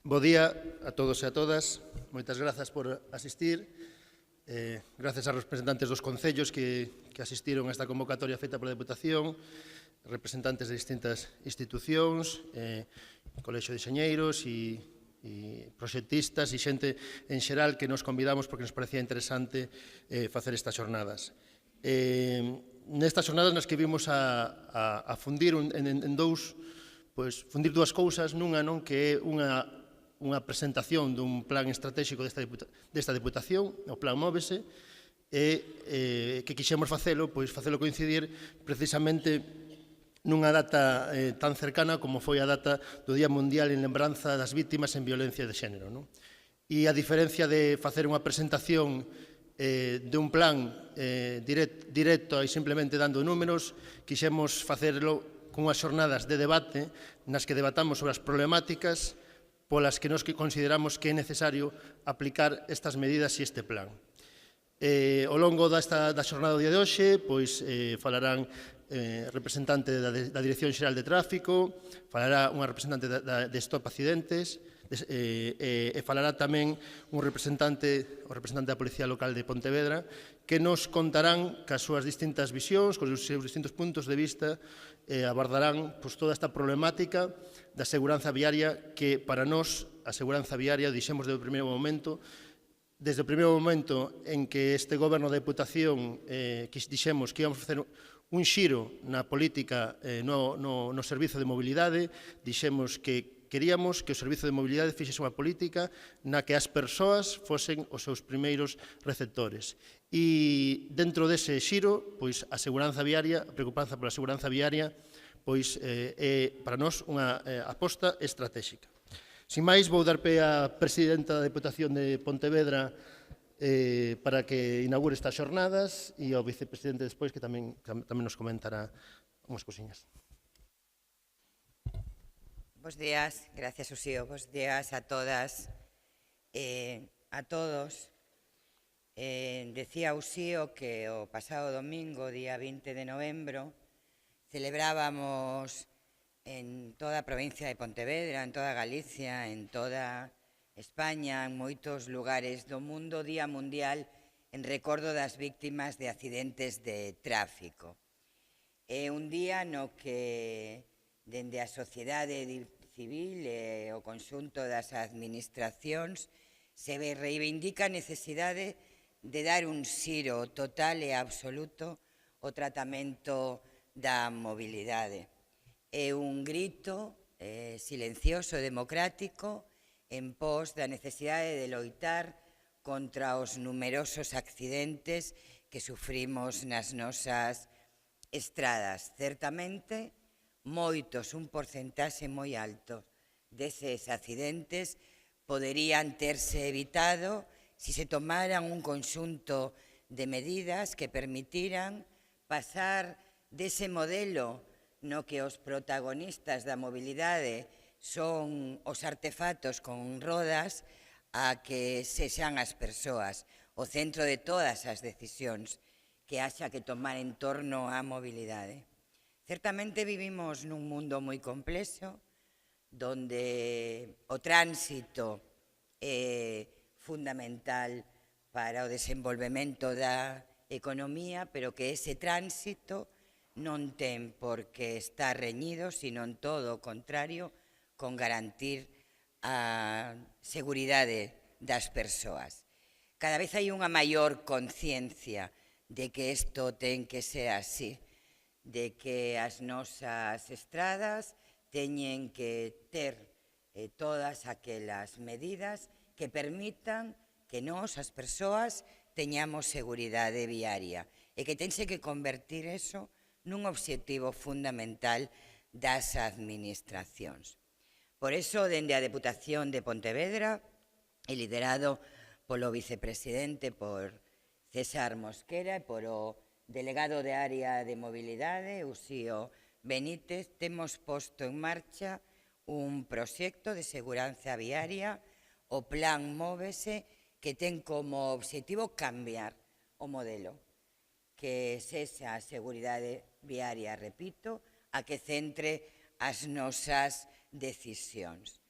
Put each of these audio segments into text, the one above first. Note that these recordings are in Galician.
Bo día a todos e a todas. Moitas grazas por asistir. Grazas aos representantes dos concellos que asistiron a esta convocatoria feita pola Deputación, representantes de distintas institucións, Colexio de Enxeñeiros e proxectistas e xente en xeral que nos convidamos porque nos parecía interesante facer estas xornadas. Nestas xornadas nas que vimos a fundir en dous, fundir dúas cousas, nunha non que é unha presentación dun plan estratégico desta Deputación, o Plan Móvese, e que quixemos facelo coincidir precisamente nunha data tan cercana como foi a data do Día Mundial en lembranza das vítimas en violencia de xénero. E a diferencia de facer unha presentación dun plan directo e simplemente dando números, quixemos facerlo con unhas xornadas de debate nas que debatamos sobre as problemáticas polas que nos consideramos que é necesario aplicar estas medidas e este plan. Ao longo da xornada do día de hoxe, falarán representante da Dirección Xeral de Tráfico, falará unha representante de Stop Accidentes, e falará tamén o representante da Policía Local de Pontevedra, que nos contarán cas súas distintas visións, cos seus distintos puntos de vista, abordarán toda esta problemática da seguranza viaria que para nós a seguranza viaria, dixemos desde o primeiro momento en que este Goberno da Deputación dixemos que íbamos a facer un xiro na política no servizo de mobilidade, dixemos que queríamos que o Servizo de Mobilidade fixese unha política na que as persoas fosen os seus primeiros receptores. E dentro dese xiro, a seguranza viaria, a preocupanza pola seguranza viaria, é para nós unha aposta estratégica. Sin máis, vou dar pé á presidenta da Deputación de Pontevedra para que inaugure estas xornadas e ao vicepresidente despois que tamén nos comentará unhas cousiñas. Bos días, gracias Uxío, bos días a todas e a todos. Decía Uxío que o pasado domingo, día 20 de novembro, celebrábamos en toda a provincia de Pontevedra, en toda Galicia, en toda España, en moitos lugares do mundo, Día Mundial en recordo das víctimas de accidentes de tráfico. É un día no que dende a sociedade civil e o conxunto das administracións se reivindica a necesidade de dar un xiro total e absoluto ao tratamento da mobilidade. É un grito silencioso e democrático en pos da necesidade de loitar contra os numerosos accidentes que sufrimos nas nosas estradas. Certamente, moitos, un porcentaxe moi alto deses accidentes poderían terse evitado se se tomaran un conxunto de medidas que permitiran pasar dese modelo no que os protagonistas da mobilidade son os artefactos con rodas a que sexan as persoas o centro de todas as decisións que haxa que tomar en torno á mobilidade. Certamente vivimos nun mundo moi complexo, donde o tránsito é fundamental para o desenvolvemento da economía, pero que ese tránsito non ten por que estar reñido, sino en todo o contrario, con garantir a seguridade das persoas. Cada vez hai unha maior conciencia de que isto ten que ser así, de que as nosas estradas teñen que ter todas aquelas medidas que permitan que nós, as persoas, teñamos seguridade viaria e que tense que convertir eso nun obxectivo fundamental das administracións. Por iso, dende a Deputación de Pontevedra, e liderado polo vicepresidente, por César Mosquera, e polo delegado de área de mobilidade, Uxío Benítez, temos posto en marcha un proxecto de seguranza viaria, o Plan Móvese, que ten como obxectivo cambiar o modelo, que sexa a seguridade viaria, repito, a que centre as nosas decisións.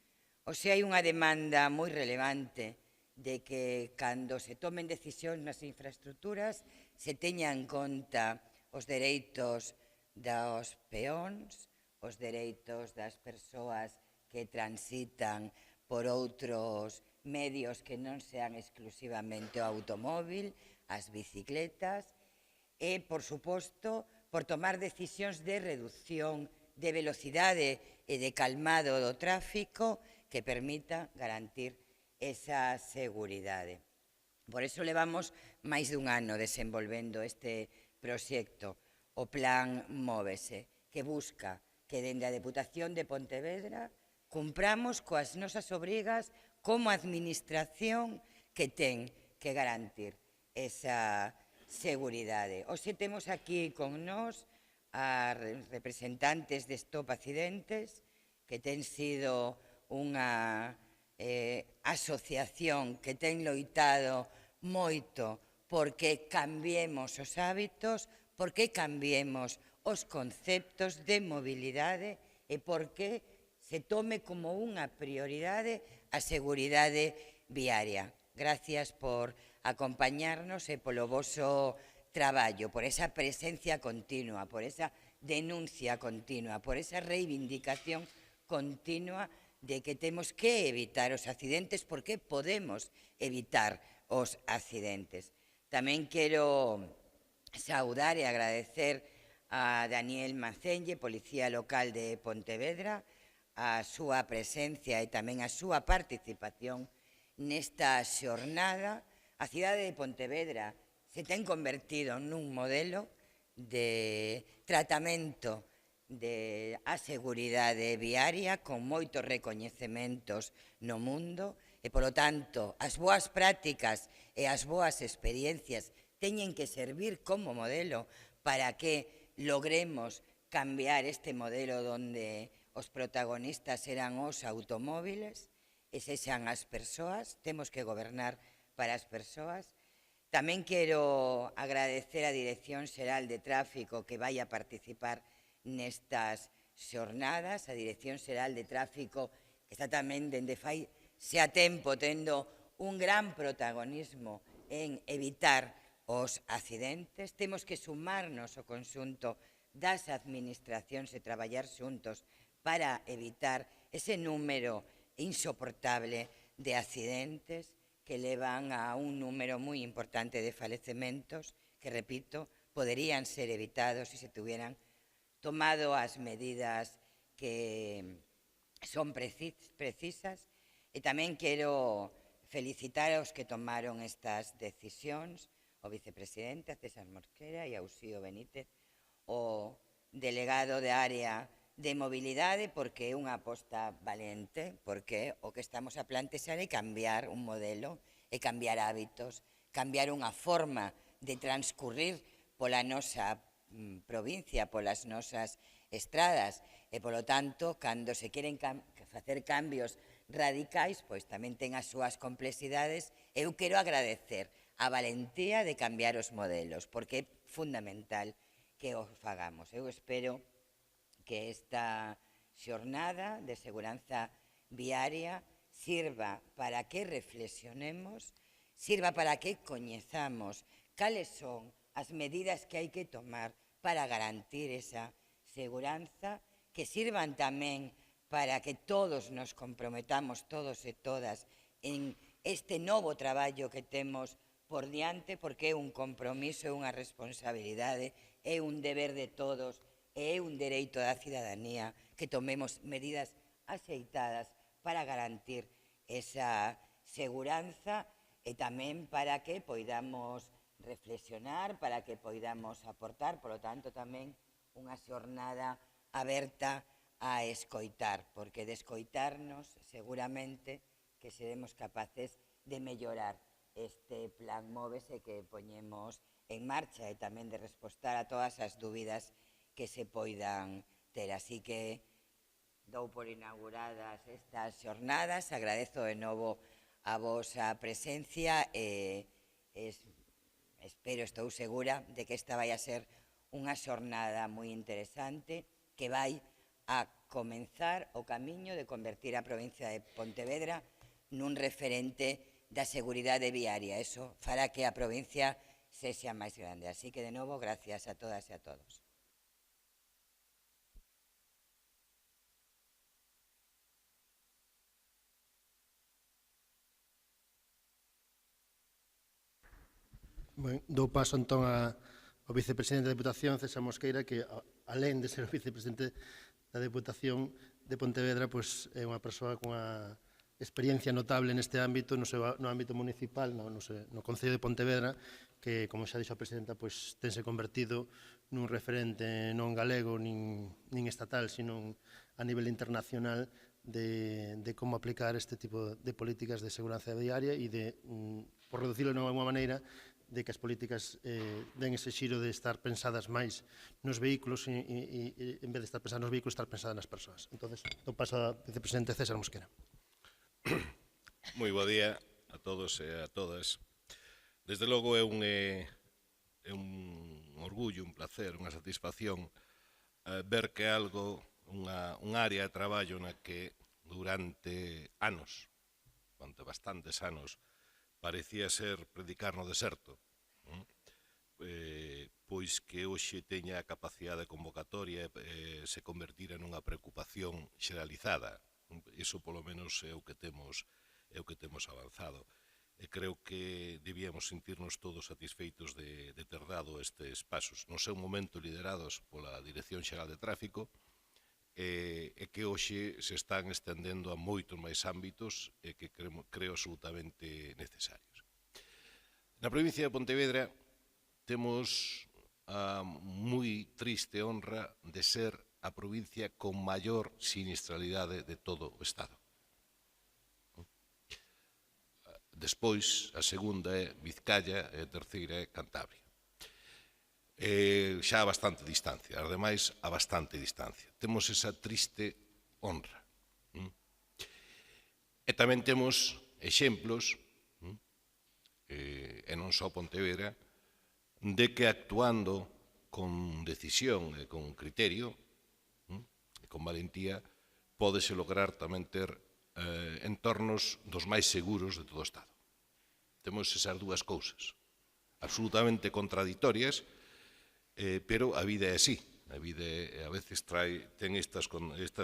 Oxe, hai unha demanda moi relevante de que cando se tomen decisións nas infraestructuras se teñan en conta os dereitos dos peóns, os dereitos das persoas que transitan por outros medios que non sean exclusivamente o automóvil, as bicicletas, e, por suposto, por tomar decisións de reducción de velocidade e de calmado do tráfico que permita garantir esa seguridade. Por iso levamos máis dun ano desenvolvendo este proxecto, o Plan Móvese, que busca que dende a Deputación de Pontevedra cumpramos coas nosas obrigas como administración que ten que garantir esa seguridade. Hoxe temos aquí con nós a representantes de Stop Accidentes, que ten sido unha asociación que ten loitado moito porque cambiemos os hábitos, porque cambiemos os conceptos de mobilidade e porque se tome como unha prioridade a seguridade viaria. Gracias por acompañarnos e polo voso traballo, por esa presencia continua, por esa denuncia continua, por esa reivindicación continua de que temos que evitar os accidentes porque podemos evitar os accidentes. Tamén quero saudar e agradecer a Daniel Macelle, Policía Local de Pontevedra, a súa presencia e tamén a súa participación nesta xornada. A cidade de Pontevedra se ten convertido nun modelo de tratamento a seguridade viaria con moitos recoñecementos no mundo e, polo tanto, as boas prácticas e as boas experiencias teñen que servir como modelo para que logremos cambiar este modelo onde os protagonistas eran os automóviles e sexan as persoas. Temos que gobernar para as persoas. Tamén quero agradecer a Dirección Xeral de Tráfico que vai a participar nestas xornadas, a Dirección Xeral de Tráfico que está tamén dende fai xa tempo tendo un gran protagonismo en evitar os accidentes. Temos que sumarnos ao conxunto das administracións e traballar xuntos para evitar ese número insoportable de accidentes que levan a un número moi importante de falecementos que, repito, poderían ser evitados se se tuvieran tomado as medidas que son precisas. E tamén quero felicitar aos que tomaron estas decisións, o vicepresidente, a César Mosquera e a Uxío Benítez, o delegado de área de mobilidade, porque é unha aposta valente, porque o que estamos a plantexar é cambiar un modelo, é cambiar hábitos, cambiar unha forma de transcurrir pola nosa provincia, polas nosas estradas, e, polo tanto, cando se queren facer cambios radicais, pois tamén ten as súas complexidades. Eu quero agradecer a valentía de cambiar os modelos, porque é fundamental que o fagamos. Eu espero que esta xornada de seguranza viaria sirva para que reflexionemos, sirva para que coñezamos cales son as medidas que hai que tomar para garantir esa seguranza, que sirvan tamén para que todos nos comprometamos, todos e todas, en este novo traballo que temos por diante, porque é un compromiso, é unha responsabilidade, é un deber de todos, é un dereito da cidadanía que tomemos medidas axeitadas para garantir esa seguranza e tamén para que poidamos reflexionar, para que poidamos aportar, polo tanto, tamén unha xornada aberta a escoitar, porque de escoitarnos seguramente que seremos capaces de mellorar este plan Móvese que poñemos en marcha e tamén de respostar a todas as dúbidas que se poidan ter. Así que dou por inauguradas estas xornadas, agradezo de novo a vosa presencia e espero, estou segura, de que esta vai a ser unha xornada moi interesante que vai a comenzar o camiño de convertir a provincia de Pontevedra nun referente da seguridade viaria. Eso fará que a provincia sexa máis grande. Así que, de novo, gracias a todas e a todos. Ben, dou paso entón ao vicepresidente da Deputación, César Mosqueira, que alén de ser o vicepresidente da Deputación de Pontevedra, pois é unha persoa cunha experiencia notable neste ámbito, no ámbito municipal, no Concello de Pontevedra, que, como xa dixo a presidenta, pois tense convertido nun referente non galego nin estatal, sino a nivel internacional de como aplicar este tipo de políticas de seguranza viaria e de, por reducirlo de alguma maneira, de que as políticas den ese xiro de estar pensadas máis nos vehículos e en vez de estar pensadas nos vehículos, estar pensadas nas persoas. Entón, do paso ao vicepresidente César Mosquera. Moi bo día a todos e a todas. Desde logo é un orgullo, un placer, unha satisfacción ver que algo, unha área de traballo na que durante anos, durante bastantes anos, parecía ser predicar no deserto, pois que hoxe teña a capacidade de convocatoria se convertira nunha preocupación xeralizada. Iso polo menos é o que temos avanzado. E creo que debíamos sentirnos todos satisfeitos de ter dado estes pasos. No seu momento liderados pola Dirección Xeral de Tráfico, e que hoxe se están estendendo a moitos máis ámbitos e que creo absolutamente necesarios. Na provincia de Pontevedra temos a moi triste honra de ser a provincia con maior sinistralidade de todo o Estado. Despois, a segunda é Vizcaya e a terceira é Cantabria. Xa a bastante distancia, as demais a bastante distancia. Temos esa triste honra. E tamén temos exemplos, e non só Pontevedra, de que actuando con decisión e con criterio e con valentía pódese lograr tamén ter entornos dos máis seguros de todo o Estado. Temos esas dúas cousas, absolutamente contradictorias, pero a vida é así. A vida a veces ten estas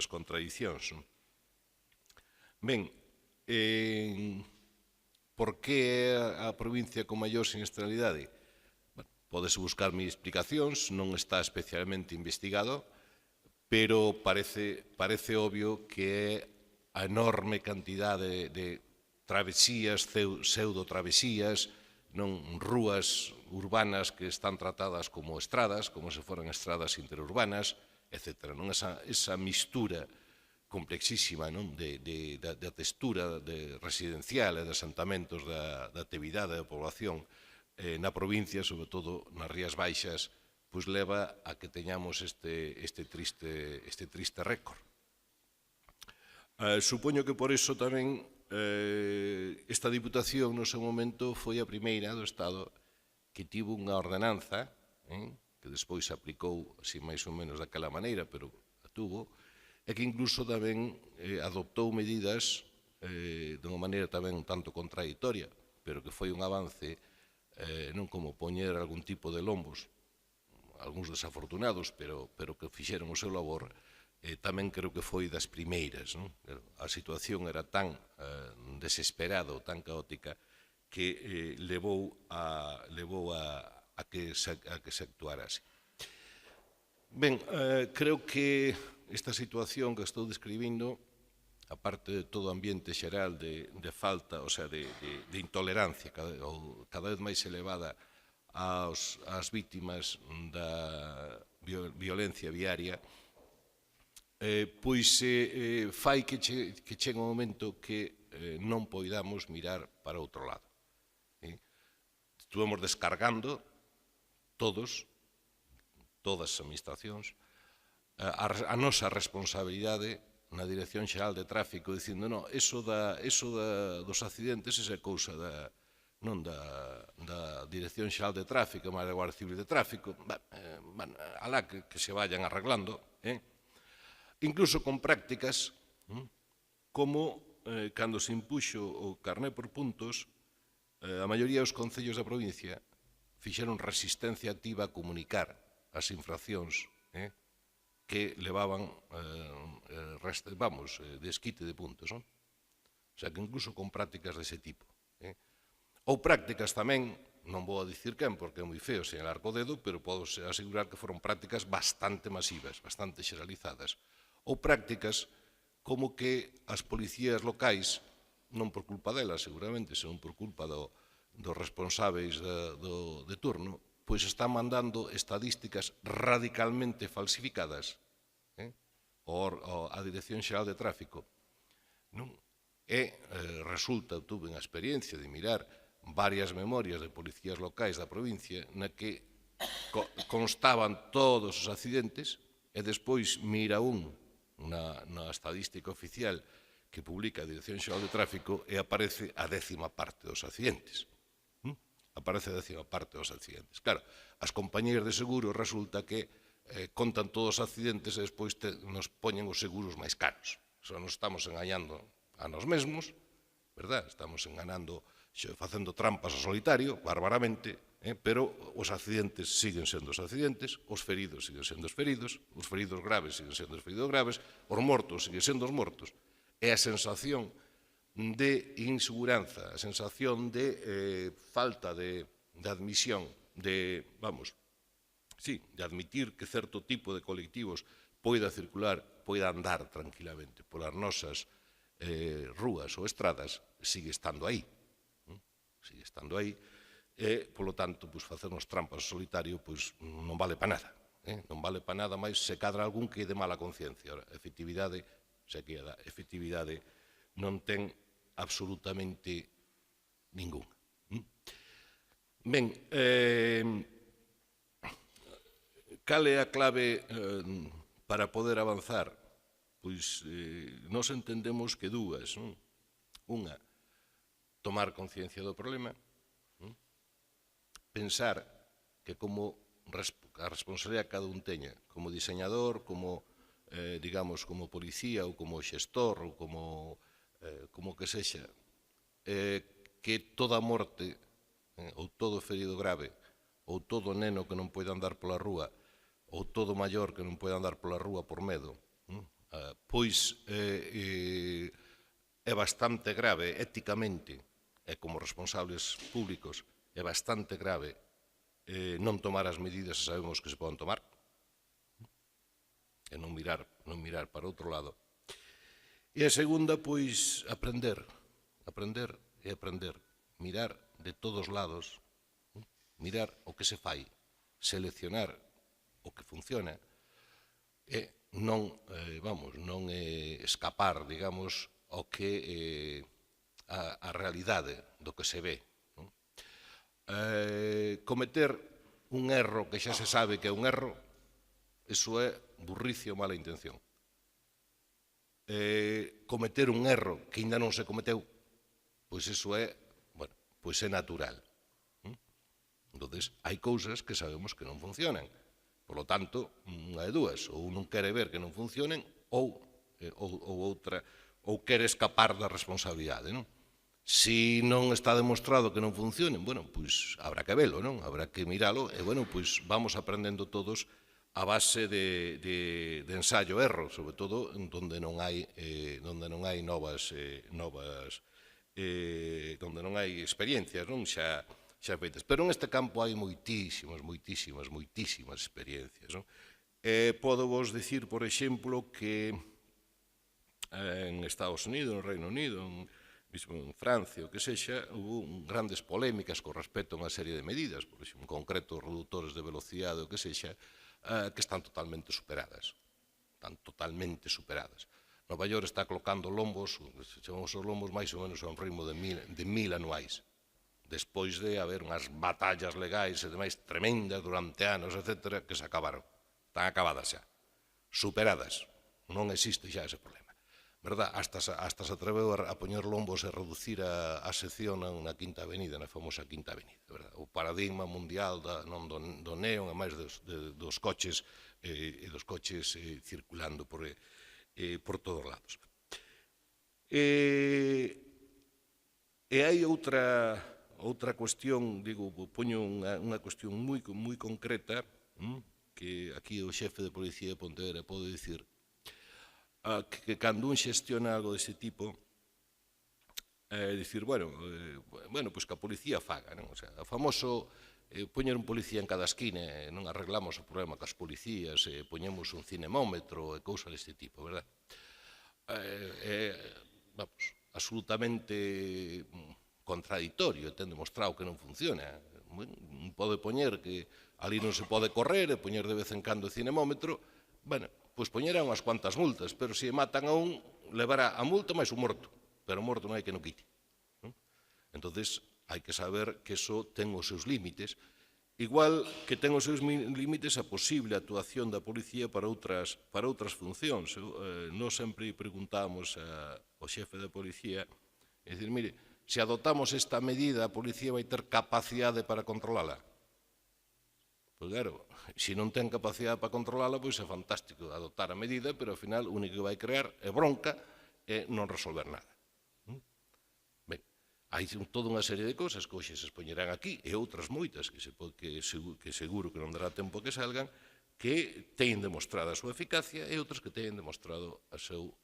contradicións. Ben, por que a provincia con maior sinistralidade? Pódese buscar mil explicacións, non está especialmente investigado, pero parece obvio que é a enorme cantidade de travesías, pseudo-travesías, rúas urbanas que están tratadas como estradas, como se foran estradas interurbanas, etc. Esa mistura complexísima da textura residencial e de asentamentos da actividade da población na provincia, sobre todo nas Rías Baixas, pois leva a que teñamos este triste récord. Supoño que por iso tamén esta Diputación no seu momento foi a primeira do Estado que tivo unha ordenanza que despois se aplicou así máis ou menos daquela maneira, pero a tuvo, e que incluso tamén adoptou medidas de unha maneira tamén un tanto contradictoria, pero que foi un avance, non como poñer algún tipo de lombos, algúns desafortunados, pero que fixeron o seu labor, tamén creo que foi das primeiras. A situación era tan desesperada ou tan caótica que levou a que se actuara así. Ben, creo que esta situación que estou describindo, aparte de todo o ambiente xeral de falta, o sea, de intolerancia cada vez máis elevada ás vítimas da violencia viaria, pois fai que chegue un momento que non poidamos mirar para outro lado. Estuvemos descargando todas as administracións, a nosa responsabilidade na Dirección Xeral de Tráfico, dicindo, non, eso dos accidentes é cousa da Dirección Xeral de Tráfico, máis da Guardia Civil de Tráfico, alá que se vayan arreglando, incluso con prácticas como cando se impuxo o carné por puntos, a maioría dos concellos da provincia fixeron resistencia activa a comunicar as infraccións que levaban desquite de puntos. O sea, que incluso con prácticas dese tipo. Ou prácticas tamén, non vou a dicir quen, porque é moi feo señalar co dedo, pero podo asegurar que foron prácticas bastante masivas, bastante xeralizadas. Ou prácticas como que as policías locais, non por culpa delas, seguramente, senón por culpa dos responsáveis de turno, pois están mandando estadísticas radicalmente falsificadas á Dirección Xeral de Tráfico. E resulta, tuve a experiencia de mirar varias memorias de policías locais da provincia na que constaban todos os accidentes e despois mira na estadística oficial que publica a Dirección Xeral de Tráfico e aparece a 10ª parte dos accidentes. Aparece a 10ª parte dos accidentes. Claro, as compañías de seguros resulta que contan todos os accidentes e despois nos poñen os seguros máis caros. Só nos estamos engañando a nós mesmos, verdad? Estamos enganando, facendo trampas ao solitario, bárbaramente, pero os accidentes siguen sendo os accidentes, os feridos siguen sendo os feridos graves siguen sendo os feridos graves, os mortos siguen sendo os mortos. E a sensación de inseguranza, a sensación de falta de admisión, de admitir que certo tipo de colectivos poida circular, poida andar tranquilamente polas nosas rúas ou estradas, sigue estando aí. Sigue estando aí. E, polo tanto, facernos trampas ao solitario non vale para nada. Non vale para nada máis se cadra algún que é de mala conciencia. A efectividade, non ten absolutamente ningún. Ben, cal é a clave para poder avanzar? Pois nós entendemos que dúas. Unha, tomar conciencia do problema, pensar que como a responsabilidade que cada un teña, como diseñador, como, digamos, como policía ou como xestor ou como que sexa, que toda morte ou todo ferido grave ou todo neno que non pode andar pola rúa ou todo maior que non pode andar pola rúa por medo, pois é bastante grave éticamente e como responsables públicos é bastante grave non tomar as medidas que sabemos que se poden tomar e non mirar para outro lado. E a segunda, pois, aprender, mirar de todos lados, mirar o que se fai, seleccionar o que funciona e non escapar, digamos, ao que a realidade do que se ve. Cometer un erro que xa se sabe que é un erro, iso é burrice ou mala intención. Cometer un erro que ainda non se cometeu, pois iso é natural. Entón, hai cousas que sabemos que non funcionan. Por lo tanto, unha de dúas, ou non quere ver que non funcionen, ou quere escapar da responsabilidade, non? Si non está demostrado que non funcionen, pois habrá que velo, non? Habrá que miralo e, pois vamos aprendendo todos a base de ensayo-erro, sobre todo onde non hai novas, onde non hai experiencias, non? Xa feitas. Pero neste campo hai moitísimas experiencias, non? Podo vos dicir, por exemplo, que en Estados Unidos, no Reino Unido, mesmo en Francia, o que sexa, houve grandes polémicas con respecto a unha serie de medidas, por exemplo, en concreto, reductores de velocidade, o que sexa, que están totalmente superadas. Nova York está colocando lombos, chamamos os lombos máis ou menos a un ritmo de 1000 anuais, despois de haber unhas batallas legais e demais tremendas durante anos, etc., que se acabaron. Están acabadas xa. Superadas. Non existe xa ese problema. Verdad? Hasta se atreveu a poñer lombos e reducir a sección na Quinta Avenida, na famosa Quinta Avenida. O paradigma mundial do neon, e máis dos coches circulando por por todos lados. E hai outra cuestión, digo, poño unha cuestión moi concreta, que aquí o xefe de Policía de Pontevedra pode dicir, que cando un xestiona algo dese tipo, dicir, bueno, pois que a policía faga, non? O sea, o famoso poñer un policía en cada esquina, non arreglamos o problema cas policías, poñemos un cinemómetro e cousas deste tipo, verdad? Vamos, absolutamente contradictorio, ten demostrado que non funciona. Pode poñer que ali non se pode correr e poñer de vez en cando o cinemómetro, bueno, pois poñerá unhas cuantas multas, pero se matan a un, levará a multa máis o morto, pero o morto non hai que non quite. Entonces, hai que saber que eso ten os seus límites, igual que ten os seus límites a posible actuación da policía para outras funcións. Nós sempre preguntamos ao xefe da policía, é dicir, mire, se adoptamos esta medida, a policía vai ter capacidade para controlala. Pois claro, se non ten capacidade para controlala, pois é fantástico adoptar a medida, pero ao final o único que vai crear é bronca e non resolver nada. Ben, hai toda unha serie de cousas que hoxe se expoñerán aquí e outras moitas que seguro que non dará tempo que salgan, que teñen demostrado a súa eficacia e outras que teñen demostrado a súa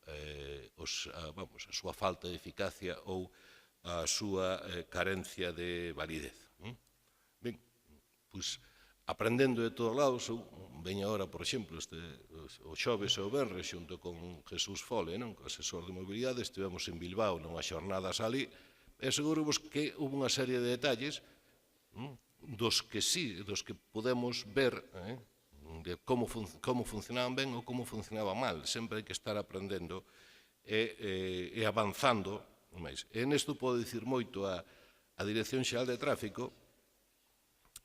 falta de eficacia ou a súa carencia de validez. Ben, pois, aprendendo de todos lados, veño agora, por exemplo, o xoves e o venres, xunto con Jesús Fole, o asesor de mobilidade, estivemos en Bilbao nunha xornadas ali, e aseguro-vos que houve unha serie de detalles dos que podemos ver de como funcionaban ben ou como funcionaban mal. Sempre hai que estar aprendendo e avanzando. E nesto podo dicir moito a Dirección Xeral de Tráfico,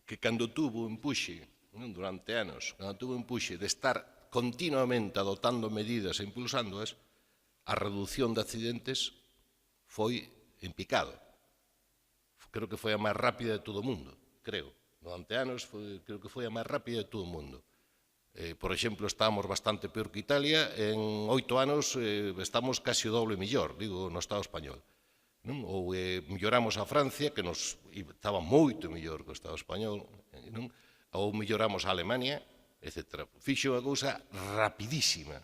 que cando tuvo empuxe, durante anos, cando tuvo empuxe de estar continuamente adoptando medidas e impulsándoas, a reducción de accidentes foi en picado. Creo que foi a máis rápida de todo o mundo, creo. Durante anos, creo que foi a máis rápida de todo o mundo. Por exemplo, estábamos bastante peor que Italia, en 8 anos estamos casi o doble millor, digo, no Estado español. Ou melloramos a Francia, que estaba moito mellor que o Estado español, ou melloramos a Alemania, etc. Fixo unha cousa rapidísima,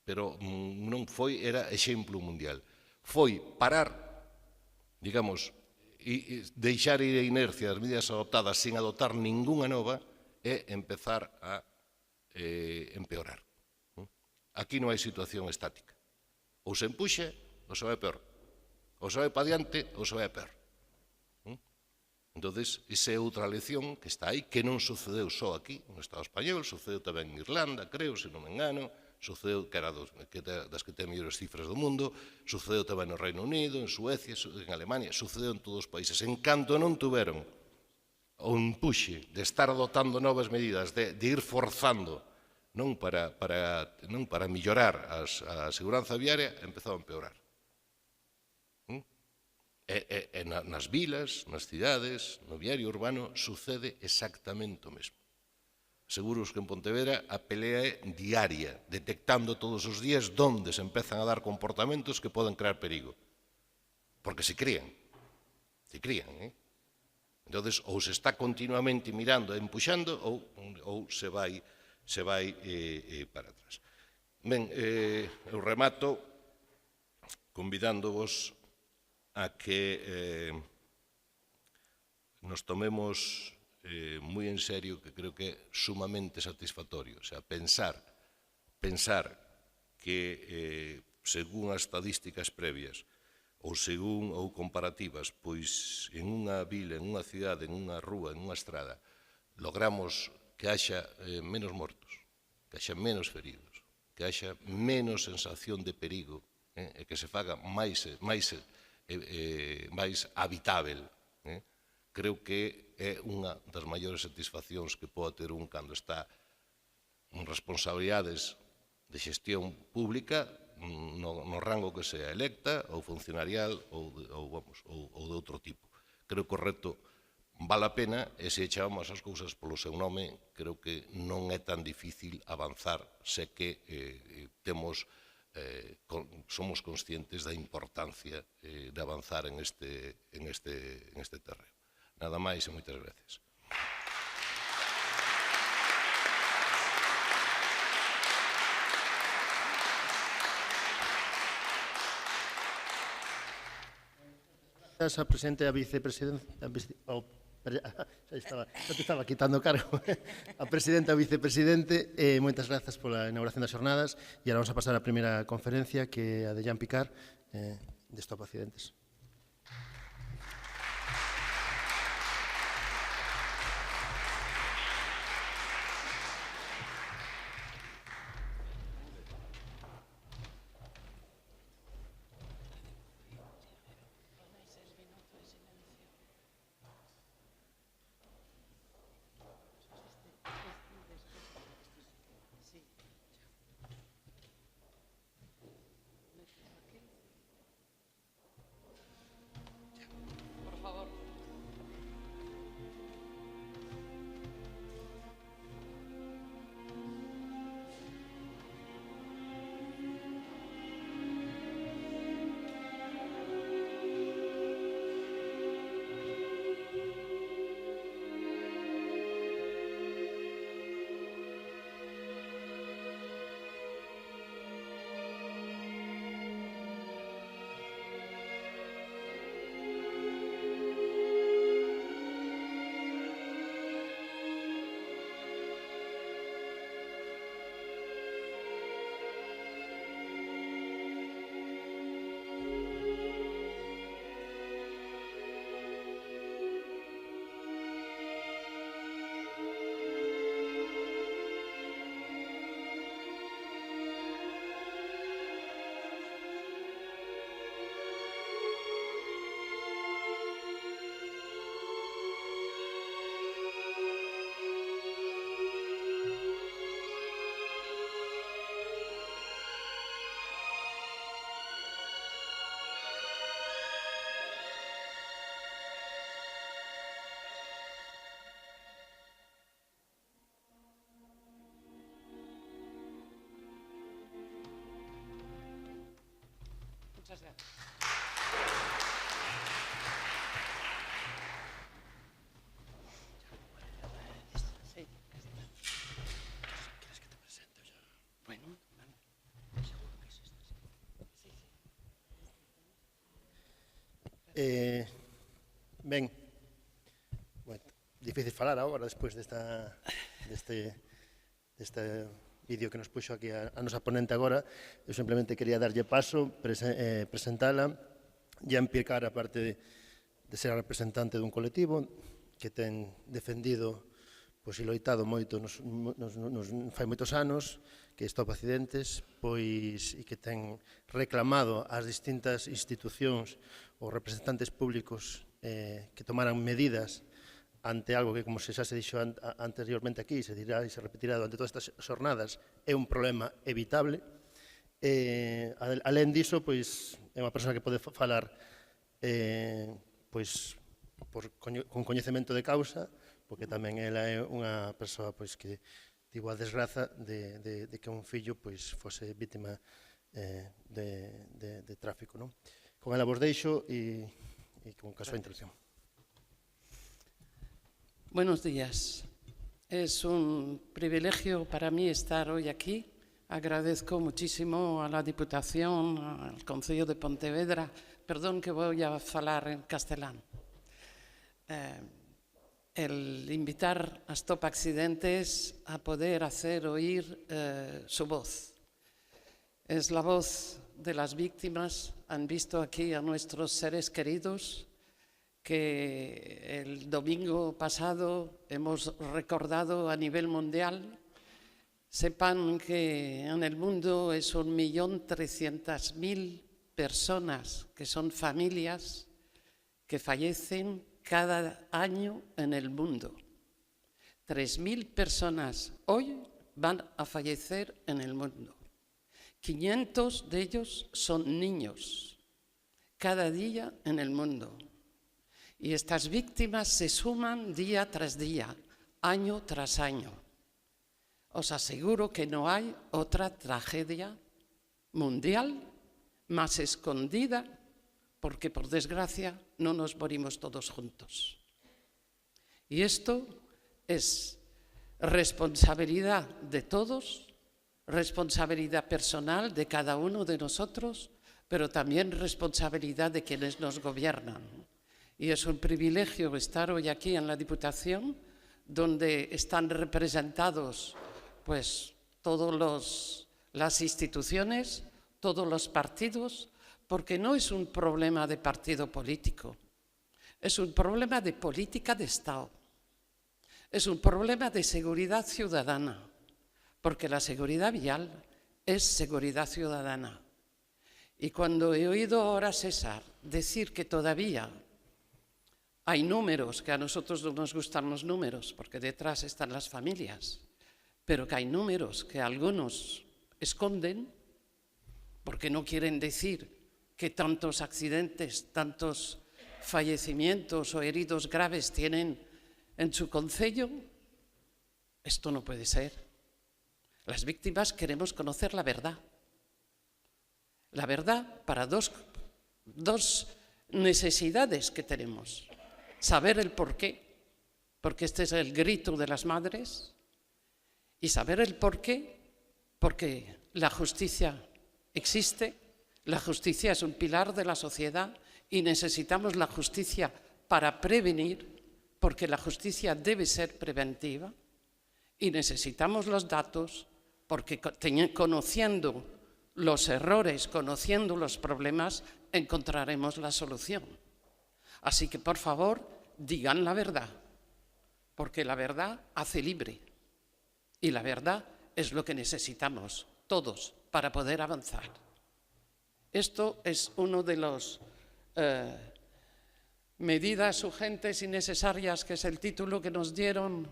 pero non foi, era exemplo mundial. Foi parar, digamos, e deixar ir a inercia das medidas adoptadas sin adoptar ninguna nova e empezar a empeorar. Aquí non hai situación estática. Ou se empuxe, ou se vai peor. Ou se vai para diante, ou se vai a peor. Entón, esa é outra lección que está aí, que non sucedeu só aquí, no Estado español, sucedeu tamén en Irlanda, creo, se non me engano, sucedeu que era das que ten mellores cifras do mundo, sucedeu tamén no Reino Unido, en Suecia, en Alemania, sucedeu en todos os países. En canto non tuveron o empuxe de estar adoptando novas medidas, de ir forzando, non para mellorar a seguranza viaria, empezou a empeorar. E nas vilas, nas cidades, no viario urbano, sucede exactamente o mesmo. Seguros que en Pontevedra a pelea é diaria, detectando todos os días onde se empezan a dar comportamentos que poden crear perigo. Porque se crían. Entón, ou se está continuamente mirando e empuxando, ou se vai para atrás. Ben, eu remato convidándovos a que nos tomemos moi en serio, que creo que é sumamente satisfactorio. O sea, pensar que, según as estadísticas previas, ou comparativas, pois en unha vila, en unha cidade, en unha rúa, en unha estrada, logramos que haxa menos mortos, que haxa menos feridos, que haxa menos sensación de perigo, e que se faga máis habitável. Creo que é unha das maiores satisfaccións que pode ter un cando está en responsabilidades de xestión pública, no rango que sea, electa ou funcionarial ou de outro tipo. Creo que o reto vale a pena e se echábamos as cousas polo seu nome, creo que non é tan difícil avanzar se que temos somos conscientes da importancia de avanzar en este terreno. Nada máis e moitas gracias. Gracias a presidente e a vicepresidente, xa te estaba quitando cargo, a presidenta e a vicepresidente, moitas grazas pola inauguración das xornadas, e agora vamos a pasar á primeira conferencia, que é a de Jean Picard, de Stop Accidentes. Muchas gracias. Sí. ¿Quieres que te presente ya? Bueno, vale. Seguro que es esta. Sí, sí. Ben, bueno, difícil falar agora despois deste vídeo que nos puxo aquí a nosa ponente agora. Eu simplemente quería darlle paso, presentala. Jean Picard, aparte de ser a representante dun colectivo que ten defendido e loitado moito fai moitos anos, que Stop Accidentes, e que ten reclamado ás distintas institucións ou representantes públicos que tomaran medidas ante algo que, como xa se dixo anteriormente aquí, se dirá e se repetirá durante todas estas xornadas, é un problema evitable. Alén diso, é unha persona que pode falar con coñecemento de causa, porque tamén ela é unha persoa que tivo a desgraza de que un fillo fose vítima de tráfico. Con ela vos deixo e con caso de introducción. buenos días. Es un privilegio para mí estar hoy aquí. Agradezco muchísimo a la Diputación, al Concello de Pontevedra. Perdón que voy a falar en castelán. El invitar a Stop Accidentes a poder hacer oír su voz. Es la voz de las víctimas. Han visto aquí a nuestros seres queridos que el domingo pasado hemos recordado a nivel mundial. Sepan que en el mundo es 1.300.000 personas que son familias que fallecen cada año en el mundo. 3.000 personas hoy van a fallecer en el mundo. 500 de ellos son niños cada día en el mundo. Y estas víctimas se suman día tras día, año tras año. Os aseguro que no hay otra tragedia mundial, más escondida, porque por desgracia no nos morimos todos juntos. Y esto es responsabilidad de todos, responsabilidad personal de cada uno de nosotros, pero también responsabilidad de quienes nos gobiernan. Y es un privilegio estar hoy aquí en la Diputación, donde están representados pues todas las instituciones, todos los partidos, porque no es un problema de partido político, es un problema de política de Estado, es un problema de seguridad ciudadana, porque la seguridad vial es seguridad ciudadana. Y cuando he oído ahora a César decir que todavía hay números, que a nosotros no nos gustan los números, porque detrás están las familias, pero que hay números que algunos esconden, porque no quieren decir que tantos accidentes, tantos fallecimientos o heridos graves tienen en su concello, esto no puede ser. Las víctimas queremos conocer la verdad. La verdad para dos necesidades que tenemos. Saber el porqué, porque este es el grito de las madres, y saber el porqué, porque la justicia existe, la justicia es un pilar de la sociedad y necesitamos la justicia para prevenir, porque la justicia debe ser preventiva, y necesitamos los datos porque conociendo los errores, conociendo los problemas, encontraremos la solución. Así que, por favor, digan la verdad, porque la verdad hace libre y la verdad es lo que necesitamos todos para poder avanzar. Esto es uno de las medidas urgentes y necesarias, que es el título que nos dieron,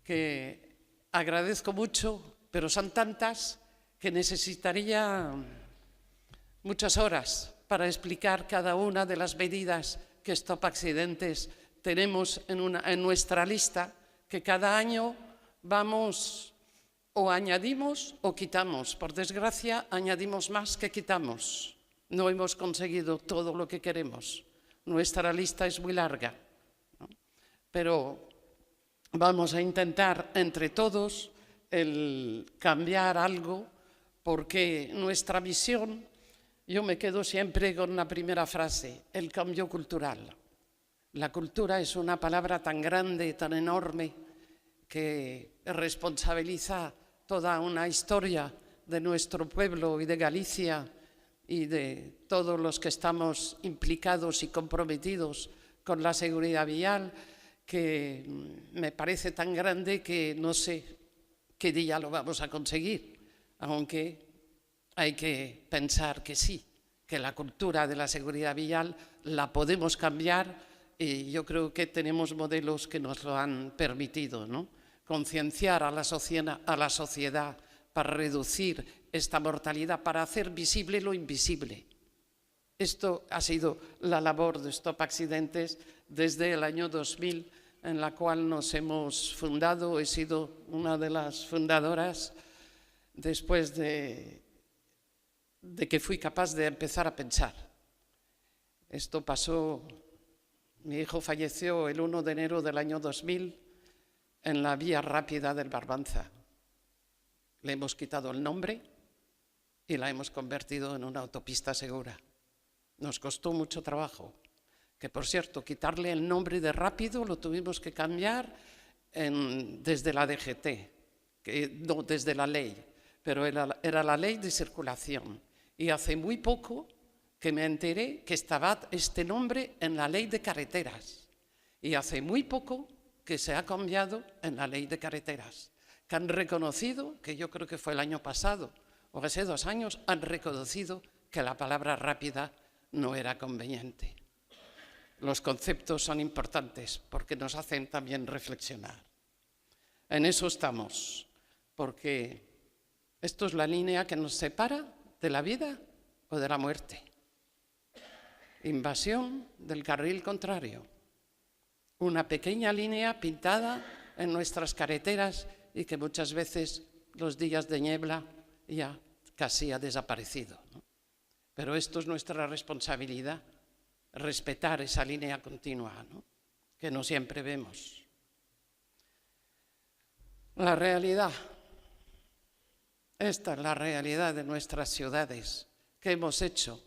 que agradezco mucho, pero son tantas que necesitaría muchas horas para explicar cada una de las medidas que Stop Accidentes tenemos en nuestra lista, que cada año vamos o añadimos o quitamos. Por desgracia, añadimos más que quitamos. No hemos conseguido todo lo que queremos. Nuestra lista es muy larga, ¿no? Pero vamos a intentar entre todos el cambiar algo, porque nuestra visión, yo me quedo siempre con la primera frase, el cambio cultural. La cultura es una palabra tan grande, tan enorme, que responsabiliza toda una historia de nuestro pueblo y de Galicia y de todos los que estamos implicados y comprometidos con la seguridad vial, que me parece tan grande que no sé qué día lo vamos a conseguir, aunque hay que pensar que sí, que la cultura de la seguridad vial la podemos cambiar, y yo creo que tenemos modelos que nos lo han permitido, ¿no? Concienciar a la sociedad para reducir esta mortalidad, para hacer visible lo invisible. Esto ha sido la labor de Stop Accidentes desde el año 2000, en la cual nos hemos fundado. He sido una de las fundadoras después de que fui capaz de empezar a pensar. Esto pasó, mi hijo falleció el 1 de enero del año 2000 en la vía rápida del Barbanza. Le hemos quitado el nombre y la hemos convertido en una autopista segura. Nos costó mucho trabajo, que por cierto, quitarle el nombre de rápido lo tuvimos que cambiar desde la DGT, no desde la ley, pero era la ley de circulación. Y hace muy poco que me enteré que estaba este nombre en la ley de carreteras. Y hace muy poco que se ha cambiado en la ley de carreteras, que han reconocido, que yo creo que fue el año pasado, o hace 2 años, han reconocido que la palabra rápida no era conveniente. Los conceptos son importantes porque nos hacen también reflexionar. En eso estamos, porque esto es la línea que nos separa de la vida o de la muerte. Invasión del carril contrario. Una pequeña línea pintada en nuestras carreteras y que muchas veces los días de niebla ya casi ha desaparecido, ¿no? Pero esto es nuestra responsabilidad, respetar esa línea continua, ¿no?, que no siempre vemos. La realidad, esta es la realidad de nuestras ciudades. ¿Qué hemos hecho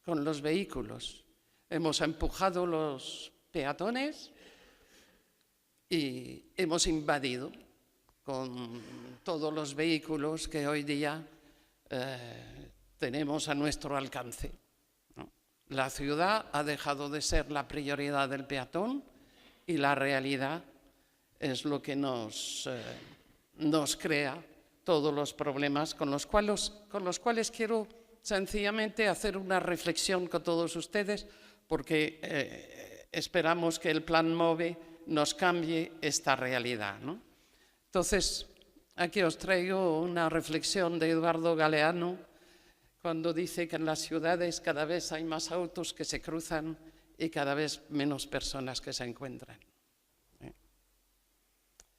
con los vehículos? Hemos empujado los peatones y hemos invadido con todos los vehículos que hoy día tenemos a nuestro alcance, ¿no? La ciudad ha dejado de ser la prioridad del peatón y la realidad es lo que nos crea todos los problemas con los cuales quiero sencillamente hacer una reflexión con todos ustedes, porque esperamos que el Plan MOVE nos cambie esta realidad, ¿no? Entonces, aquí os traigo una reflexión de Eduardo Galeano, cuando dice que en las ciudades cada vez hay más autos que se cruzan y cada vez menos personas que se encuentran.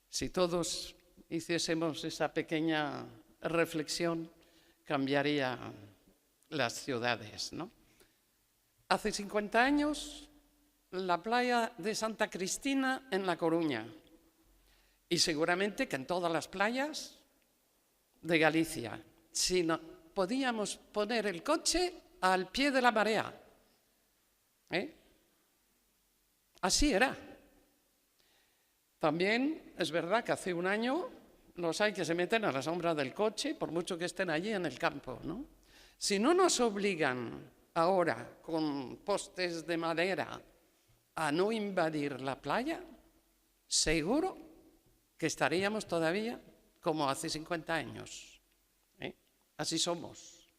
Si todos hiciésemos esa pequeña reflexión, cambiaría las ciudades, ¿no? Hace 50 años, la playa de Santa Cristina en La Coruña, y seguramente que en todas las playas de Galicia, si no, podíamos poner el coche al pie de la marea, Así era. También es verdad que hace un año los hay que se meten a la sombra del coche, por mucho que estén allí en el campo, ¿no? Si no nos obligan ahora con postes de madera a no invadir la playa, seguro que estaríamos todavía como hace 50 años. Así somos.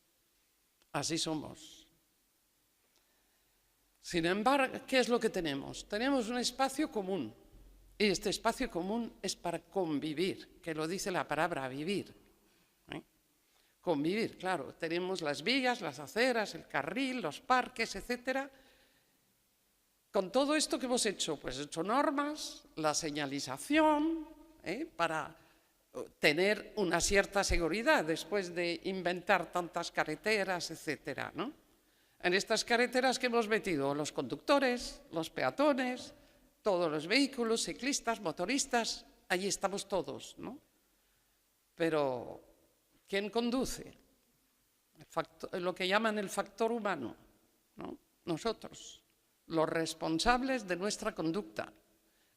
Así somos. Sin embargo, ¿qué es lo que tenemos? Tenemos un espacio común. Y este espacio común es para convivir, que lo dice la palabra vivir. Convivir, claro. Tenemos las vías, las aceras, el carril, los parques, etcétera. Con todo esto que hemos hecho, pues hecho normas, la señalización, para tener una cierta seguridad después de inventar tantas carreteras, etcétera, ¿no? En estas carreteras que hemos metido los conductores, los peatones, todos los vehículos, ciclistas, motoristas, allí estamos todos, ¿no? Pero ¿quién conduce? Lo que llaman el factor humano, ¿no? Nosotros, los responsables de nuestra conducta.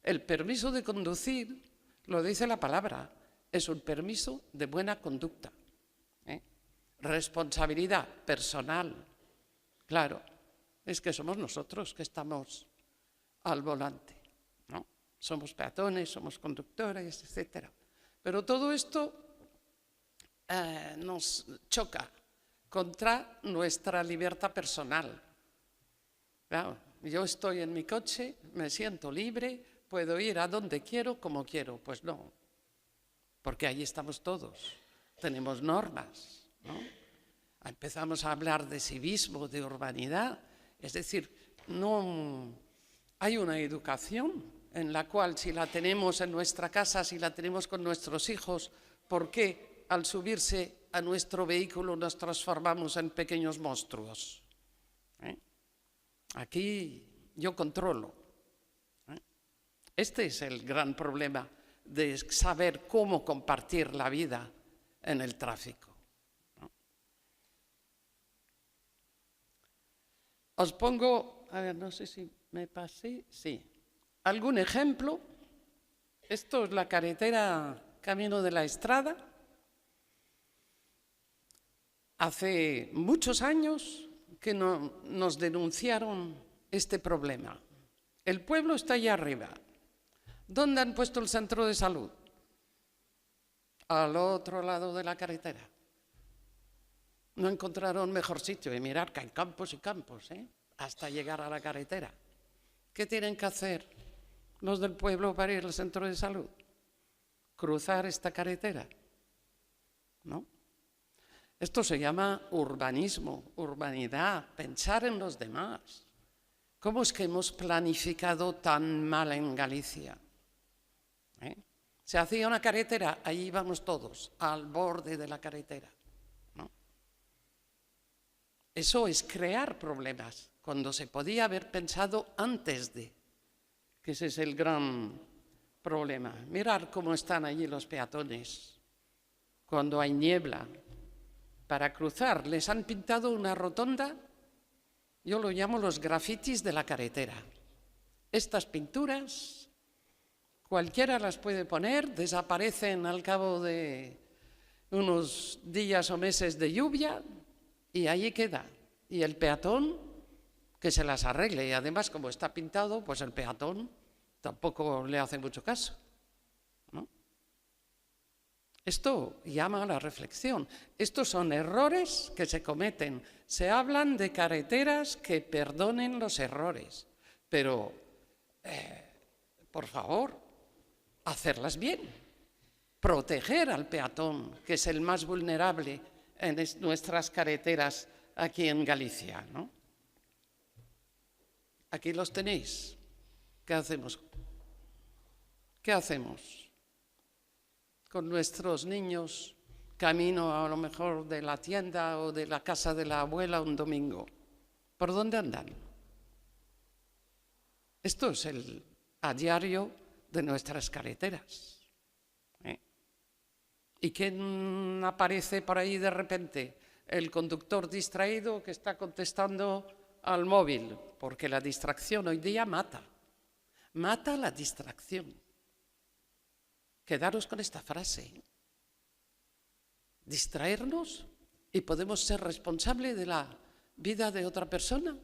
El permiso de conducir, lo dice la palabra, es un permiso de buena conducta. Responsabilidad personal, claro, es que somos nosotros que estamos al volante, ¿no? Somos peatones, somos conductores, etcétera. Pero todo esto nos choca contra nuestra libertad personal. Claro, yo estoy en mi coche, me siento libre, puedo ir a donde quiero, como quiero. Pues no, porque ahí estamos todos, tenemos normas, ¿no? Empezamos a hablar de civismo, de urbanidad, es decir, no hay una educación en la cual si la tenemos en nuestra casa, si la tenemos con nuestros hijos, ¿por qué al subirse a nuestro vehículo nos transformamos en pequeños monstruos? Aquí yo controlo. Este es el gran problema de saber cómo compartir la vida en el tráfico. Os pongo, a ver, no sé si me pasé, sí, algún ejemplo. Esto es la carretera Camino de la Estrada. Hace muchos años que nos denunciaron este problema. El pueblo está allá arriba. ¿Dónde han puesto el centro de salud? Al otro lado de la carretera. No encontraron mejor sitio. Y mirar que hay campos y campos, hasta llegar a la carretera. ¿Qué tienen que hacer los del pueblo para ir al centro de salud? Cruzar esta carretera, ¿no? Esto se llama urbanismo, urbanidad, pensar en los demás. ¿Cómo es que hemos planificado tan mal en Galicia? Se hacía una carretera, ahí íbamos todos, al borde de la carretera, ¿no? Eso es crear problemas, cuando se podía haber pensado antes de, que ese es el gran problema. Mirar cómo están allí los peatones cuando hay niebla. Para cruzar les han pintado una rotonda, yo lo llamo los grafitis de la carretera. Estas pinturas, cualquiera las puede poner, desaparecen al cabo de unos días o meses de lluvia y allí queda. Y el peatón, que se las arregle. Y además, como está pintado, pues el peatón tampoco le hace mucho caso, ¿no? Esto llama a la reflexión. Estos son errores que se cometen. Se hablan de carreteras que perdonen los errores, pero, por favor, hacerlas bien. Proteger al peatón, que es el más vulnerable en nuestras carreteras aquí en Galicia, ¿no? Aquí los tenéis. ¿Qué hacemos? ¿Qué hacemos con nuestros niños camino a lo mejor de la tienda o de la casa de la abuela un domingo? ¿Por dónde andan? Esto es el a diario de nuestras carreteras. ¿Y quién aparece por ahí de repente? El conductor distraído que está contestando al móvil, porque la distracción hoy día mata. Mata la distracción. Quedaros con esta frase. Distraernos y podemos ser responsables de la vida de otra persona.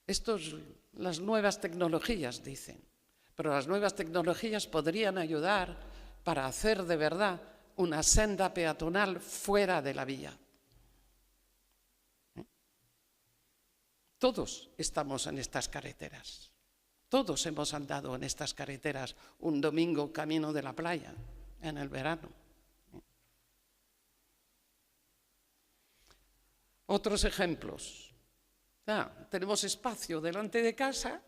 Esto es las nuevas tecnologías, dicen. Pero las nuevas tecnologías podrían ayudar para hacer de verdad una senda peatonal fuera de la vía. Todos estamos en estas carreteras. Todos hemos andado en estas carreteras un domingo camino de la playa en el verano. Otros ejemplos. Tenemos espacio delante de casa.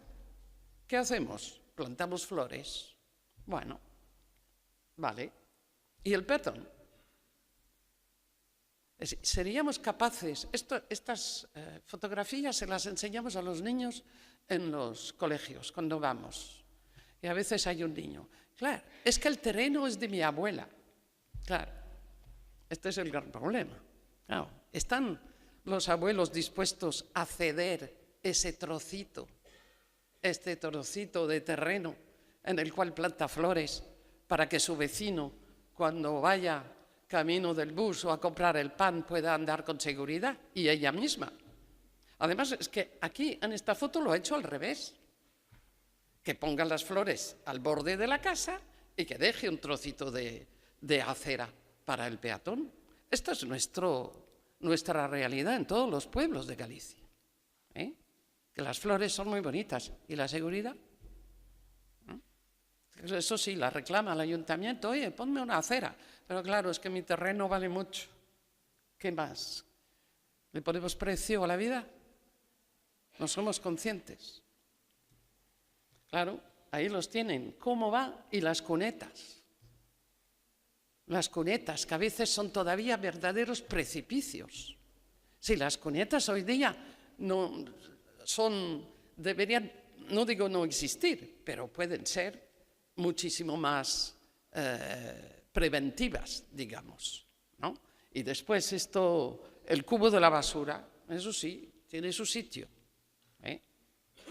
¿Qué hacemos? Plantamos flores. Bueno, vale. ¿Y el peatón? Seríamos capaces, estas fotografías se las enseñamos a los niños en los colegios cuando vamos. Y a veces hay un niño. Claro, es que el terreno es de mi abuela. Claro, este es el gran problema. Claro, ¿están los abuelos dispuestos a ceder este trocito de terreno en el cual planta flores para que su vecino, cuando vaya camino del bus o a comprar el pan, pueda andar con seguridad? Y ella misma. Además, es que aquí en esta foto lo ha hecho al revés. Que pongan las flores al borde de la casa y que deje un trocito de acera para el peatón. Esta es nuestra realidad en todos los pueblos de Galicia. Que las flores son muy bonitas. ¿Y la seguridad? Eso sí, la reclama el ayuntamiento. Oye, ponme una acera. Pero claro, es que mi terreno vale mucho. ¿Qué más? ¿Le ponemos precio a la vida? No somos conscientes. Claro, ahí los tienen. ¿Cómo va? Y las cunetas. Las cunetas, que a veces son todavía verdaderos precipicios. Si las cunetas hoy día deberían, no digo no existir, pero pueden ser muchísimo más preventivas, digamos, ¿no? Y después el cubo de la basura, eso sí, tiene su sitio.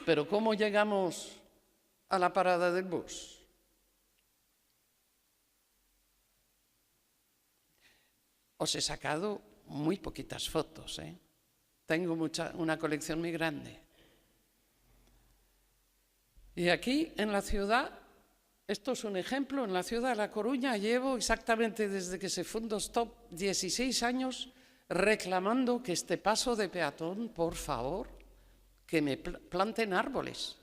Pero ¿cómo llegamos a la parada del bus? Os he sacado muy poquitas fotos, Tengo una colección muy grande. Y aquí, en la ciudad, esto es un ejemplo, en la ciudad de La Coruña llevo exactamente desde que se fundó Stop 16 años reclamando que este paso de peatón, por favor, que me planten árboles,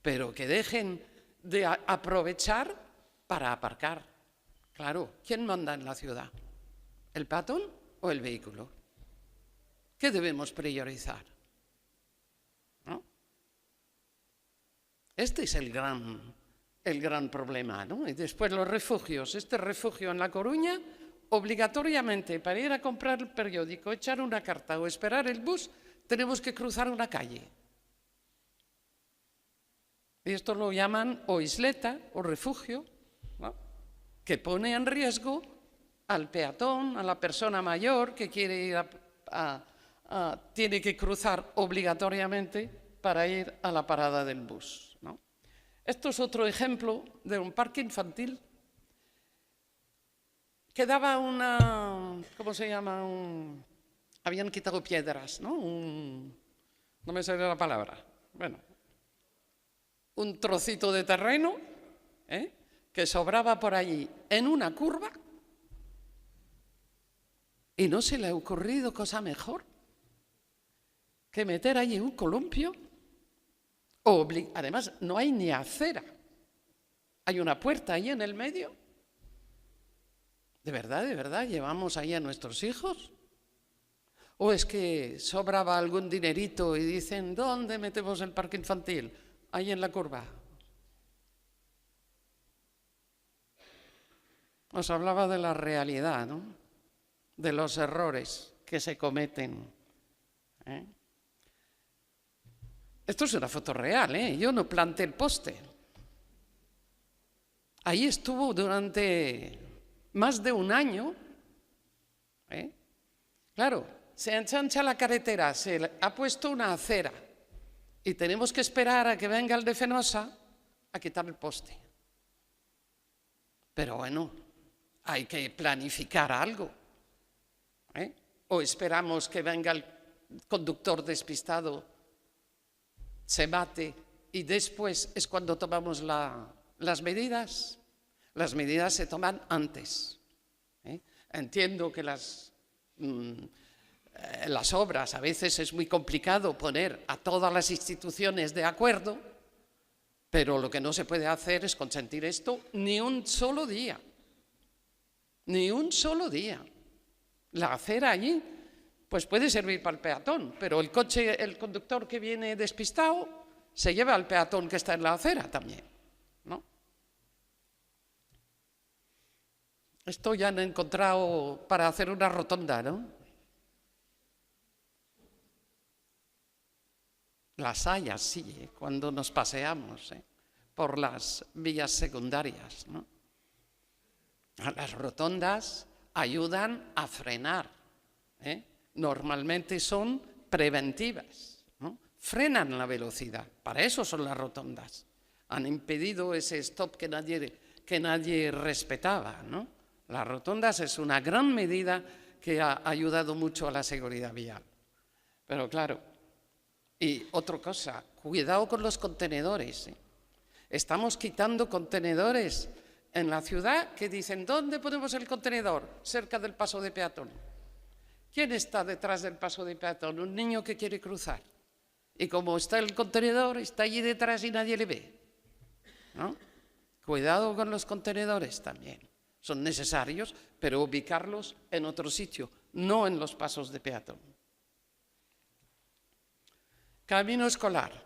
pero que dejen de aprovechar para aparcar. Claro, ¿quién manda en la ciudad? ¿El peatón o el vehículo? ¿Qué debemos priorizar? ¿No? Este es el gran problema, ¿no? Y después los refugios. Este refugio en La Coruña, obligatoriamente para ir a comprar el periódico, echar una carta o esperar el bus, tenemos que cruzar una calle. Y esto lo llaman o isleta o refugio, ¿no?, que pone en riesgo al peatón, a la persona mayor que quiere ir tiene que cruzar obligatoriamente para ir a la parada del bus, ¿no? Esto es otro ejemplo de un parque infantil que daba una, ¿cómo se llama? Habían quitado piedras, ¿no? No me sale la palabra. Bueno, un trocito de terreno que sobraba por allí en una curva y no se le ha ocurrido cosa mejor que meter allí un columpio. Además, no hay ni acera. Hay una puerta ahí en el medio. ¿De verdad llevamos ahí a nuestros hijos? ¿O es que sobraba algún dinerito y dicen, ¿dónde metemos el parque infantil? Ahí en la curva. Os hablaba de la realidad, ¿no?, de los errores que se cometen. Esto es una foto real, yo no planté el poste. Ahí estuvo durante más de un año. Claro, se ensancha la carretera, se ha puesto una acera y tenemos que esperar a que venga el de Fenosa a quitar el poste. Pero bueno, hay que planificar algo. O esperamos que venga el conductor despistado, se mate y después es cuando tomamos las medidas. Las medidas se toman antes. Entiendo que las obras a veces es muy complicado poner a todas las instituciones de acuerdo, pero lo que no se puede hacer es consentir esto ni un solo día. Ni un solo día. La acera allí pues puede servir para el peatón, pero el conductor que viene despistado se lleva al peatón que está en la acera también, ¿no? Esto ya han encontrado para hacer una rotonda, ¿no? Las hay así, cuando nos paseamos por las vías secundarias, ¿no? Las rotondas ayudan a frenar, normalmente son preventivas, ¿no? Frenan la velocidad, para eso son las rotondas. Han impedido ese stop que nadie respetaba, ¿no? Las rotondas es una gran medida que ha ayudado mucho a la seguridad vial. Pero claro, y otra cosa, cuidado con los contenedores. Estamos quitando contenedores en la ciudad que dicen, ¿dónde ponemos el contenedor? Cerca del paso de peatón. ¿Quién está detrás del paso de peatón? Un niño que quiere cruzar. Y como está el contenedor, está allí detrás y nadie le ve, ¿no? Cuidado con los contenedores también. Son necesarios, pero ubicarlos en otro sitio, no en los pasos de peatón. Camino escolar.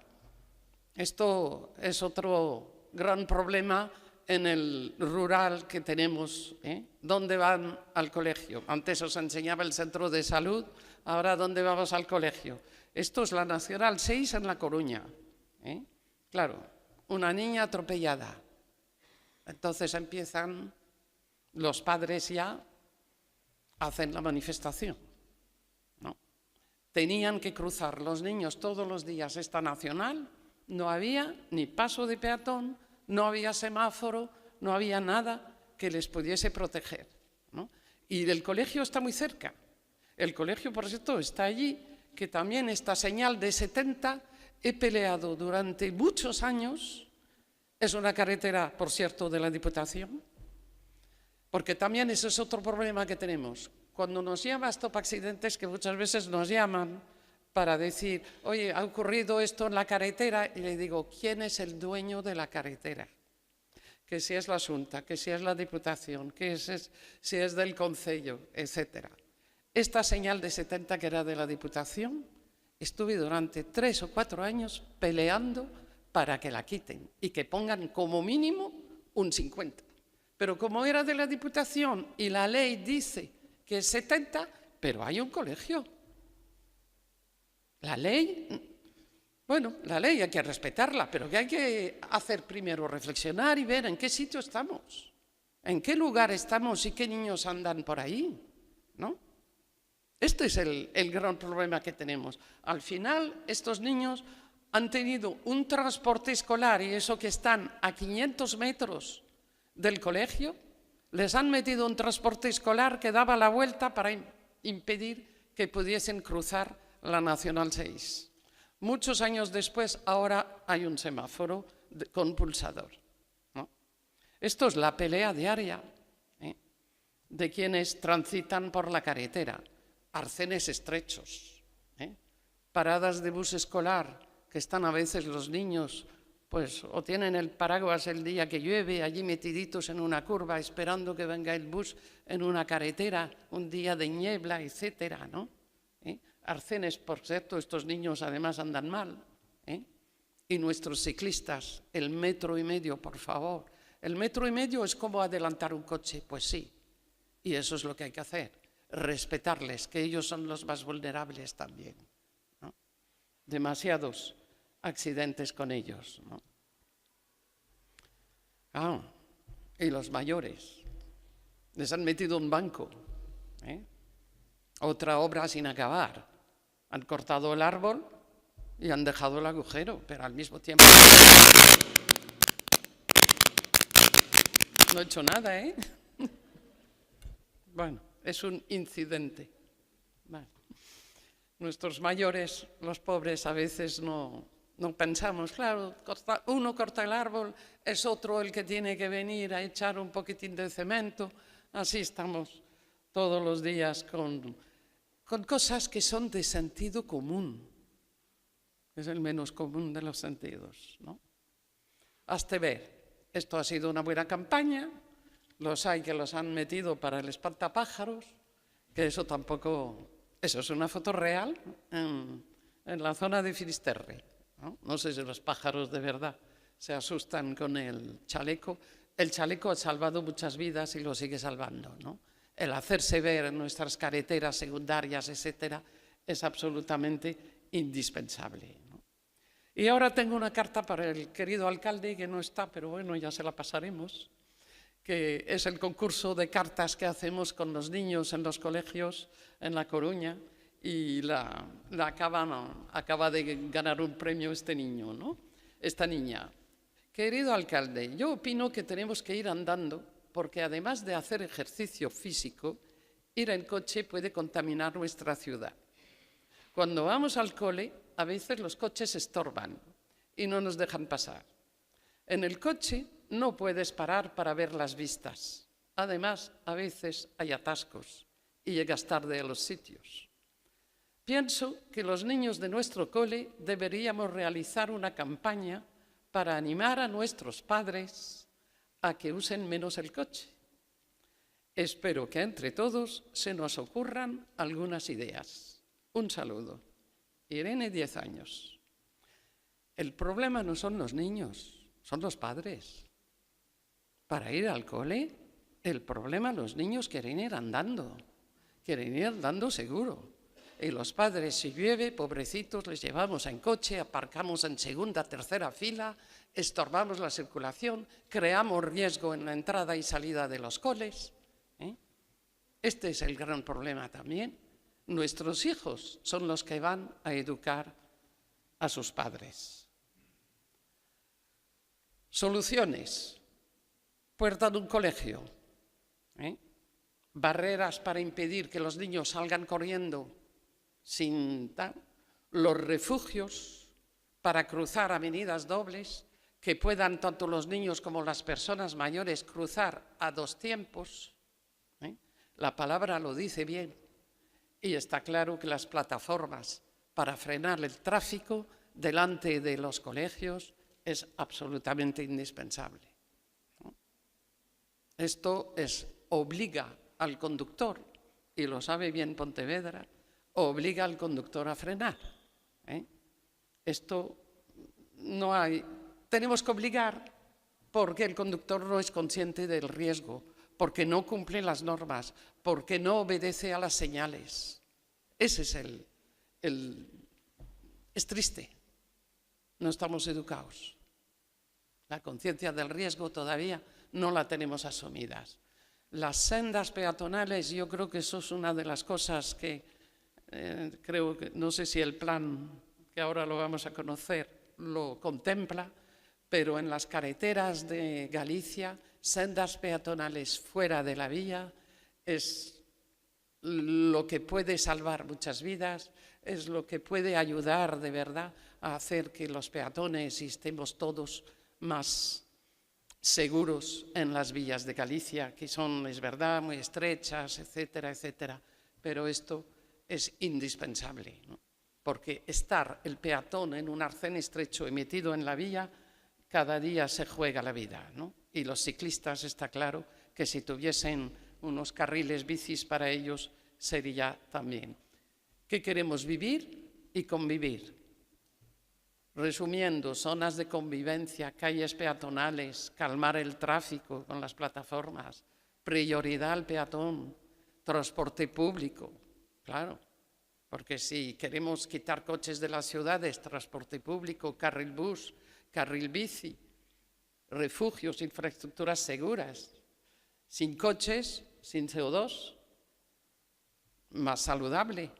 Esto es otro gran problema en el rural que tenemos, ¿Dónde van al colegio? Antes os enseñaba el centro de salud, ahora ¿dónde vamos al colegio? Esto es la Nacional 6 en La Coruña. Claro, una niña atropellada. Entonces empiezan los padres ya, hacen la manifestación, ¿no? Tenían que cruzar los niños todos los días esta Nacional, no había ni paso de peatón, no había semáforo, no había nada que les pudiese proteger, ¿no? Y el colegio está muy cerca. El colegio, por cierto, está allí, que también esta señal de 70 he peleado durante muchos años. Es una carretera, por cierto, de la Diputación, porque también ese es otro problema que tenemos. Cuando nos llama Stop Accidentes, que muchas veces nos llaman para decir, oye, ha ocurrido esto en la carretera, y le digo, ¿quién es el dueño de la carretera? Que si es la Xunta, que si es la Diputación, si es del Concello, etc. Esta señal de 70 que era de la Diputación, estuve durante 3 o 4 años peleando para que la quiten y que pongan como mínimo un 50, Pero como era de la Diputación y la ley dice que es 70, pero hay un colegio. La ley, bueno, la ley hay que respetarla, pero que hay que hacer primero reflexionar y ver en qué sitio estamos, en qué lugar estamos y qué niños andan por ahí, ¿no? Este es el gran problema que tenemos. Al final, estos niños han tenido un transporte escolar, y eso que están a 500 metros del colegio, les han metido un transporte escolar que daba la vuelta para impedir que pudiesen cruzar la Nacional 6. Muchos años después, ahora hay un semáforo con pulsador, ¿no? Esto es la pelea diaria, ¿eh?, de quienes transitan por la carretera. Arcenes estrechos, ¿eh?, paradas de bus escolar, que están a veces los niños, pues, o tienen el paraguas el día que llueve, allí metiditos en una curva, esperando que venga el bus en una carretera, un día de niebla, etcétera, ¿no? Arcenes, por cierto, estos niños además andan mal, ¿eh? Y nuestros ciclistas, el 1,5 metros, por favor. El 1,5 metros es como adelantar un coche, pues sí, y eso es lo que hay que hacer, respetarles, que ellos son los más vulnerables también, ¿no? Demasiados accidentes con ellos, ¿no? Y los mayores, les han metido un banco, ¿eh? Otra obra sin acabar. Han cortado el árbol y han dejado el agujero, pero al mismo tiempo no he hecho nada, ¿eh? Bueno, es un incidente. Bueno, nuestros mayores, los pobres, a veces no pensamos, claro, uno corta el árbol, es otro el que tiene que venir a echar un poquitín de cemento. Así estamos todos los días con cosas que son de sentido común. Es el menos común de los sentidos, ¿no? Hazte ver, esto ha sido una buena campaña, los hay que los han metido para el espantapájaros, que eso tampoco, eso es una foto real en la zona de Finisterre, ¿no? No sé si los pájaros de verdad se asustan con el chaleco. El chaleco ha salvado muchas vidas y lo sigue salvando, ¿no? El hacerse ver en nuestras carreteras secundarias, etcétera, es absolutamente indispensable, ¿no? Y ahora tengo una carta para el querido alcalde, que no está, pero bueno, ya se la pasaremos, que es el concurso de cartas que hacemos con los niños en los colegios en La Coruña, y acaba de ganar un premio este niño, ¿no? Esta niña. Querido alcalde, yo opino que tenemos que ir andando, porque además de hacer ejercicio físico, ir en coche puede contaminar nuestra ciudad. Cuando vamos al cole, a veces los coches estorban y no nos dejan pasar. En el coche no puedes parar para ver las vistas. Además, a veces hay atascos y llegas tarde a los sitios. Pienso que los niños de nuestro cole deberíamos realizar una campaña para animar a nuestros padres a que usen menos el coche. Espero que entre todos se nos ocurran algunas ideas. Un saludo. Irene, 10 años. El problema no son los niños, son los padres. Para ir al cole, el problema los niños quieren ir andando seguro. Y los padres, si llueve, pobrecitos, les llevamos en coche, aparcamos en segunda, tercera fila, estorbamos la circulación, creamos riesgo en la entrada y salida de los coles, ¿eh? Este es el gran problema también. Nuestros hijos son los que van a educar a sus padres. Soluciones. Puerta de un colegio, ¿eh? Barreras para impedir que los niños salgan corriendo sin tal. Los refugios para cruzar avenidas dobles, que puedan tanto los niños como las personas mayores cruzar a 2 tiempos, ¿eh? La palabra lo dice bien, y está claro que las plataformas para frenar el tráfico delante de los colegios es absolutamente indispensable, ¿no? Esto obliga al conductor, y lo sabe bien Pontevedra, obliga al conductor a frenar, ¿eh? Esto no hay. Tenemos que obligar, porque el conductor no es consciente del riesgo, porque no cumple las normas, porque no obedece a las señales. Ese es es triste. No estamos educados. La conciencia del riesgo todavía no la tenemos asumidas. Las sendas peatonales, yo creo que eso es una de las cosas que creo que, no sé si el plan que ahora lo vamos a conocer lo contempla, pero en las carreteras de Galicia, sendas peatonales fuera de la vía es lo que puede salvar muchas vidas, es lo que puede ayudar de verdad a hacer que los peatones estemos todos más seguros en las vías de Galicia, que son, es verdad, muy estrechas, etcétera, etcétera, pero esto es indispensable, ¿no? Porque estar el peatón en un arcén estrecho y metido en la vía, cada día se juega la vida, ¿no? Y los ciclistas, está claro, que si tuviesen unos carriles bicis para ellos, sería también. ¿Qué queremos? Vivir y convivir. Resumiendo, zonas de convivencia, calles peatonales, calmar el tráfico con las plataformas, prioridad al peatón, transporte público, claro, porque si queremos quitar coches de las ciudades, transporte público, carril bus, carril bici, refugios, infraestructuras seguras, sin coches, sin CO2, más saludable,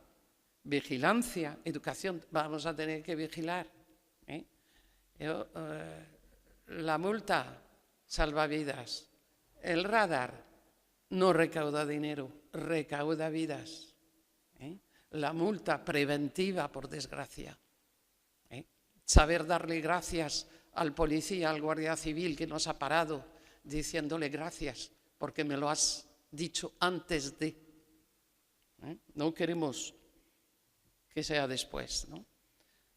vigilancia, educación, vamos a tener que vigilar. La multa salva vidas, el radar no recauda dinero, recauda vidas. La multa preventiva, por desgracia. Saber darle gracias al policía, al guardia civil que nos ha parado, diciéndole gracias porque me lo has dicho antes de. No queremos que sea después, ¿no?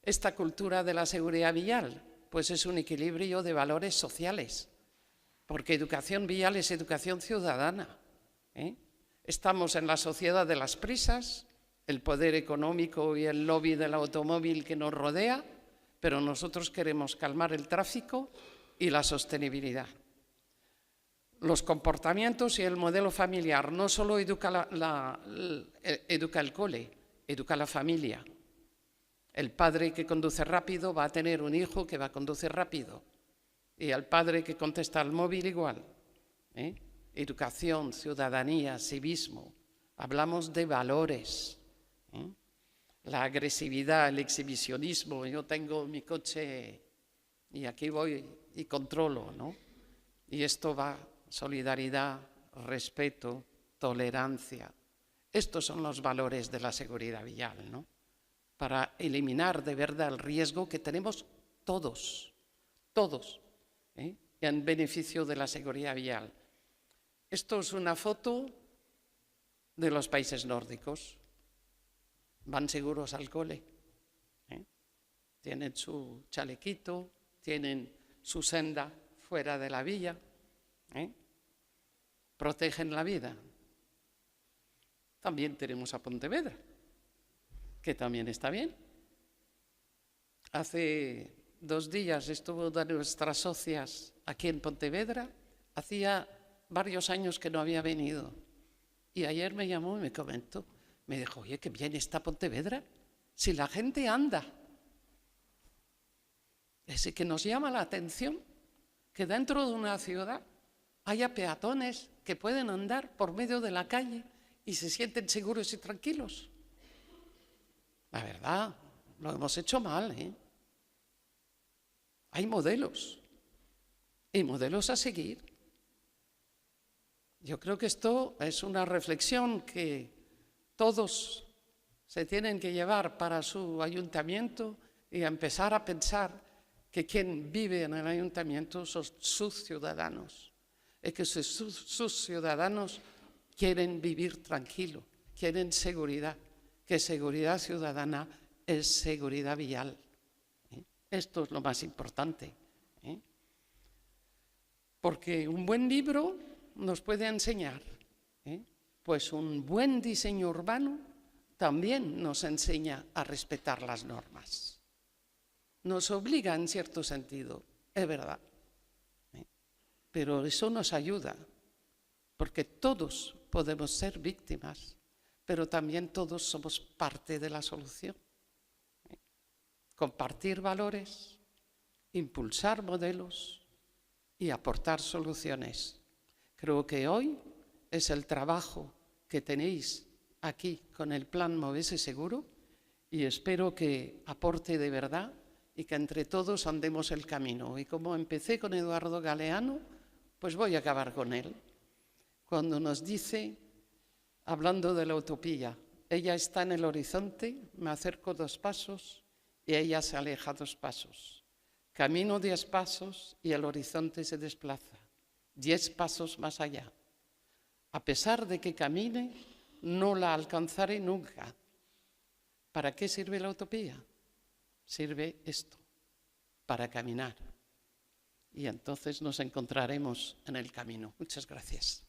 Esta cultura de la seguridad vial, pues es un equilibrio de valores sociales, porque educación vial es educación ciudadana. Estamos en la sociedad de las prisas, el poder económico y el lobby del automóvil que nos rodea, pero nosotros queremos calmar el tráfico y la sostenibilidad. Los comportamientos y el modelo familiar no solo educa educa el cole, educa la familia. El padre que conduce rápido va a tener un hijo que va a conducir rápido. Y al padre que contesta al móvil igual. Educación, ciudadanía, civismo. Hablamos de valores. La agresividad, el exhibicionismo. Yo tengo mi coche y aquí voy y controlo, ¿no? Y esto va, solidaridad, respeto, tolerancia. Estos son los valores de la seguridad vial, ¿no? Para eliminar de verdad el riesgo que tenemos todos, en beneficio de la seguridad vial. Esto es una foto de los países nórdicos. Van seguros al cole. Tienen su chalequito, tienen su senda fuera de la vía. Protegen la vida. También tenemos a Pontevedra, que también está bien. Hace 2 días estuvo una de nuestras socias aquí en Pontevedra. Hacía varios años que no había venido. Y ayer me llamó y me comentó. Me dijo, oye, qué bien está Pontevedra. Si la gente anda. Es que nos llama la atención que dentro de una ciudad haya peatones que pueden andar por medio de la calle y se sienten seguros y tranquilos. La verdad, lo hemos hecho mal, Hay modelos y modelos a seguir. Yo creo que esto es una reflexión que todos se tienen que llevar para su ayuntamiento y empezar a pensar que quien vive en el ayuntamiento son sus ciudadanos y que sus ciudadanos quieren vivir tranquilo, quieren seguridad, que seguridad ciudadana es seguridad vial. Esto es lo más importante. Porque un buen libro nos puede enseñar, pues un buen diseño urbano también nos enseña a respetar las normas. Nos obliga en cierto sentido, es verdad. pero eso nos ayuda, porque todos podemos ser víctimas, pero también todos somos parte de la solución. Compartir valores, impulsar modelos y aportar soluciones. Creo que hoy es el trabajo que tenéis aquí con el plan Movese Seguro y espero que aporte de verdad y que entre todos andemos el camino. Y como empecé con Eduardo Galeano, pues voy a acabar con él. Cuando nos dice, hablando de la utopía, ella está en el horizonte, me acerco 2 pasos y ella se aleja 2 pasos. Camino 10 pasos y el horizonte se desplaza 10 pasos más allá. A pesar de que camine, no la alcanzaré nunca. ¿Para qué sirve la utopía? Sirve esto, para caminar. Y entonces nos encontraremos en el camino. Muchas gracias.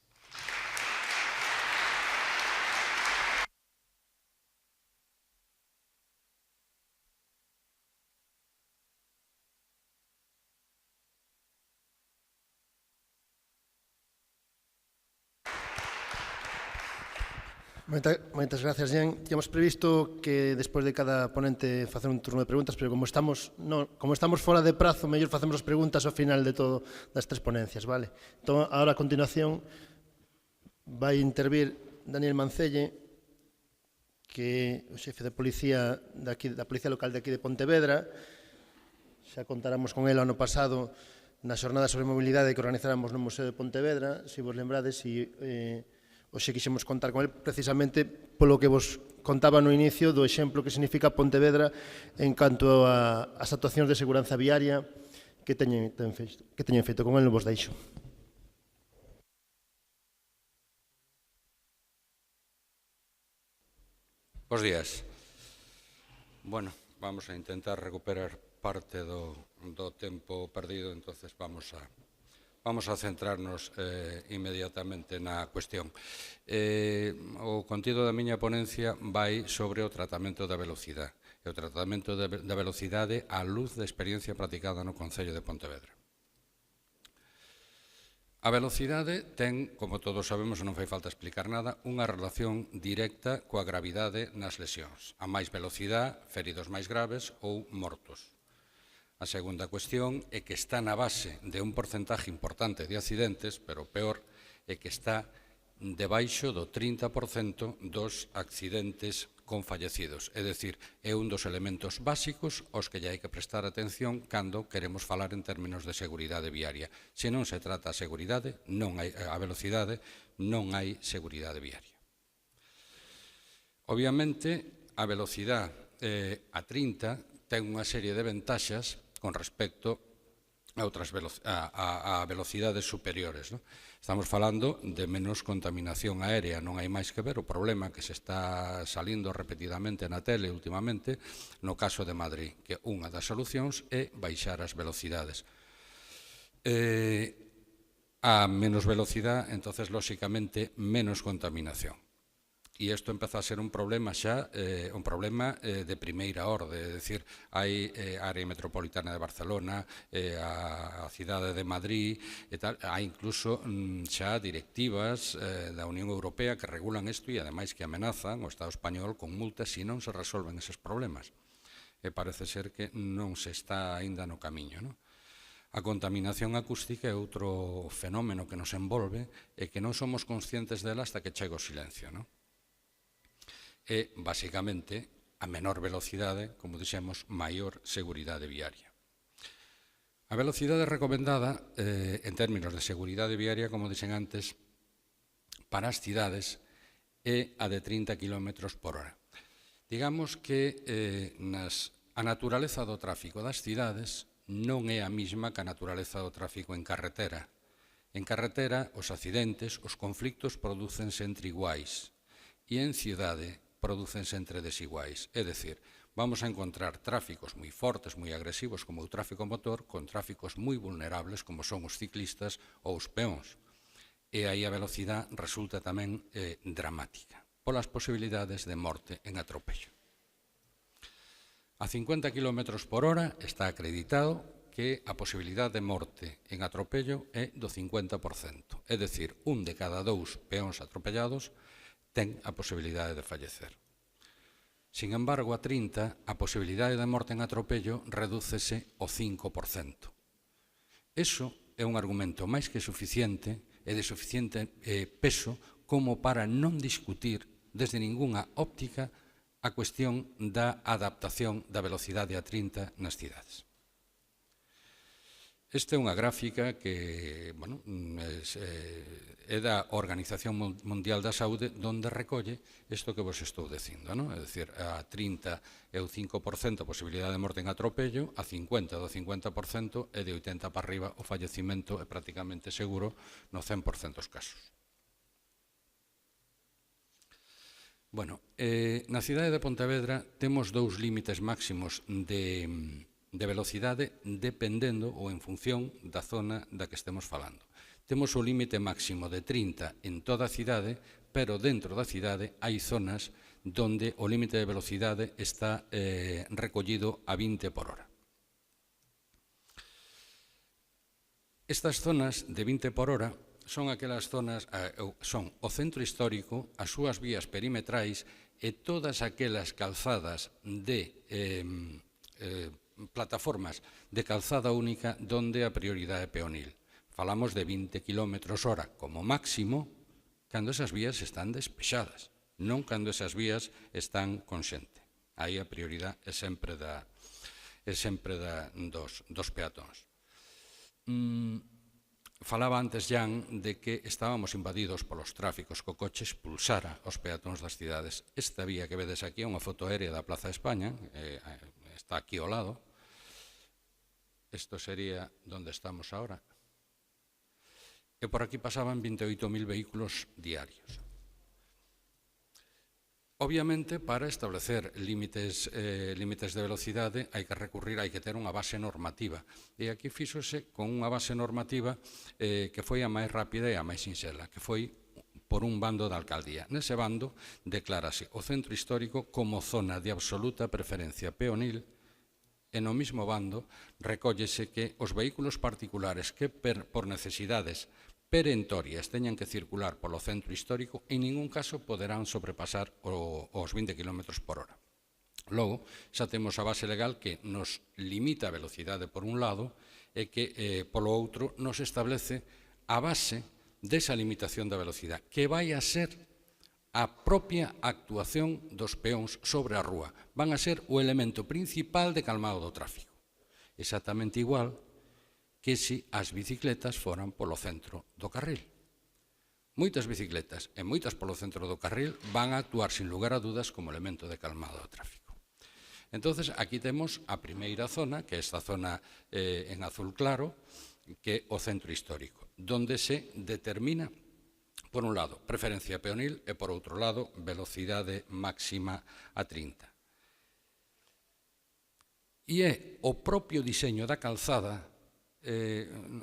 Moitas gracias, Jan. Tíamos previsto que despois de cada ponente facer un turno de preguntas, pero como estamos fora de prazo, mellor facemos as preguntas ao final de todo das 3 ponencias, vale? Entón, agora a continuación vai intervir Daniel Mancelle, que é o xefe de policía da Policía Local de aquí de Pontevedra. Xa contáramos con ele ano pasado na xornada sobre mobilidade que organizáramos no Museo de Pontevedra, se vos lembrades, e hoxe quixemos contar con ele precisamente polo que vos contaba no inicio do exemplo que significa Pontevedra en canto ás actuacións de seguranza viaria que teñen feito. Con ele vos deixo. Bos días. Bueno, vamos a intentar recuperar parte do tempo perdido, entonces vamos a centrarnos inmediatamente na cuestión. O contido da miña ponencia vai sobre o tratamento da velocidade. E o tratamento da velocidade á luz da experiencia practicada no Concello de Pontevedra. A velocidade ten, como todos sabemos, non fai falta explicar nada, unha relación directa coa gravidade nas lesións. A máis velocidade, feridos máis graves ou mortos. A segunda cuestión é que está na base de un porcentaje importante de accidentes, pero o peor é que está debaixo do 30% dos accidentes con fallecidos. É dicir, é un dos elementos básicos aos que lle hai que prestar atención cando queremos falar en términos de seguridade viaria. Se non se trata a seguridade, a velocidade, non hai seguridade viaria. Obviamente, a velocidade a 30 ten unha serie de ventaxas con respecto a velocidades superiores. Estamos falando de menos contaminación aérea, non hai máis que ver o problema que se está salindo repetidamente na tele últimamente no caso de Madrid, que unha das solucións é baixar as velocidades. A menos velocidade, entonces, lóxicamente, menos contaminación. E isto empeza a ser un problema xa, un problema de primeira orde, é dicir, hai a área metropolitana de Barcelona, a cidade de Madrid, e tal, hai incluso xa directivas da Unión Europea que regulan isto e, ademais, que amenazan o Estado español con multas se non se resolven eses problemas. E parece ser que non se está aínda no camiño, non? A contaminación acústica é outro fenómeno que nos envolve e que non somos conscientes dela hasta que chega o silencio, non? É, basicamente, a menor velocidade, como dixemos, maior seguridade viaria. A velocidade recomendada, en términos de seguridade viaria, como dixen antes, para as cidades é a de 30 km por hora. Digamos que a naturaleza do tráfico das cidades non é a mesma que a naturaleza do tráfico en carretera. En carretera, os accidentes, os conflictos prodúcense entre iguais e en cidade prodúcense entre desiguais. É dicir, vamos a encontrar tráficos moi fortes, moi agresivos, como o tráfico motor, con tráficos moi vulnerables, como son os ciclistas ou os peóns. E aí a velocidade resulta tamén dramática, polas posibilidades de morte en atropello. A 50 km por hora está acreditado que a posibilidade de morte en atropello é do 50%. É dicir, un de cada 2 peóns atropellados ten a posibilidade de fallecer. Sin embargo, a 30, a posibilidade de morte en atropello redúcese ao 5%. Iso é un argumento máis que suficiente e de suficiente peso como para non discutir desde ningunha óptica a cuestión da adaptación da velocidade a 30 nas cidades. Esta é unha gráfica que é da Organización Mundial da Saúde, onde recolle isto que vos estou dicindo. É dicir, a 30 é o 5% a posibilidade de morte en atropello, a 50 do 50% e de 80 para arriba o fallecimento é prácticamente seguro no 100% dos casos. Na cidade de Pontevedra temos 2 límites máximos de velocidade dependendo ou en función da zona da que estemos falando. Temos o límite máximo de 30 en toda a cidade, pero dentro da cidade hai zonas onde o límite de velocidade está recollido a 20 por hora. Estas zonas de 20 por hora son aquelas zonas, son o centro histórico, as súas vías perimetrais e todas aquelas calzadas de plataformas de calzada única donde a prioridade peonil. Falamos de 20 km hora como máximo cando esas vías están despexadas, non cando esas vías están con xente. Aí a prioridade é sempre dos peatóns. Falaba antes, Jan, de que estábamos invadidos polos tráficos, que o coche expulsara os peatóns das cidades. Esta vía que vedes aquí é unha foto aérea da Plaza de España, está aquí ao lado. Isto sería onde estamos agora. E por aquí pasaban 28.000 vehículos diarios. Obviamente, para establecer límites de velocidade hai que recurrir, hai que ter unha base normativa. E aquí fíxose con unha base normativa que foi a máis rápida e a máis sinxela, que foi por un bando da alcaldía. Nese bando declárase o centro histórico como zona de absoluta preferencia peonil e no mismo bando recóllese que os vehículos particulares que por necesidades perentorias teñan que circular polo centro histórico en ningún caso poderán sobrepasar os 20 km por hora. Logo, xa temos a base legal que nos limita a velocidade por un lado e que, polo outro, nos establece a base desa limitación da velocidade, que vai a ser a propia actuación dos peóns sobre a rúa. Van a ser o elemento principal de calmado do tráfico. Exactamente igual que se as bicicletas foran polo centro do carril. Moitas bicicletas e moitas polo centro do carril van a actuar sin lugar a dudas como elemento de calmado do tráfico. Entonces, aquí temos a primeira zona, que é esta zona en azul claro, que é o centro histórico, donde se determina, por un lado, preferencia peonil e, por outro lado, velocidade máxima a 30. E é o propio diseño da calzada,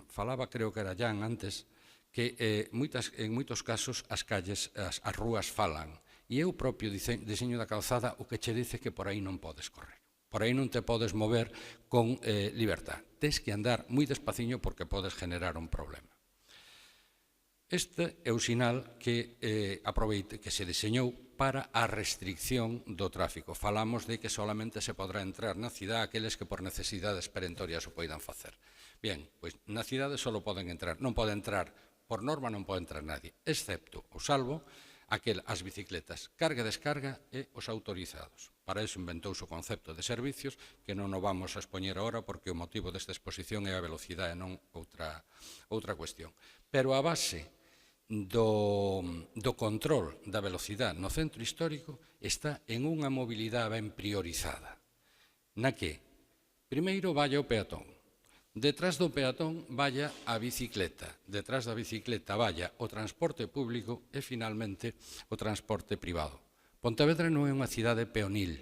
falaba, creo que era Jan antes, que en moitos casos as calles, as rúas falan, e é o propio diseño da calzada o que che dice que por aí non podes correr. Por aí non te podes mover con libertad. Tes que andar moi despaciño porque podes generar un problema. Este é o sinal que se deseñou para a restricción do tráfico. Falamos de que solamente se podrá entrar na cidade aqueles que por necesidades perentorias o poidan facer. Bien, pois na cidade só poden entrar, non pode entrar, por norma non pode entrar nadie, excepto ou salvo as bicicletas carga e descarga e os autorizados. Para iso inventouse o concepto de servicios, que non o vamos a expoñer agora porque o motivo desta exposición é a velocidade e non outra cuestión. Pero a base do control da velocidade no centro histórico está en unha mobilidade ben priorizada. Na que, primeiro, vaya o peatón. Detrás do peatón vaya a bicicleta, detrás da bicicleta vaya o transporte público e, finalmente, o transporte privado. Pontevedra non é unha cidade peonil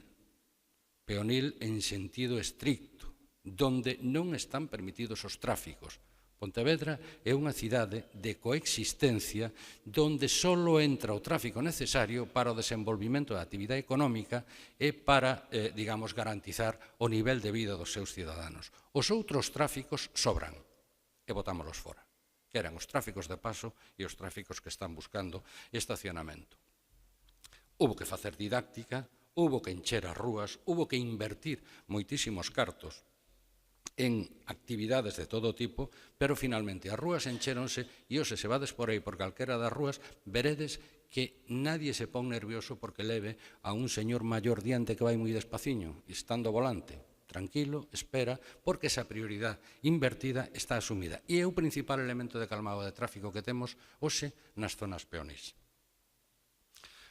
en sentido estricto, donde non están permitidos os tráficos, Pontevedra é unha cidade de coexistencia donde só entra o tráfico necesario para o desenvolvimento da actividade económica e para, digamos, garantizar o nivel de vida dos seus ciudadanos. Os outros tráficos sobran e botámolos fora, que eran os tráficos de paso e os tráficos que están buscando estacionamento. Hubo que facer didáctica, hubo que encher as rúas, hubo que invertir moitísimos cartos en actividades de todo tipo, pero finalmente as rúas encheronse e hoxe se vades por aí por calquera das rúas, veredes que nadie se pon nervioso porque leve a un señor maior diante que vai moi despaciño, estando ao volante. Tranquilo, espera, porque esa prioridade invertida está asumida. E é o principal elemento de calmado de tráfico que temos hoxe nas zonas peonís.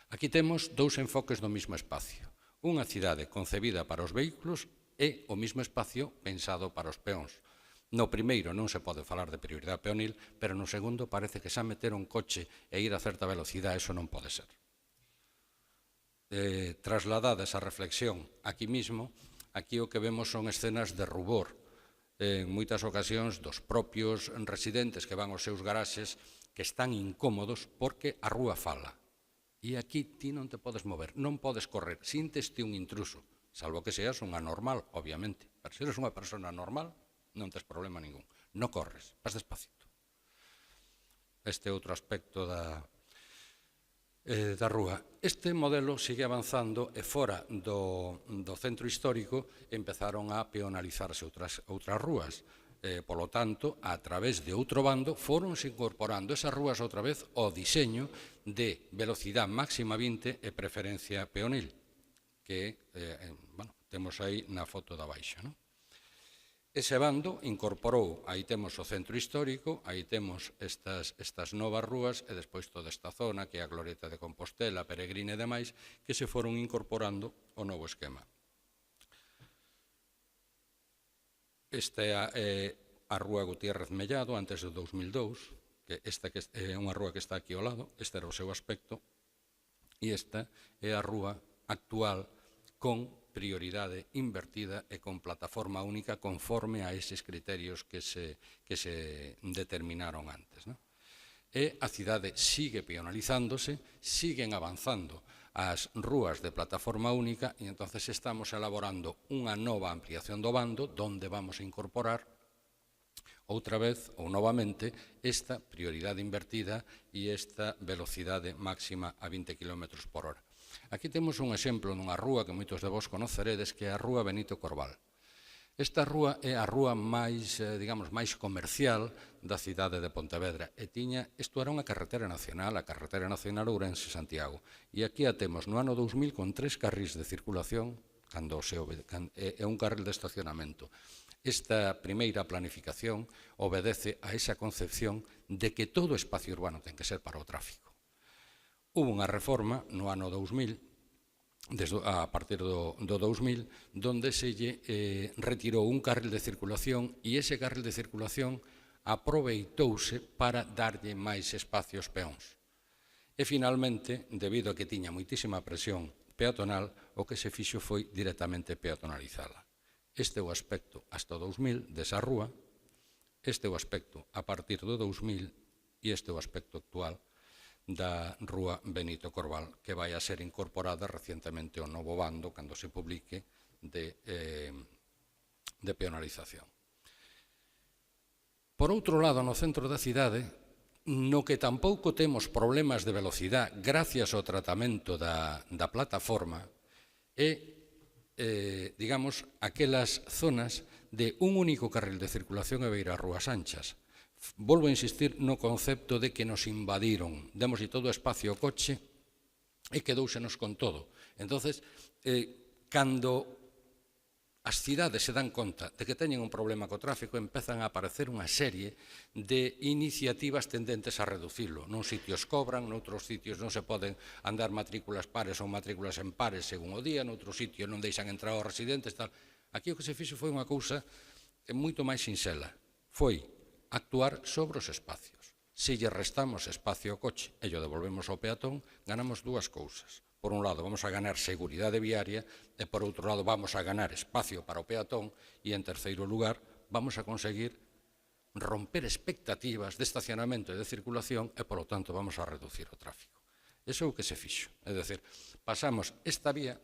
Aquí temos dous enfoques do mesmo espacio. Unha cidade concebida para os vehículos e o mesmo espacio pensado para os peóns. No primeiro non se pode falar de prioridade peonil, pero no segundo parece que xa meter un coche e ir a certa velocidade, eso non pode ser. Trasladada esa reflexión aquí mismo, aquí o que vemos son escenas de rubor, en moitas ocasións dos propios residentes que van aos seus garaxes que están incómodos porque a rúa fala. E aquí ti non te podes mover, non podes correr, sínteste un intruso, salvo que seas un anormal, obviamente. Pero se eres unha persona normal, non tes problema ningún. Non corres, vas despacito. Este é outro aspecto da rúa. Este modelo sigue avanzando e fora do centro histórico empezaron a peonalizarse outras rúas. Polo tanto, a través de outro bando, foronse incorporando esas rúas outra vez ao diseño de velocidade máxima 20 e preferencia peonil, que temos aí na foto da baixa. Ese bando incorporou, aí temos o centro histórico, aí temos estas novas rúas e despois toda esta zona, que é a Glorieta de Compostela, Peregrina e demais, que se foron incorporando ao novo esquema. Esta é a Rúa Gutiérrez Mellado, antes do 2002, que esta é unha rúa que está aquí ao lado, este era o seu aspecto, e esta é a rúa actual con prioridade invertida e con plataforma única conforme a eses criterios que se determinaron antes. E a cidade sigue peonalizándose, siguen avanzando as rúas de plataforma única e entonces estamos elaborando unha nova ampliación do bando donde vamos a incorporar outra vez ou novamente esta prioridade invertida e esta velocidade máxima a 20 km por hora. Aquí temos un exemplo nunha rúa que moitos de vos conoceredes, que é a Rúa Benito Corbal. Esta rúa é a rúa máis, digamos, máis comercial da cidade de Pontevedra. E isto era unha carretera nacional, a carretera nacional Ourense-Santiago. E aquí a temos no ano 2000 con 3 carrís de circulación, é un carril de estacionamento. Esta primeira planificación obedece a esa concepción de que todo espacio urbano ten que ser para o tráfico. Hubo unha reforma no ano 2000, a partir do 2000, donde se lle retirou un carril de circulación e ese carril de circulación aproveitouse para darlle máis espacios peóns. E finalmente, debido a que tiña moitísima presión peatonal, o que se fixo foi directamente peatonalizala. Este é o aspecto hasta o 2000 desa rúa, este é o aspecto a partir do 2000 e este é o aspecto actual da Rúa Benito Corbal, que vai a ser incorporada recientemente ao novo bando, cando se publique, de peonalización. Por outro lado, no centro da cidade, no que tampouco temos problemas de velocidade gracias ao tratamento da plataforma, é, digamos, aquelas zonas de un único carril de circulación e beira rúas anchas. Volvo a insistir no concepto de que nos invadiron, demoslle todo o espacio ao coche e quedóusenos con todo. Entonces, cando as cidades se dan conta de que teñen un problema co tráfico, empezan a aparecer unha serie de iniciativas tendentes a reducilo. Nuns sitios cobran, noutros sitios non se poden andar matrículas pares ou matrículas en pares según o día, noutros sitios non deixan entrar os residentes, tal. Aquí o que se fixo foi unha cousa moito máis sinxela. Foi actuar sobre os espacios. Se lle restamos espacio ao coche e lle devolvemos ao peatón, ganamos dúas cousas. Por un lado, vamos a ganar seguridade viaria e, por outro lado, vamos a ganar espacio para o peatón e, en terceiro lugar, vamos a conseguir romper expectativas de estacionamento e de circulación e, polo tanto, vamos a reducir o tráfico. Iso é o que se fixo. É dicir, pasamos esta vía,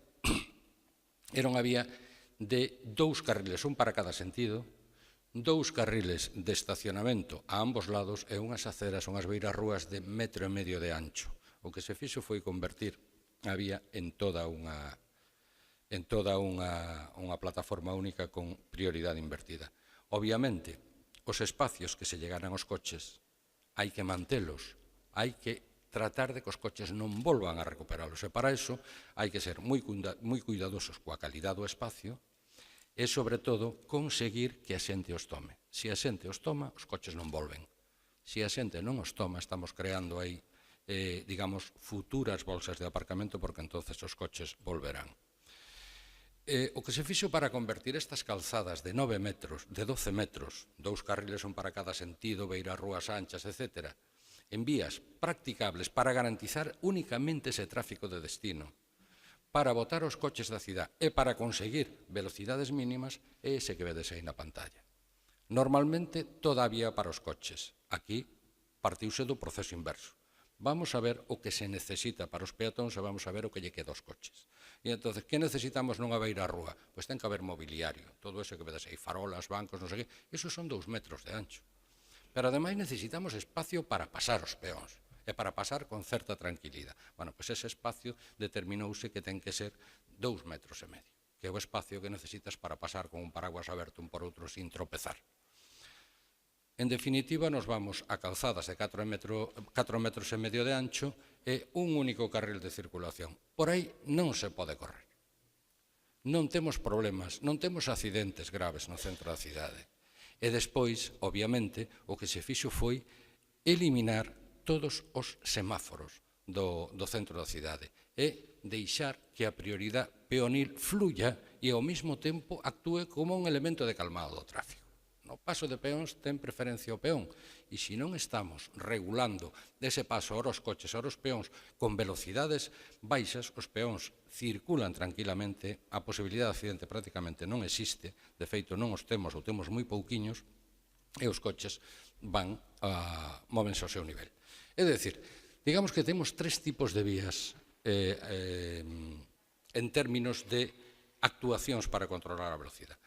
era unha vía de 2 carriles, un para cada sentido, 2 carriles de estacionamento a ambos lados e unhas aceras, unhas beirarrúas de 1,5 metro de ancho. O que se fixo foi convertir a vía en toda unha plataforma única con prioridade invertida. Obviamente, os espacios que se llegaran aos coches hai que mantelos, hai que tratar de que os coches non volvan a recuperalos. E para iso hai que ser moi cuidadosos coa calidade do espacio e, sobre todo, conseguir que a xente os tome. Se a xente os toma, os coches non volven. Se a xente non os toma, estamos creando aí, digamos, futuras bolsas de aparcamento, porque entonces os coches volverán. O que se fixo para convertir estas calzadas de 9 metros, de 12 metros, 2 carriles un para cada sentido, beirarrúas anchas, etc., en vías practicables para garantizar únicamente ese tráfico de destino, para botar os coches da cidade e para conseguir velocidades mínimas, é ese que vedes aí na pantalla. Normalmente, toda a vía para os coches. Aquí partiuse do proceso inverso. Vamos a ver o que se necesita para os peatóns e vamos a ver o que lle queda aos coches. E entón, que necesitamos nunha beirarrúa? Pois ten que haber mobiliario, todo eso que vedes aí, farolas, bancos, non sei que, esos son 2 metros de ancho. Pero ademais necesitamos espacio para pasar os peóns e para pasar con certa tranquilidade. Bueno, pois ese espacio determinouse que ten que ser 2,5 metros, que é o espacio que necesitas para pasar con un paraguas aberto un por outro sin tropezar. En definitiva, nos vamos a calzadas de 4,5 metros de ancho e un único carril de circulación. Por aí non se pode correr. Non temos problemas, non temos accidentes graves no centro da cidade. E despois, obviamente, o que se fixo foi eliminar todos os semáforos do centro da cidade e deixar que a prioridade peonil fluya e ao mesmo tempo actúe como un elemento de calmado do tráfico. No paso de peóns ten preferencia o peón e se non estamos regulando dese paso ora os coches, ora os peóns con velocidades baixas, os peóns circulan tranquilamente, a posibilidade de accidente prácticamente non existe, de feito non os temos ou temos moi pouquiños e os coches móvense ao seu nivel. É dicir, digamos que temos 3 tipos de vías en términos de actuacións para controlar a velocidade.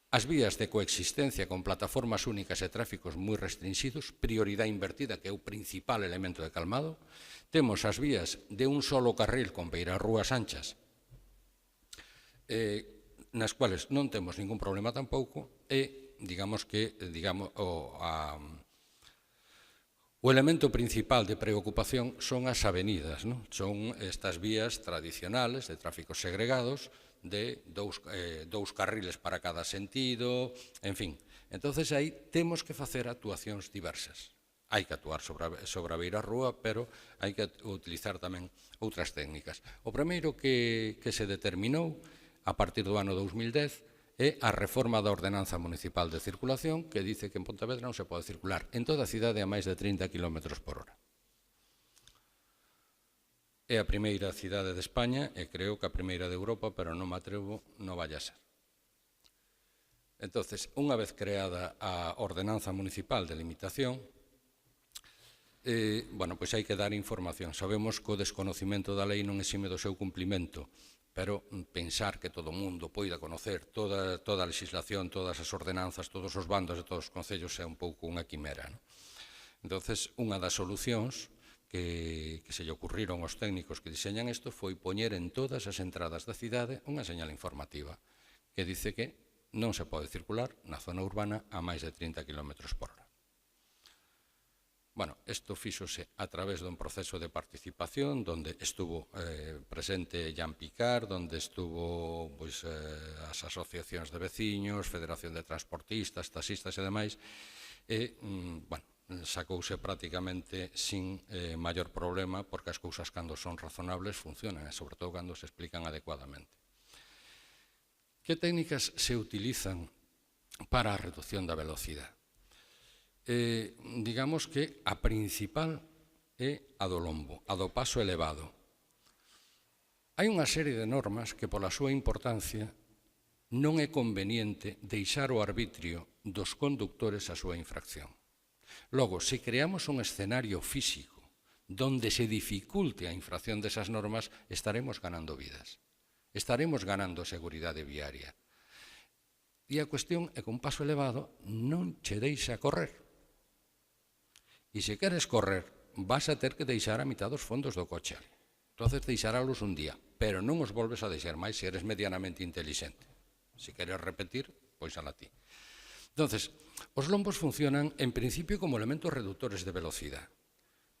As vías de coexistencia con plataformas únicas e tráficos moi restringidos, prioridade invertida, que é o principal elemento de calmado. Temos as vías de un solo carril con beirarrúas anchas, nas cuales non temos ningún problema tampouco, e, digamos que, o elemento principal de preocupación son as avenidas, non? Son estas vías tradicionales de tráficos segregados, de 2 carriles para cada sentido, en fin. Entonces aí temos que facer actuacións diversas. Hai que actuar sobre a beirarrúa, pero hai que utilizar tamén outras técnicas. O primeiro que se determinou a partir do ano 2010 é a reforma da Ordenanza Municipal de Circulación, que dice que en Pontevedra non se pode circular en toda a cidade a máis de 30 km por hora. É a primeira cidade de España e creo que a primeira de Europa, pero non me atrevo, non vai a ser. Entón, unha vez creada a Ordenanza Municipal de Limitación, pois hai que dar información. Sabemos que o desconocimento da lei non exime do seu cumplimento, pero pensar que todo o mundo poida conocer toda a legislación, todas as ordenanzas, todos os bandos de todos os concellos é un pouco unha quimera. Entón, unha das solucións que se lle ocurriron aos técnicos que diseñan isto foi poñer en todas as entradas da cidade unha señal informativa que dice que non se pode circular na zona urbana a máis de 30 km por hora. Bueno, isto fíxose a través dun proceso de participación onde estuvo presente Jan Picard, onde estuvo as asociacións de veciños, Federación de Transportistas, Taxistas e demais, e, sacouse prácticamente sin maior problema porque as cousas cando son razonables funcionan e sobre todo cando se explican adecuadamente. Que técnicas se utilizan para a reducción da velocidade? Digamos que a principal é a do lombo, a do paso elevado. Hai unha serie de normas que pola súa importancia non é conveniente deixar o arbitrio dos condutores a súa infracción. Logo, se creamos un escenario físico donde se dificulte a infracción desas normas, estaremos ganando vidas. Estaremos ganando seguridade viaria. E a cuestión é que un paso elevado non che deixa correr. E se queres correr, vas a ter que deixar a mitad dos fondos do coche ali. Entonces deixarálos un día, pero non os volves a deixar máis se eres medianamente inteligente. Se queres repetir, pois alá ti. Entonces, os lombos funcionan en principio como elementos reductores de velocidade,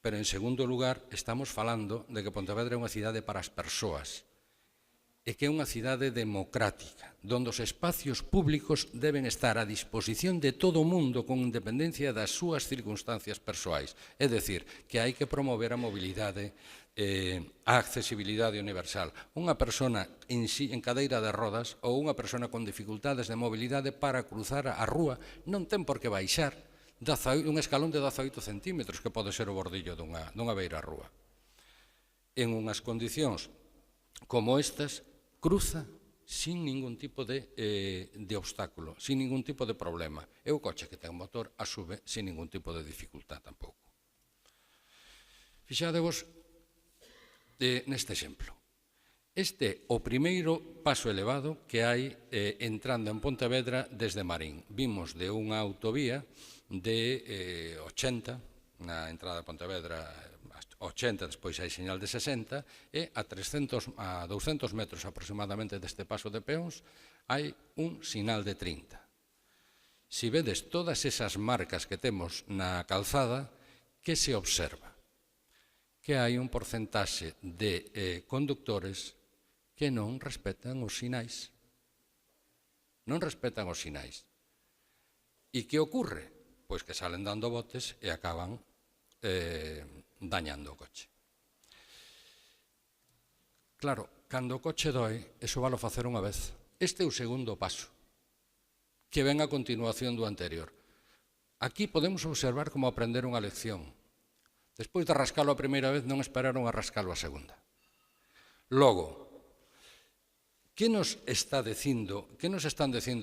pero en segundo lugar estamos falando de que Pontevedra é unha cidade para as persoas e que é unha cidade democrática, onde os espacios públicos deben estar a disposición de todo o mundo con independencia das súas circunstancias persoais. É dicir, que hai que promover a mobilidade, a accesibilidade universal. Unha persona en cadeira de rodas ou unha persona con dificultades de mobilidade para cruzar a rúa non ten por que baixar un escalón de 18 centímetros que pode ser o bordillo dunha beira rúa. En unhas condicións como estas, cruza sin ningún tipo de obstáculo, sin ningún tipo de problema. E o coche que ten motor a sube sin ningún tipo de dificultad tampouco. Fixadevos neste exemplo. Este é o primeiro paso elevado que hai entrando en Pontevedra desde Marín. Vimos de unha autovía de 80, na entrada de Pontevedra 80, despois hai señal de 60, e a 200 metros aproximadamente deste paso de peóns hai un sinal de 30. Si vedes todas esas marcas que temos na calzada, que se observa? Que hai un porcentaxe de conductores que non respetan os sinais. Non respetan os sinais. E que ocorre? Pois que salen dando botes e acaban dañando o coche. Claro, cando o coche doe, eso valo facer unha vez. Este é o segundo paso, que ven a continuación do anterior. Aquí podemos observar como aprender unha lección. Despois de rascalo a primeira vez, non esperaron a rascalo a segunda. Logo, que nos están dicindo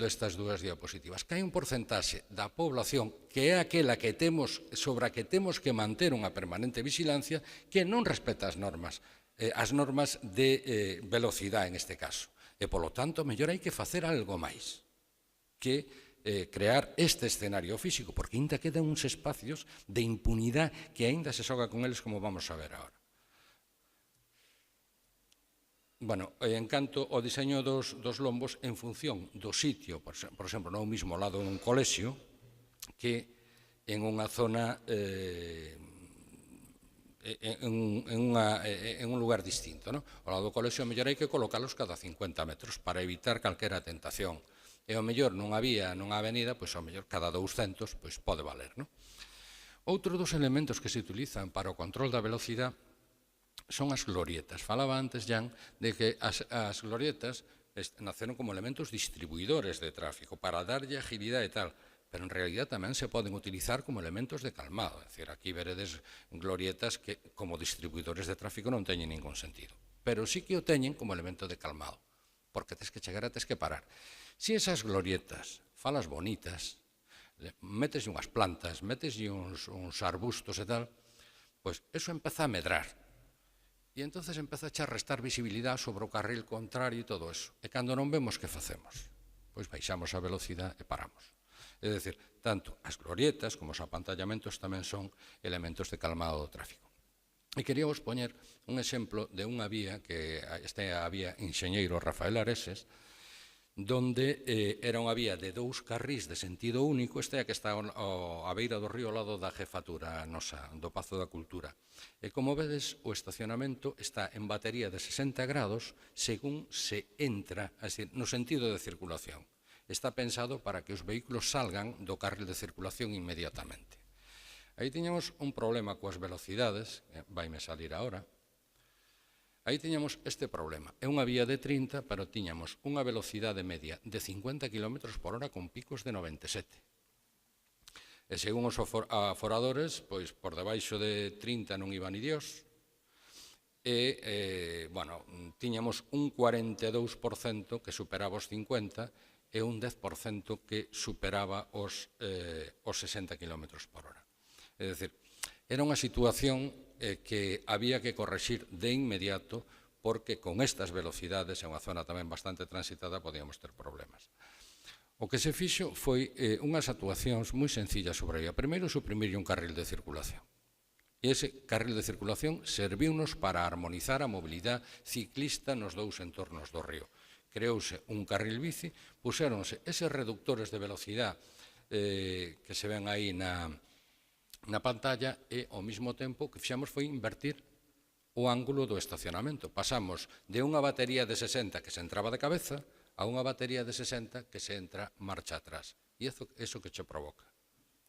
estas dúas diapositivas? Que hai un porcentaxe da población que é aquela que temos, sobre a que temos que manter unha permanente vigilancia, que non respeta as normas de velocidade en este caso. E, polo tanto, mellor hai que facer algo máis que crear este escenario físico, porque ainda quedan uns espacios de impunidade que ainda se xoga con eles, como vamos a ver agora. Bueno, en canto ao diseño dos lombos, en función do sitio, por exemplo, no mismo lado dun colexio, que en unha zona, en un lugar distinto. Ao lado do colexio, a mellor hai que colocalos cada 50 metros para evitar calquera tentación. E ao mellor nunha vía, nunha avenida, pois ao mellor cada 200, pois pode valer. Outro dos elementos que se utilizan para o control da velocidade son as glorietas. Falaba antes, Jan, de que as glorietas naceron como elementos distribuidores de tráfico para darlle agilidade e tal, pero en realidad tamén se poden utilizar como elementos de calmado. É dicir, aquí veredes glorietas que como distribuidores de tráfico non teñen ningún sentido, pero sí que o teñen como elemento de calmado, porque tes que chegar e tes que parar. Si esas glorietas falas bonitas, metes unhas plantas, metes uns arbustos e tal, pois eso empeza a medrar. E entonces empeza a restar visibilidade sobre o carril contrario e todo eso. E cando non vemos, que facemos? Pois baixamos a velocidade e paramos. É dicir, tanto as glorietas como os apantallamentos tamén son elementos de calmado do tráfico. E queríamos poñer un exemplo de unha vía, que esta é a vía Enxeñeiro Rafael Areses, donde era unha vía de 2 carrís de sentido único, esta é a que está á beira do río ao lado da jefatura nosa, do Pazo da Cultura. E como vedes, o estacionamento está en batería de 60 grados según se entra, es decir, no sentido de circulación. Está pensado para que os vehículos salgan do carril de circulación inmediatamente. Aí tiñamos un problema coas velocidades, vaime salir agora. Aí tiñamos este problema. É unha vía de 30, pero tiñamos unha velocidade media de 50 km por hora con picos de 97. E según os aforadores, pois por debaixo de 30 non iba ni Dios. E, bueno, tiñamos un 42% que superaba os 50 e un 10% que superaba os 60 km por hora. É dicir, era unha situación que había que correxir de inmediato porque con estas velocidades, en unha zona tamén bastante transitada, podíamos ter problemas. O que se fixo foi unhas actuacións moi sencillas sobre ella. Primeiro, suprimir un carril de circulación. E ese carril de circulación serviunos para armonizar a mobilidade ciclista nos dous entornos do río. Creouse un carril bici, puxéronse eses reductores de velocidade que se ven aí na pantalla e, ao mesmo tempo, o que fixemos foi invertir o ángulo do estacionamento. Pasamos de unha batería de 60 que se entraba de cabeza a unha batería de 60 que se entra marcha atrás. E iso que che provoca?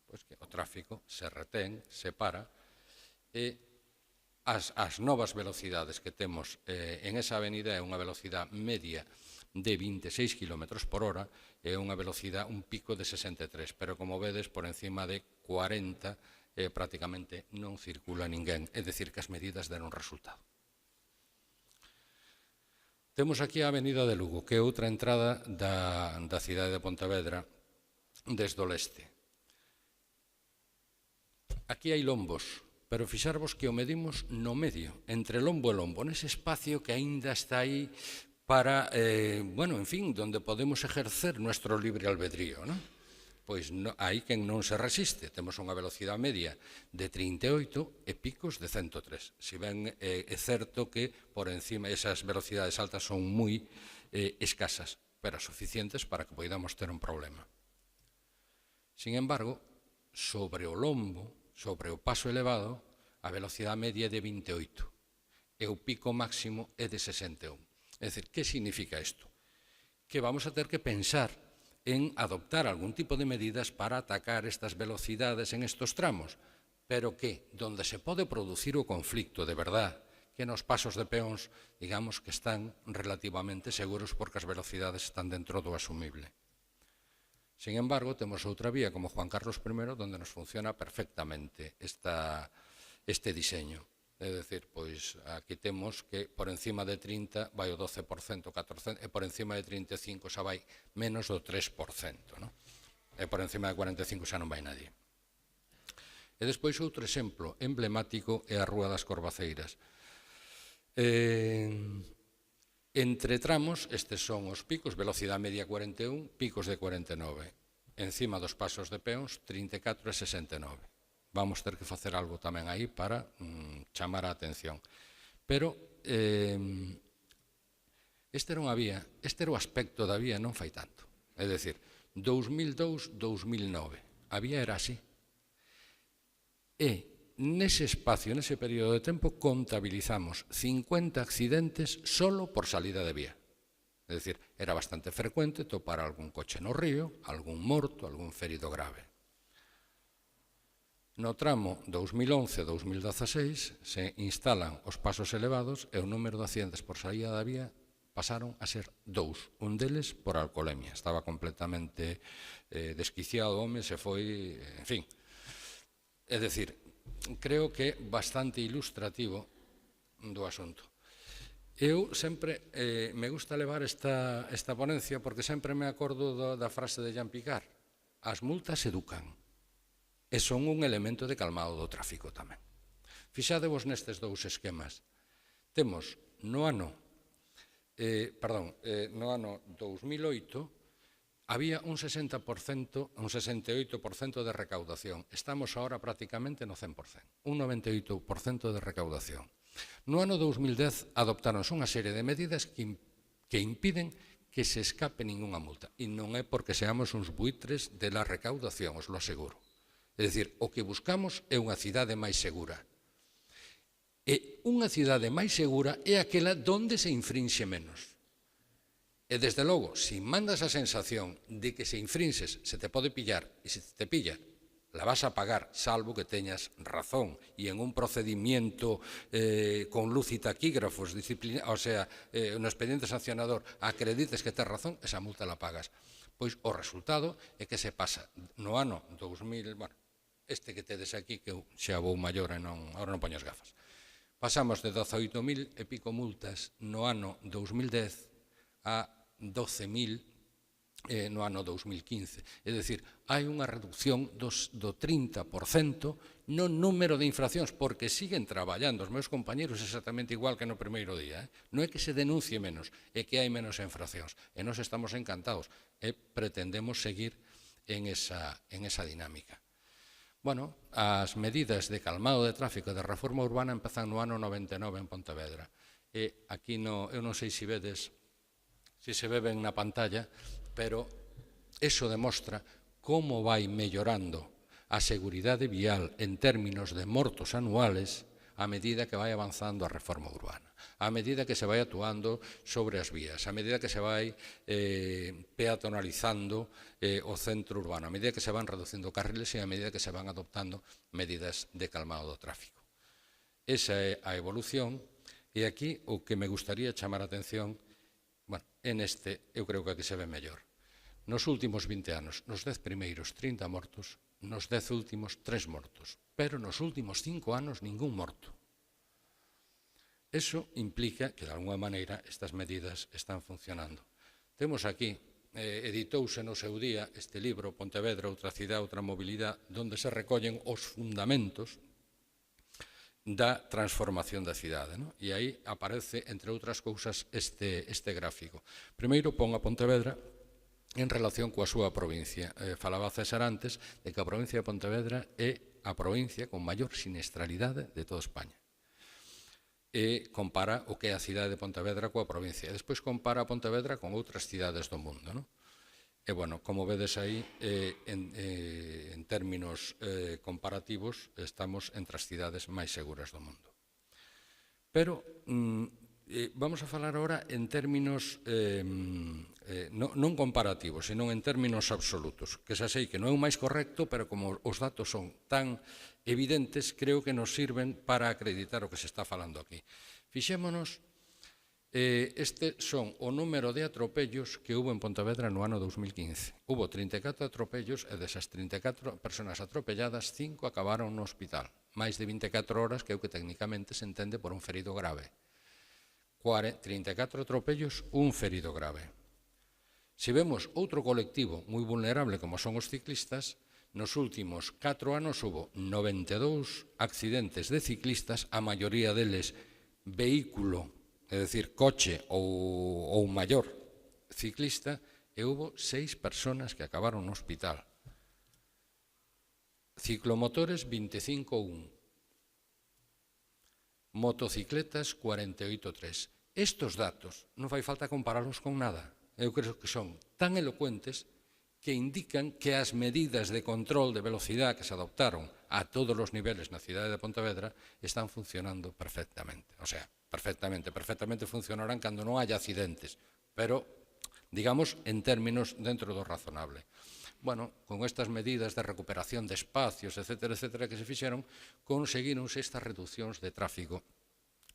Pois que o tráfico se retén, se para, e as novas velocidades que temos en esa avenida é unha velocidade media de 26 km por hora e unha velocidade, un pico de 63, pero como vedes, por encima de 40 prácticamente non circula ninguén, é dicir, que as medidas deron resultado. Temos aquí a avenida de Lugo, que é outra entrada da cidade de Pontevedra desde o leste. Aquí hai lombos, pero fixarvos que o medimos no medio, entre lombo e lombo, nese espacio que aínda está aí para, bueno, en fin, donde podemos ejercer nuestro libre albedrío, non? Pois hai quen non se resiste. Temos unha velocidade media de 38 e picos de 103. Si ben é certo que por encima esas velocidades altas son moi escasas, pero suficientes para que podamos ter un problema. Sin embargo, sobre o lombo, sobre o paso elevado, a velocidade media é de 28 e o pico máximo é de 61. É dicir, que significa isto? Que vamos a ter que pensar en adoptar algún tipo de medidas para atacar estas velocidades en estos tramos, pero que, donde se pode producir o conflicto de verdad, que nos pasos de peóns, digamos que están relativamente seguros porque as velocidades están dentro do asumible. Sin embargo, temos outra vía como Juan Carlos I, donde nos funciona perfectamente este diseño. É dicir, pois aquí temos que por encima de 30 vai o 12%, 14%, e por encima de 35 xa vai menos do 3%, non? E por encima de 45 xa non vai nadie. E despois outro exemplo emblemático é a Rúa das Corvaceiras. Entre tramos, estes son os picos, velocidade media 41, picos de 49. Encima dos pasos de peóns, 34 e 69. Vamos ter que facer algo tamén aí para chamar a atención. Pero este era unha vía, este era o aspecto da vía non fai tanto. É dicir, 2002-2009, a vía era así. E nese espacio, nese período de tempo, contabilizamos 50 accidentes solo por salida de vía. É dicir, era bastante frecuente topar algún coche no río, algún morto, algún ferido grave. No tramo 2011-2016 se instalan os pasos elevados e o número de accidentes por saída da vía pasaron a ser 2. Un deles por alcoholemia. Estaba completamente desquiciado o home, se foi, en fin. É dicir, creo que é bastante ilustrativo do asunto. Eu sempre me gusta levar esta ponencia porque sempre me acordo da frase de Jean Picard. As multas educan. E son un elemento de calmado do tráfico tamén. Fixadevos nestes dous esquemas. Temos no ano 2008 había un 60%, un 68% de recaudación. Estamos ahora prácticamente no 100%, un 98% de recaudación. No ano 2010 adoptaronse unha serie de medidas que impiden que se escape ningunha multa. E non é porque seamos uns buitres de la recaudación, os lo aseguro. É dicir, o que buscamos é unha cidade máis segura. E unha cidade máis segura é aquela donde se infrinxe menos. E, desde logo, se mandas a sensación de que se infrinxes se te pode pillar, e se te pilla, la vas a pagar, salvo que teñas razón, e en un procedimiento con luz e taquígrafos, o sea, no expediente sancionador, acredites que tes razón, esa multa la pagas. Pois o resultado é que se pasa no ano 2000, bueno, este que tedes aquí, que eu xa vou maior e agora non poño as gafas. Pasamos de 18.000 e pico multas no ano 2010 a 12.000 no ano 2015. É dicir, hai unha reducción do 30% no número de infraccións, porque siguen traballando os meus compañeros exactamente igual que no primeiro día. Non é que se denuncie menos, é que hai menos infraccións. E nós estamos encantados e pretendemos seguir en esa dinámica. Bueno, as medidas de calmado de tráfico de reforma urbana empezan no ano 99 en Pontevedra. E aquí eu non sei se vedes, se se ve ben na pantalla, pero eso demostra como vai mellorando a seguridade vial en términos de mortos anuales a medida que vai avanzando a reforma urbana, a medida que se vai actuando sobre as vías, a medida que se vai peatonalizando o centro urbano, a medida que se van reducindo carriles e a medida que se van adoptando medidas de calmado do tráfico. Esa é a evolución, e aquí o que me gustaría chamar a atención, bueno, eu creo que aquí se ve mellor. Nos últimos 20 anos, nos 10 primeiros 30 mortos, nos 10 últimos 3 mortos, pero nos últimos 5 anos ningún morto. Eso implica que, de alguma maneira, estas medidas están funcionando. Temos aquí, editouse no seu día este libro, Pontevedra, outra cidade, outra mobilidade, onde se recollen os fundamentos da transformación da cidade. E aí aparece, entre outras cousas, este gráfico. Primeiro, pon a Pontevedra en relación coa súa provincia. Falaba César antes de que a provincia de Pontevedra é a provincia con maior siniestralidade de toda España. E compara o que é a cidade de Pontevedra coa provincia. E despois compara a Pontevedra con outras cidades do mundo. E, bueno, como vedes aí, en términos comparativos, estamos entre as cidades máis seguras do mundo. Pero vamos a falar agora en términos non comparativos, senón en términos absolutos, que xa sei que non é o máis correcto, pero como os datos son tan evidentes, creo que nos sirven para acreditar o que se está falando aquí. Fixémonos, este son o número de atropellos que hubo en Pontevedra no ano 2015. Hubo 34 atropellos e desas 34 personas atropelladas, 5 acabaron no hospital. Máis de 24 horas, que é o que técnicamente se entende por un ferido grave. 34 atropellos, un ferido grave. Se vemos outro colectivo moi vulnerable como son os ciclistas, nos últimos 4 anos hubo 92 accidentes de ciclistas, a maioría deles vehículo, é dicir, coche ou maior ciclista, e hubo 6 personas que acabaron no hospital. Ciclomotores 25-1. Motocicletas 48-3. Estos datos non fai falta compararlos con nada. Eu creo que son tan elocuentes que indican que as medidas de control de velocidade que se adoptaron a todos os niveles na cidade de Pontevedra están funcionando perfectamente. O sea, perfectamente funcionarán cando non haya accidentes, pero, digamos, en términos dentro do razonable. Bueno, con estas medidas de recuperación de espacios, etcétera, que se fixeron, conseguíronse estas reduccións de tráfico.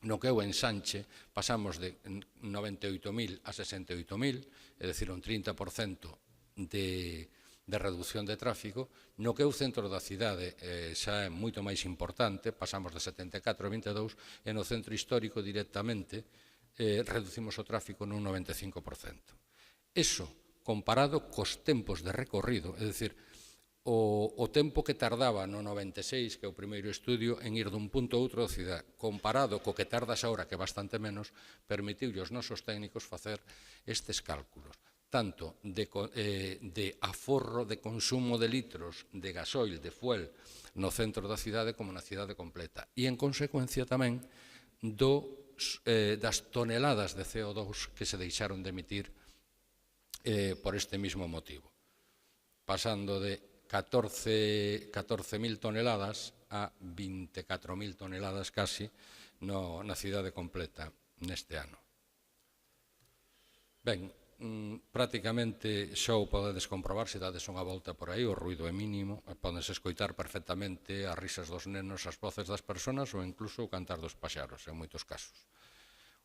No que eu ensanche, pasamos de 98.000 a 68.000, é dicir, un 30% de reducción de tráfico. No que é o centro da cidade xa é moito máis importante, pasamos de 74 a 22, e no centro histórico directamente reducimos o tráfico nun 95%. Eso, comparado cos tempos de recorrido, é dicir, o tempo que tardaba no 96, que é o primeiro estudio, en ir dun punto a outro da cidade, comparado co que tardas agora, que é bastante menos, permitiulle aos nosos técnicos facer estes cálculos, tanto de aforro de consumo de litros de gasoil, de fuel, no centro da cidade como na cidade completa. E, en consecuencia, tamén das toneladas de CO2 que se deixaron de emitir por este mismo motivo, pasando de 14.000 toneladas a 24.000 toneladas casi na cidade completa neste ano. Ben, prácticamente xa o podedes comprobar se dades unha volta por aí, o ruido é mínimo, podense escoitar perfectamente as risas dos nenos, as voces das persoas ou incluso o cantar dos paxaros en moitos casos.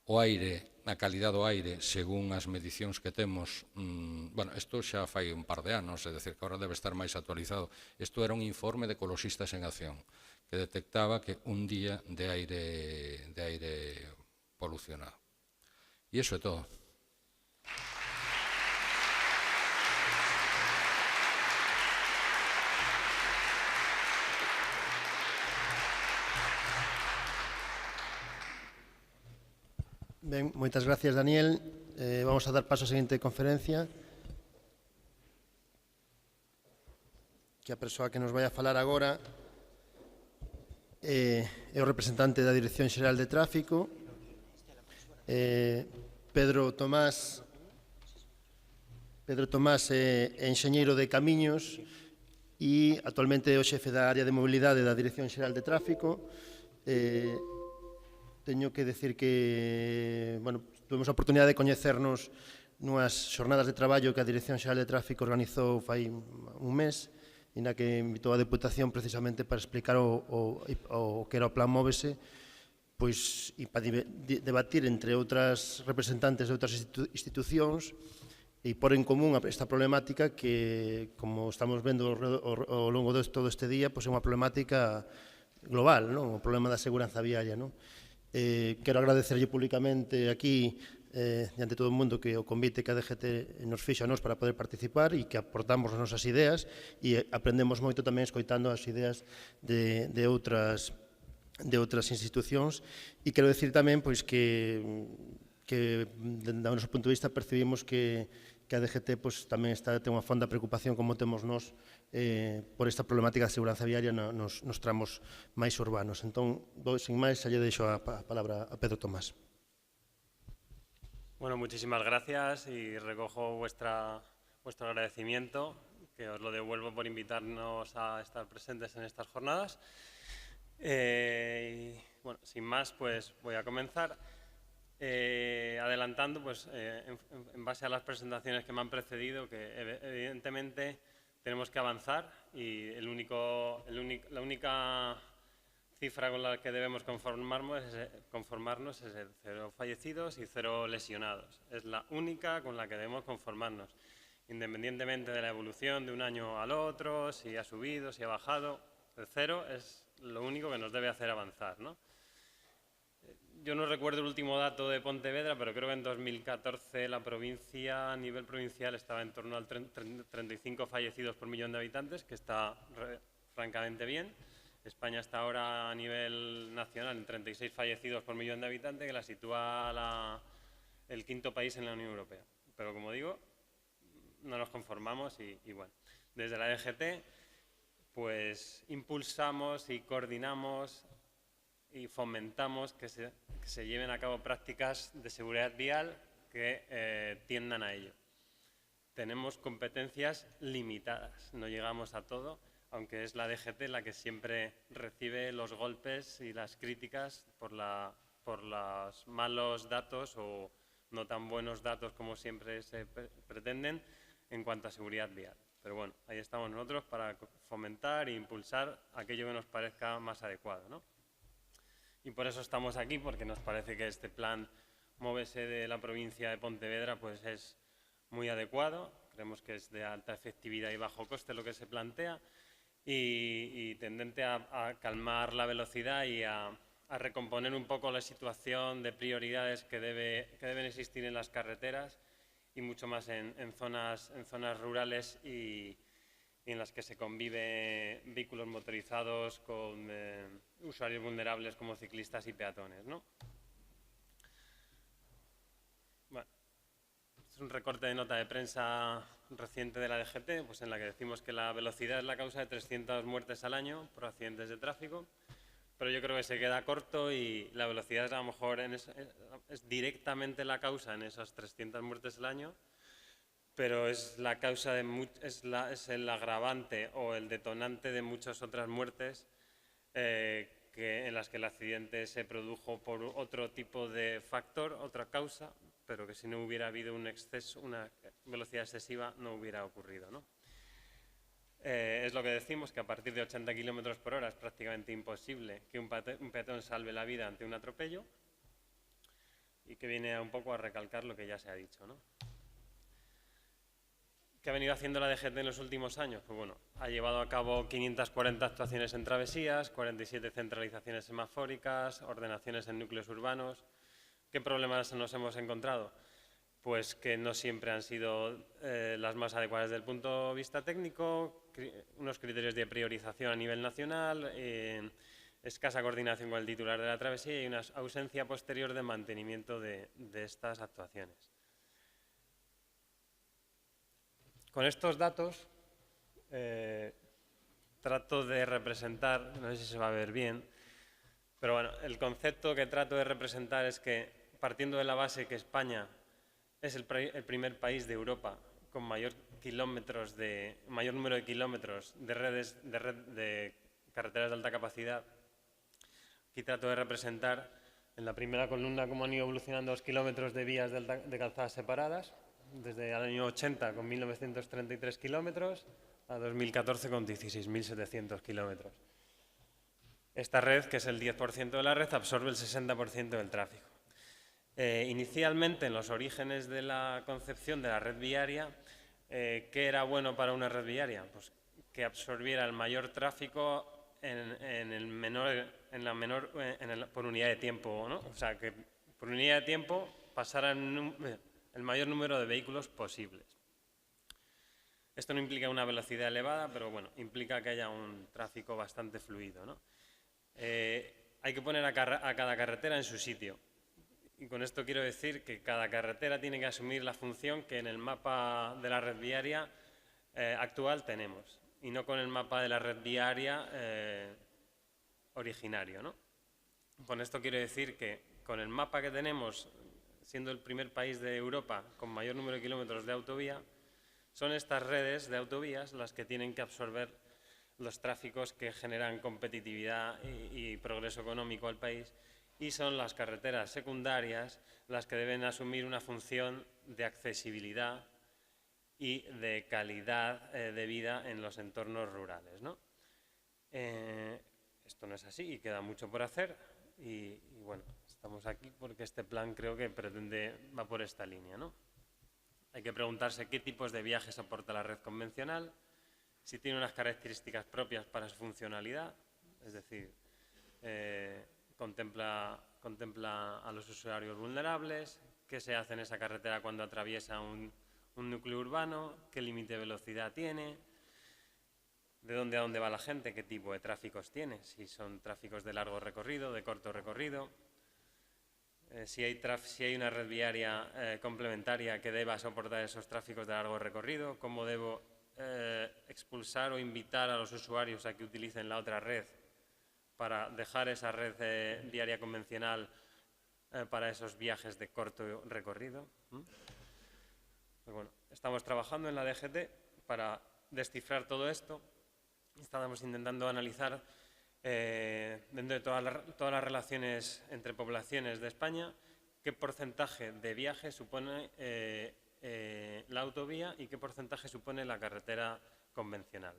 O aire, a calidad do aire, según as medicións que temos, bueno, isto xa fai un par de anos, é dicir, que agora debe estar máis actualizado. Isto era un informe de Ecoloxistas en Acción, que detectaba que un día de aire polucionado. E iso é todo. Ben, moitas gracias, Daniel. Vamos a dar paso á seguinte conferencia, que a persoa que nos vai a falar agora é o representante da Dirección Xeral de Tráfico, Pedro Tomás. Pedro Tomás é enxeñeiro de camiños e actualmente é o xefe da área de mobilidade da Dirección Xeral de Tráfico. Teño que decir que, bueno, tuvemos a oportunidade de coñecernos nunhas xornadas de traballo que a Dirección Xeral de Tráfico organizou fai un mes, e na que invitou a Deputación precisamente para explicar o que era o Plan Móvese, pois, e para debatir entre outras representantes de outras institucións e pôr en común esta problemática que, como estamos vendo ao longo de todo este día, pois é unha problemática global, non? O problema da seguranza viaria, non? Quero agradecerlle públicamente aquí, diante de todo o mundo, que o convite que a DGT nos fixo a nós para poder participar e que aportamos as nosas ideas e aprendemos moito tamén escoitando as ideas de outras institucións. E quero decir tamén pois, que do noso punto de vista percibimos que a DGT pois, tamén ten unha fonda preocupación como temos nós por esta problemática de seguranza viaria nos tramos máis urbanos. Entón, sin máis, xa lle deixo a palabra a Pedro Tomás. Bueno, muchísimas gracias y recojo vuestro agradecimiento, que os lo devuelvo por invitarnos a estar presentes en estas jornadas. Bueno, sin más, pues voy a comenzar. Adelantando, pues en base a las presentaciones que me han precedido, que evidentemente tenemos que avanzar y la única cifra con la que debemos conformarnos es el 0 fallecidos y 0 lesionados. Es la única con la que debemos conformarnos, independientemente de la evolución de un año al otro, si ha subido, si ha bajado. El 0 es lo único que nos debe hacer avanzar, ¿no? Yo no recuerdo el último dato de Pontevedra, pero creo que en 2014 la provincia, a nivel provincial, estaba en torno al 35 fallecidos por millón de habitantes, que está francamente bien. España está ahora a nivel nacional en 36 fallecidos por millón de habitantes, que la sitúa el quinto país en la Unión Europea. Pero como digo, no nos conformamos y bueno, desde la DGT pues impulsamos y coordinamos y fomentamos que se lleven a cabo prácticas de seguridad vial que tiendan a ello. Tenemos competencias limitadas, no llegamos a todo, aunque es la DGT la que siempre recibe los golpes y las críticas por los malos datos o no tan buenos datos como siempre se pretenden en cuanto a seguridad vial. Pero bueno, ahí estamos nosotros para fomentar e impulsar aquello que nos parezca más adecuado, ¿no? Y por eso estamos aquí, porque nos parece que este plan Móvese de la provincia de Pontevedra pues es muy adecuado. Creemos que es de alta efectividad y bajo coste lo que se plantea y tendente a calmar la velocidad y a recomponer un poco la situación de prioridades que deben existir en las carreteras y mucho más en zonas rurales y en las que se convive vehículos motorizados con usuarios vulnerables como ciclistas y peatones, ¿no? Bueno, este es un recorte de nota de prensa reciente de la DGT, pues en la que decimos que la velocidad es la causa de 300 muertes al año por accidentes de tráfico, pero yo creo que se queda corto y la velocidad es a lo mejor es directamente la causa en esas 300 muertes al año, pero es la causa es el agravante o el detonante de muchas otras muertes en las que el accidente se produjo por otro tipo de factor, otra causa, pero que si no hubiera habido un exceso, una velocidad excesiva, no hubiera ocurrido, ¿no? Es lo que decimos, que a partir de 80 km por hora es prácticamente imposible que un peatón salve la vida ante un atropello y que viene un poco a recalcar lo que ya se ha dicho, ¿no? ¿Qué ha venido haciendo la DGT en los últimos años? Pues bueno, ha llevado a cabo 540 actuaciones en travesías, 47 centralizaciones semafóricas, ordenaciones en núcleos urbanos. ¿Qué problemas nos hemos encontrado? Pues que no siempre han sido las más adecuadas desde el punto de vista técnico, unos criterios de priorización a nivel nacional, escasa coordinación con el titular de la travesía y una ausencia posterior de mantenimiento de estas actuaciones. Con estos datos trato de representar, no sé si se va a ver bien, pero bueno, el concepto que trato de representar es que, partiendo de la base que España es el primer país de Europa con mayor número de kilómetros de red de carreteras de alta capacidad, aquí trato de representar en la primera columna cómo han ido evolucionando los kilómetros de vías de calzadas separadas, desde el año 80 con 1.933 kilómetros a 2014 con 16.700 kilómetros. Esta red, que es el 10% de la red, absorbe el 60% del tráfico. Inicialmente, en los orígenes de la concepción de la red viaria, ¿qué era bueno para una red viaria? Pues que absorbiera el mayor tráfico por unidad de tiempo, ¿no? O sea, que por unidad de tiempo pasara el mayor número de vehículos posibles. Esto no implica una velocidad elevada, pero bueno, implica que haya un tráfico bastante fluido, ¿no? Hay que poner a cada carretera en su sitio. Y con esto quiero decir que cada carretera tiene que asumir la función que en el mapa de la red viaria actual tenemos, y no con el mapa de la red viaria originario, ¿no? Con esto quiero decir que con el mapa que tenemos, siendo el primer país de Europa con mayor número de kilómetros de autovía, son estas redes de autovías las que tienen que absorber los tráficos que generan competitividad y progreso económico al país, y son las carreteras secundarias las que deben asumir una función de accesibilidad y de calidad de vida en los entornos rurales, ¿no? Esto no es así y queda mucho por hacer y bueno, estamos aquí porque este plan creo que va por esta línea, ¿no? Hay que preguntarse qué tipos de viajes aporta la red convencional, si tiene unas características propias para su funcionalidad, es decir, contempla a los usuarios vulnerables, qué se hace en esa carretera cuando atraviesa un núcleo urbano, qué límite de velocidad tiene, de dónde a dónde va la gente, qué tipo de tráficos tiene, si son tráficos de largo recorrido, de corto recorrido, si hay una red viaria complementaria que deba soportar esos tráficos de largo recorrido, cómo debo expulsar o invitar a los usuarios a que utilicen la otra red para dejar esa red viaria convencional para esos viajes de corto recorrido. Pues bueno, estamos trabajando en la DGT para descifrar todo esto. Estamos intentando analizar dentro de todas las relaciones entre poblaciones de España qué porcentaje de viaje supone la autovía y qué porcentaje supone la carretera convencional.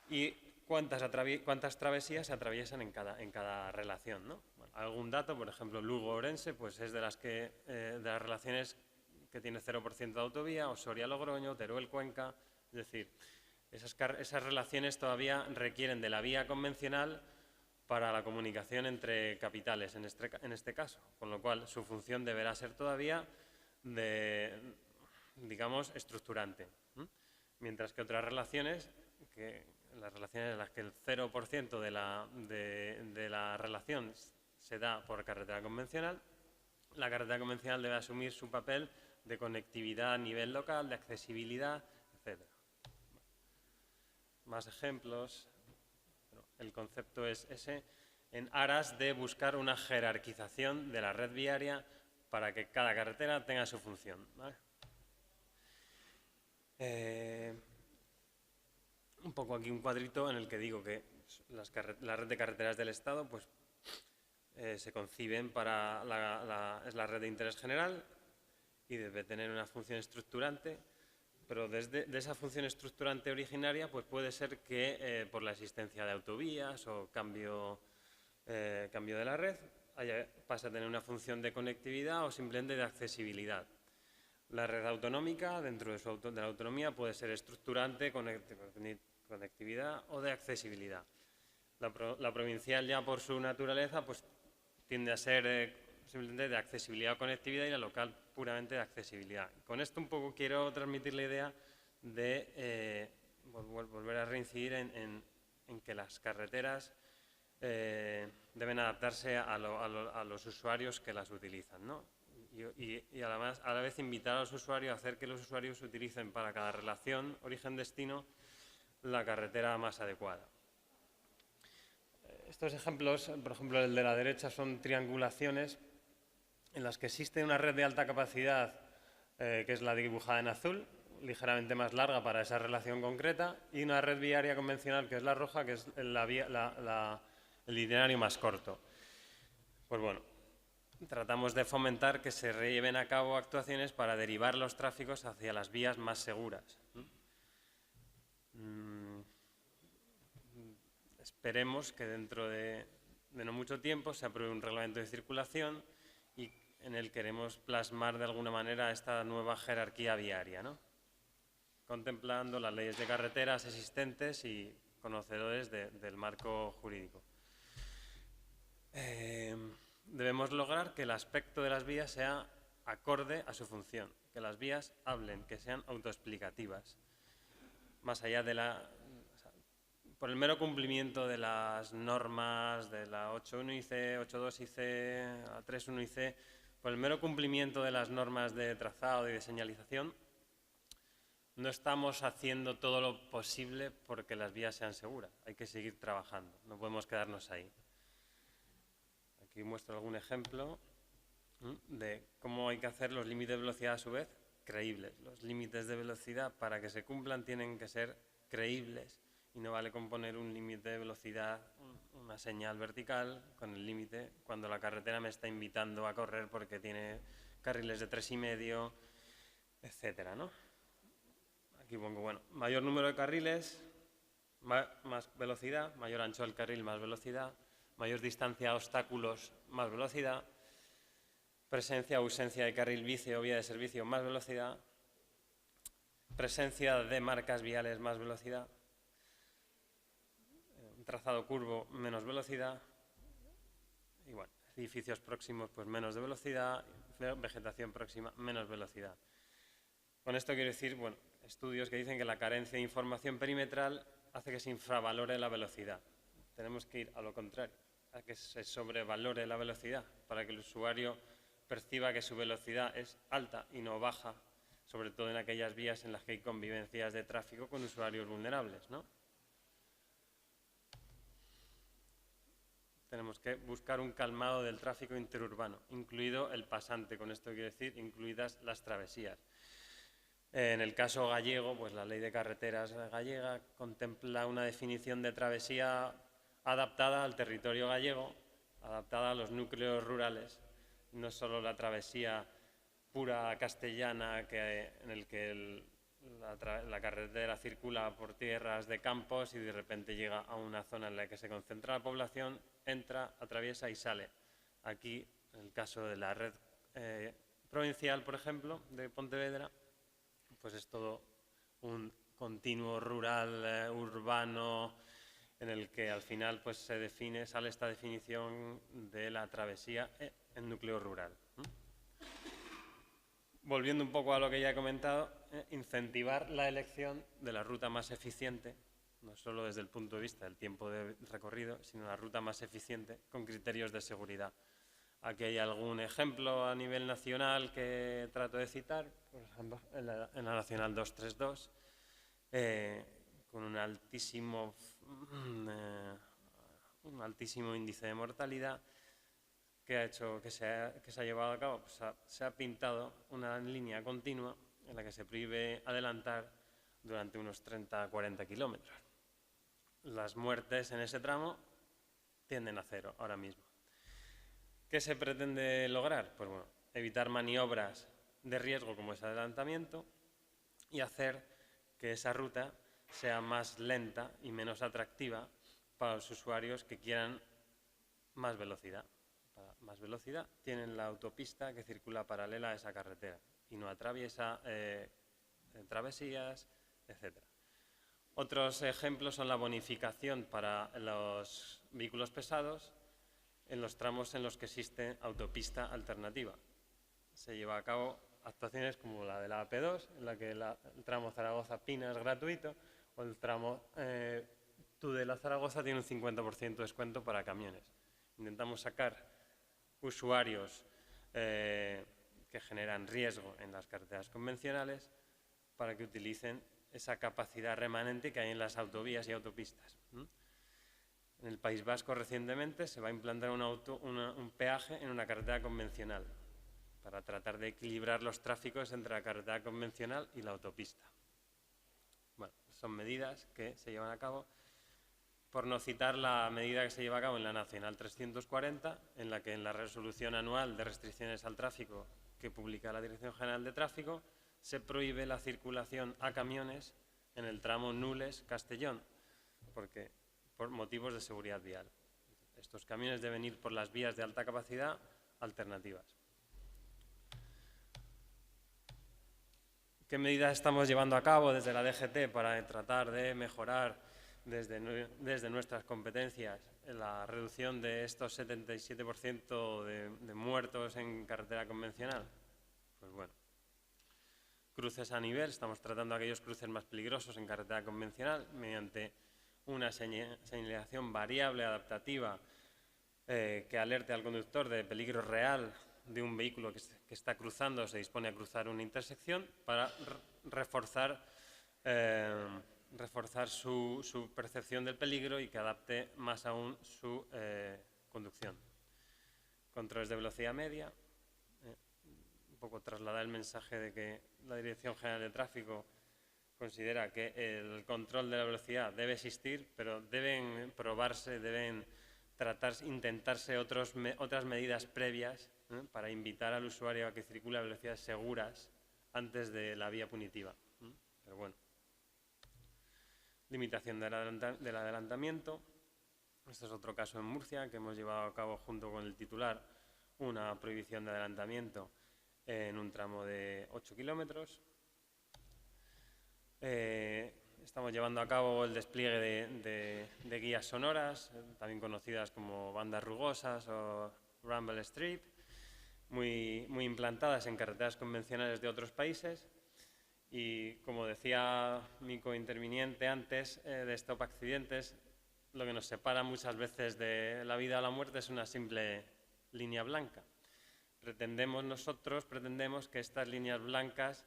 Y cuántas travesías se atraviesan en cada relación, ¿no? Bueno, algún dato, por ejemplo, Lugo-Orense, pues es de las relaciones que tiene 0% de autovía, o Soria-Logroño, Teruel-Cuenca, es decir, esas relaciones todavía requieren de la vía convencional para la comunicación entre capitales, en este caso, con lo cual su función deberá ser todavía digamos, estructurante. Mientras que otras relaciones, las relaciones en las que el 0% de la relación se da por carretera convencional, la carretera convencional debe asumir su papel de conectividad a nivel local, de accesibilidad, etc. Más ejemplos. El concepto es ese, en aras de buscar una jerarquización de la red viaria para que cada carretera tenga su función, ¿vale? Un poco aquí un cuadrito en el que digo que la red de carreteras del Estado pues, se conciben es la red de interés general y debe tener una función estructurante, pero de esa función estructurante originaria pues puede ser que por la existencia de autovías o cambio de la red pasa a tener una función de conectividad o simplemente de accesibilidad. La red autonómica, dentro de la autonomía, puede ser estructurante, conectividad o de accesibilidad. La provincial, ya por su naturaleza, pues tiende a ser simplemente de accesibilidad o conectividad, y la local puramente de accesibilidad. Con esto un poco quiero transmitir la idea de volver a reincidir en que las carreteras deben adaptarse a los usuarios que las utilizan, ¿no? Y además, a la vez invitar a los usuarios a hacer que los usuarios utilicen para cada relación origen-destino la carretera más adecuada. Estos ejemplos, por ejemplo el de la derecha, son triangulaciones en las que existe una red de alta capacidad, que es la dibujada en azul, ligeramente más larga para esa relación concreta, y una red viaria convencional, que es la roja, que es el itinerario más corto. Pues bueno, tratamos de fomentar que se lleven a cabo actuaciones para derivar los tráficos hacia las vías más seguras. Esperemos que dentro de no mucho tiempo se apruebe un reglamento de circulación y en el queremos plasmar de alguna manera esta nueva jerarquía viaria, ¿no? Contemplando las leyes de carreteras existentes y conocedores del marco jurídico. Debemos lograr que el aspecto de las vías sea acorde a su función, que las vías hablen, que sean autoexplicativas, más allá de por el mero cumplimiento de las normas de la 8.1 IC, 8.2 IC, la 3.1 IC, por el mero cumplimiento de las normas de trazado y de señalización, no estamos haciendo todo lo posible porque las vías sean seguras. Hay que seguir trabajando, no podemos quedarnos ahí. Aquí muestro algún ejemplo de cómo hay que hacer los límites de velocidad a su vez creíbles. Los límites de velocidad para que se cumplan tienen que ser creíbles y no vale con poner un límite de velocidad, una señal vertical con el límite cuando la carretera me está invitando a correr porque tiene carriles de 3,5, etcétera, ¿no? Aquí pongo, bueno, mayor número de carriles, más velocidad, mayor ancho del carril, más velocidad, mayor distancia a obstáculos, más velocidad, presencia o ausencia de carril bici o vía de servicio, más velocidad, presencia de marcas viales, más velocidad, un trazado curvo, menos velocidad, y bueno, edificios próximos, pues menos de velocidad, vegetación próxima, menos velocidad. Con esto quiero decir, bueno, estudios que dicen que la carencia de información perimetral hace que se infravalore la velocidad. Tenemos que ir a lo contrario, a que se sobrevalore la velocidad, para que el usuario perciba que su velocidad es alta y no baja, sobre todo en aquellas vías en las que hay convivencias de tráfico con usuarios vulnerables, ¿no? Tenemos que buscar un calmado del tráfico interurbano, incluido el pasante, con esto quiero decir, incluidas las travesías. En el caso gallego, pues la Ley de Carreteras gallega contempla una definición de travesía adaptada al territorio gallego, adaptada a los núcleos rurales, no solo la travesía pura castellana en el que la carretera circula por tierras de campos y de repente llega a una zona en la que se concentra la población, entra, atraviesa y sale. Aquí, en el caso de la red provincial, por ejemplo, de Pontevedra, pues es todo un continuo rural, urbano, en el que al final pues sale esta definición de la travesía en núcleo rural. Volviendo un poco a lo que ya he comentado, incentivar la elección de la ruta más eficiente, no solo desde el punto de vista del tiempo de recorrido, sino la ruta más eficiente con criterios de seguridad. Aquí hay algún ejemplo a nivel nacional que trato de citar, por ejemplo, en la Nacional 232, con un altísimo índice de mortalidad que ha hecho que se ha llevado a cabo. Pues se ha pintado una línea continua en la que se prohíbe adelantar durante unos 30 a 40 kilómetros. Las muertes en ese tramo tienden a cero ahora mismo. ¿Qué se pretende lograr? Pues bueno, evitar maniobras de riesgo como ese adelantamiento y hacer que esa ruta sea más lenta y menos atractiva para los usuarios que quieran más velocidad. Para más velocidad tienen la autopista que circula paralela a esa carretera y no atraviesa travesías, etc. Otros ejemplos son la bonificación para los vehículos pesados en los tramos en los que existe autopista alternativa. Se lleva a cabo actuaciones como la de la AP2, en la que el tramo Zaragoza-Pina es gratuito, o el tramo Tudela-Zaragoza tiene un 50% de descuento para camiones. Intentamos sacar usuarios que generan riesgo en las carreteras convencionales para que utilicen esa capacidad remanente que hay en las autovías y autopistas. En el País Vasco recientemente se va a implantar un peaje en una carretera convencional para tratar de equilibrar los tráficos entre la carretera convencional y la autopista. Bueno, son medidas que se llevan a cabo, por no citar la medida que se lleva a cabo en la Nacional 340, en la que en la resolución anual de restricciones al tráfico que publica la Dirección General de Tráfico se prohíbe la circulación a camiones en el tramo Nules-Castellón, por motivos de seguridad vial. Estos camiones deben ir por las vías de alta capacidad alternativas. ¿Qué medidas estamos llevando a cabo desde la DGT para tratar de mejorar desde nuestras competencias la reducción de estos 77% de muertos en carretera convencional? Pues bueno, cruces a nivel, estamos tratando aquellos cruces más peligrosos en carretera convencional mediante una señalización variable adaptativa que alerte al conductor de peligro real de un vehículo que está cruzando o se dispone a cruzar una intersección para reforzar su percepción del peligro y que adapte más aún su conducción. Controles de velocidad media, un poco trasladar el mensaje de que la Dirección General de Tráfico considera que el control de la velocidad debe existir, pero deben probarse, deben intentarse otras medidas previas para invitar al usuario a que circule a velocidades seguras antes de la vía punitiva. Pero bueno. Limitación del adelantamiento. Este es otro caso en Murcia que hemos llevado a cabo junto con el titular, una prohibición de adelantamiento en un tramo de 8 kilómetros. Estamos llevando a cabo el despliegue de guías sonoras, también conocidas como bandas rugosas o rumble strip, muy implantadas en carreteras convencionales de otros países. Y como decía mi cointerviniente antes de Stop Accidentes, lo que nos separa muchas veces de la vida o la muerte es una simple línea blanca. Nosotros pretendemos que estas líneas blancas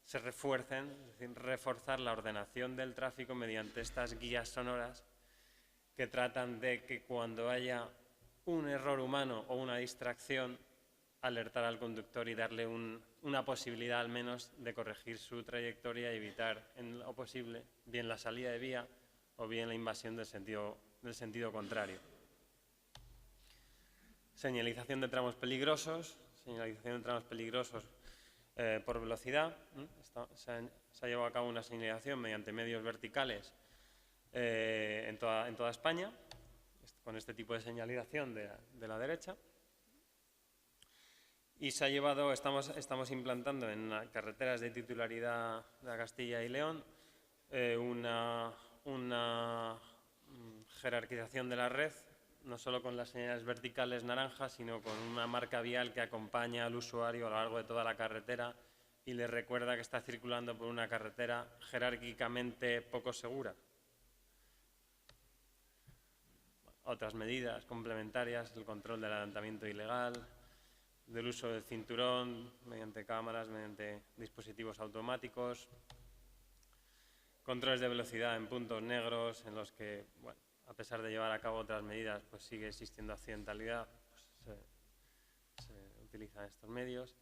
se refuercen, es decir, reforzar la ordenación del tráfico mediante estas guías sonoras que tratan de que cuando haya un error humano o una distracción, alertar al conductor y darle una posibilidad al menos de corregir su trayectoria y evitar en lo posible bien la salida de vía o bien la invasión del sentido contrario. Señalización de tramos peligrosos, por velocidad. Se ha llevado a cabo una señalización mediante medios verticales en toda España, con este tipo de señalización de la derecha. Y estamos implantando en carreteras de titularidad de Castilla y León una jerarquización de la red, no solo con las señales verticales naranjas, sino con una marca vial que acompaña al usuario a lo largo de toda la carretera y le recuerda que está circulando por una carretera jerárquicamente poco segura. Otras medidas complementarias, el control del adelantamiento ilegal, del uso del cinturón mediante cámaras, mediante dispositivos automáticos, controles de velocidad en puntos negros en los que, bueno, a pesar de llevar a cabo otras medidas, pues sigue existiendo accidentalidad, pues se utilizan estos medios.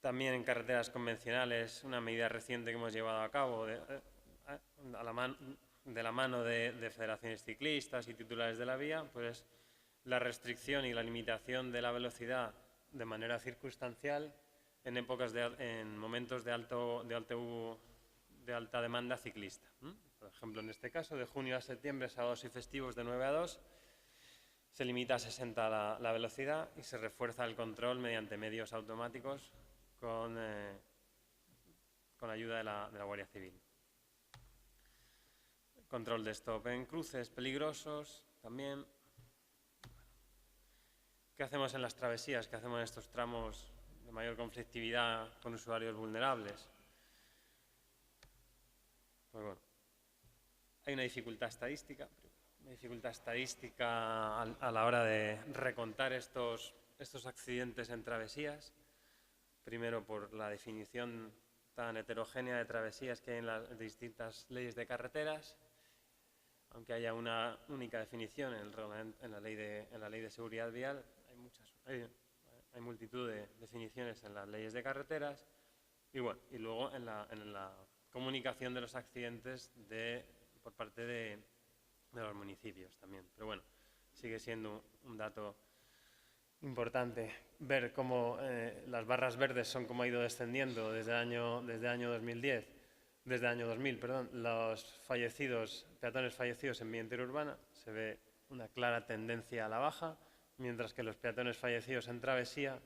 También en carreteras convencionales, una medida reciente que hemos llevado a cabo de la mano de federaciones ciclistas y titulares de la vía, pues la restricción y la limitación de la velocidad de manera circunstancial en momentos de alta demanda ciclista. Por ejemplo, en este caso, de junio a septiembre, sábados y festivos de 9 a 2, se limita a 60 la velocidad y se refuerza el control mediante medios automáticos con ayuda de la Guardia Civil. Control de stop en cruces peligrosos también. ¿Qué hacemos en las travesías? ¿Qué hacemos en estos tramos de mayor conflictividad con usuarios vulnerables? Pues bueno, Hay una dificultad estadística a la hora de recontar estos accidentes en travesías. Primero, por la definición tan heterogénea de travesías que hay en las distintas leyes de carreteras, aunque haya una única definición en la ley de seguridad vial, hay multitud de definiciones en las leyes de carreteras y luego en la comunicación de los accidentes por parte de los municipios también. Pero bueno, sigue siendo un dato importante ver cómo las barras verdes son como ha ido descendiendo desde el año 2000, los peatones fallecidos en vía interurbana. Se ve una clara tendencia a la baja, mientras que los peatones fallecidos en travesía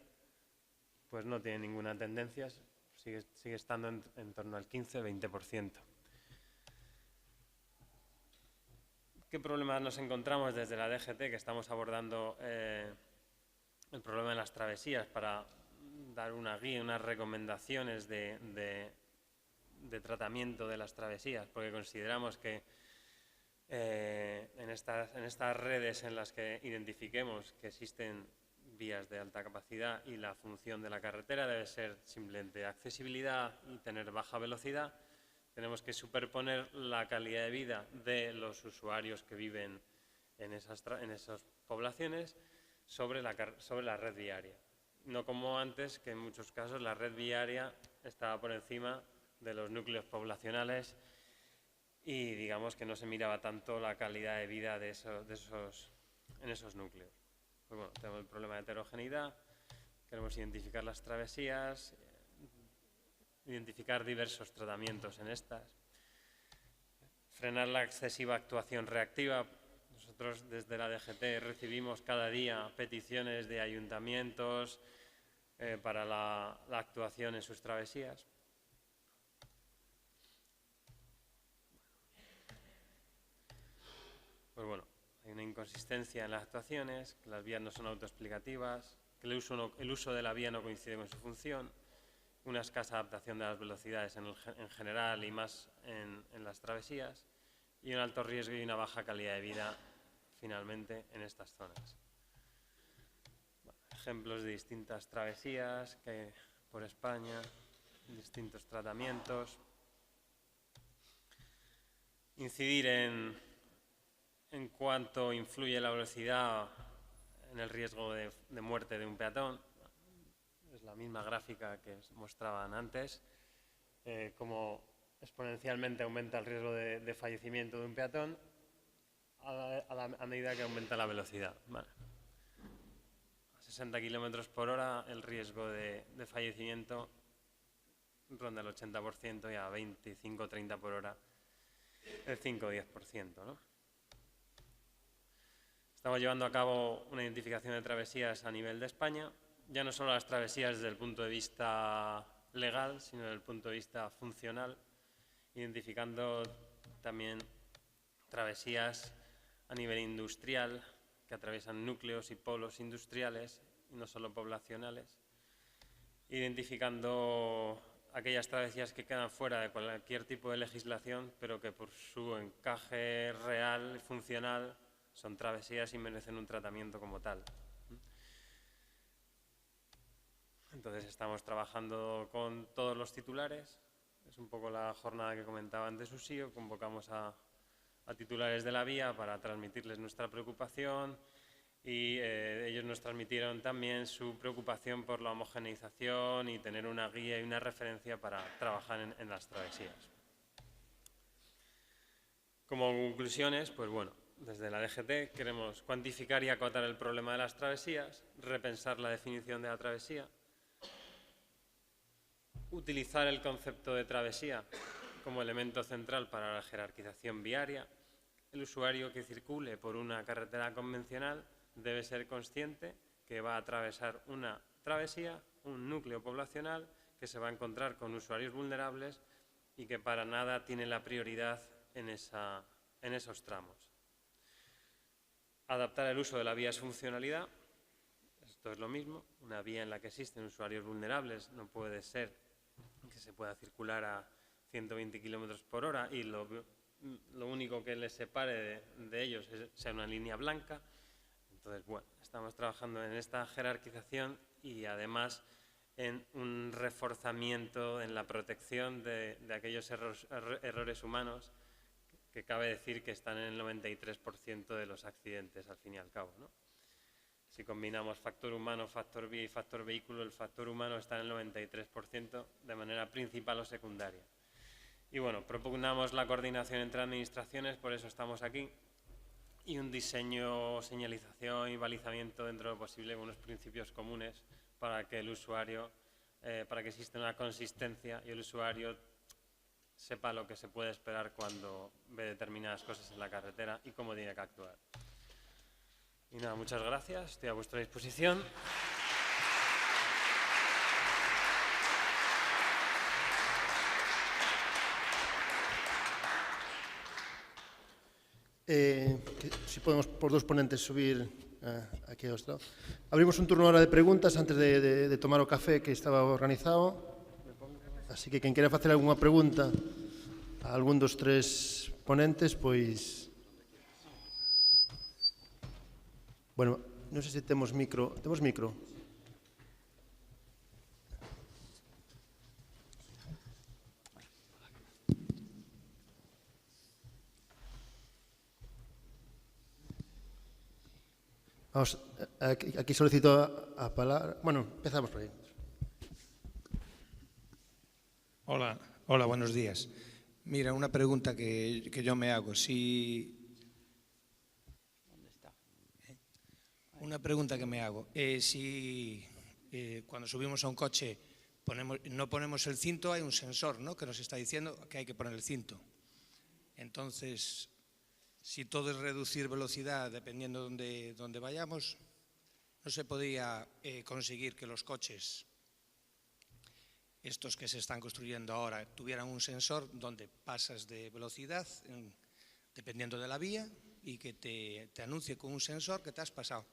pues no tienen ninguna tendencia, sigue estando en torno al 15-20%. ¿Qué problemas nos encontramos desde la DGT que estamos abordando el problema de las travesías para dar una guía, unas recomendaciones de tratamiento de las travesías? Porque consideramos que en estas redes en las que identifiquemos que existen vías de alta capacidad y la función de la carretera debe ser simplemente accesibilidad y tener baja velocidad, tenemos que superponer la calidad de vida de los usuarios que viven en esas poblaciones sobre la red viaria. No como antes, que en muchos casos la red viaria estaba por encima de los núcleos poblacionales y digamos que no se miraba tanto la calidad de vida en esos núcleos. Pues bueno, tenemos el problema de heterogeneidad, queremos identificar las travesías, identificar diversos tratamientos en estas, frenar la excesiva actuación reactiva. Nosotros desde la DGT recibimos cada día peticiones de ayuntamientos para la actuación en sus travesías. Pues bueno, hay una inconsistencia en las actuaciones, que las vías no son autoexplicativas, que el uso de la vía no coincide con su función, una escasa adaptación de las velocidades en general y más en las travesías, y un alto riesgo y una baja calidad de vida finalmente en estas zonas. Bueno, ejemplos de distintas travesías que hay por España, distintos tratamientos. Incidir en cuánto influye la velocidad en el riesgo de muerte de un peatón. Es la misma gráfica que mostraban antes, cómo exponencialmente aumenta el riesgo de fallecimiento de un peatón a medida que aumenta la velocidad. Vale. A 60 km por hora el riesgo de fallecimiento ronda el 80% y a 25-30 por hora el 5-10%, ¿no? Estamos llevando a cabo una identificación de travesías a nivel de España, ya no solo las travesías desde el punto de vista legal, sino desde el punto de vista funcional, identificando también travesías a nivel industrial que atraviesan núcleos y polos industriales y no solo poblacionales, identificando aquellas travesías que quedan fuera de cualquier tipo de legislación, pero que por su encaje real y funcional son travesías y merecen un tratamiento como tal. Entonces estamos trabajando con todos los titulares. Es un poco la jornada que comentaba antes Usío. Convocamos a titulares de la vía para transmitirles nuestra preocupación y ellos nos transmitieron también su preocupación por la homogeneización y tener una guía y una referencia para trabajar en las travesías. Como conclusiones, pues bueno, desde la DGT queremos cuantificar y acotar el problema de las travesías, repensar la definición de la travesía, utilizar el concepto de travesía como elemento central para la jerarquización viaria. El usuario que circule por una carretera convencional debe ser consciente que va a atravesar una travesía, un núcleo poblacional, que se va a encontrar con usuarios vulnerables y que para nada tiene la prioridad en esos tramos. Adaptar el uso de la vía a su funcionalidad. Esto es lo mismo. Una vía en la que existen usuarios vulnerables no puede ser que se pueda circular a 120 km por hora y lo lo único que les separe de ellos sea una línea blanca. Entonces, bueno, estamos trabajando en esta jerarquización y además en un reforzamiento en la protección de aquellos errores humanos que cabe decir que están en el 93% de los accidentes al fin y al cabo, ¿no? Si combinamos factor humano, factor vía y factor vehículo, el factor humano está en el 93% de manera principal o secundaria. Y bueno, propugnamos la coordinación entre administraciones, por eso estamos aquí, y un diseño, señalización y balizamiento dentro de lo posible con unos principios comunes para que el usuario, para que exista una consistencia y el usuario sepa lo que se puede esperar cuando ve determinadas cosas en la carretera y cómo tiene que actuar. Y nada, muchas gracias, estoy a vuestra disposición. Si podemos por dos ponentes subir aquí ao estrado. Abrimos un turno ahora de preguntas antes de tomar o café que estaba organizado. Así que quen quera facer algunha pregunta a algún dos tres ponentes, pois... Bueno, non sei se temos micro. Temos micro? Vamos, aquí solicito a palabra. Bueno, empezamos por aí. Hola, buenos días. Mira, una pregunta que yo me hago. Una pregunta que me hago. Si cuando subimos a un coche no ponemos el cinto, hay un sensor, ¿no?, que nos está diciendo que hay que poner el cinto. Entonces, si todo es reducir velocidad dependiendo de dónde vayamos, ¿no se podría conseguir que los coches, estos que se están construyendo ahora, tuvieran un sensor donde pasas de velocidad dependiendo de la vía y que te anuncie con un sensor que te has pasado?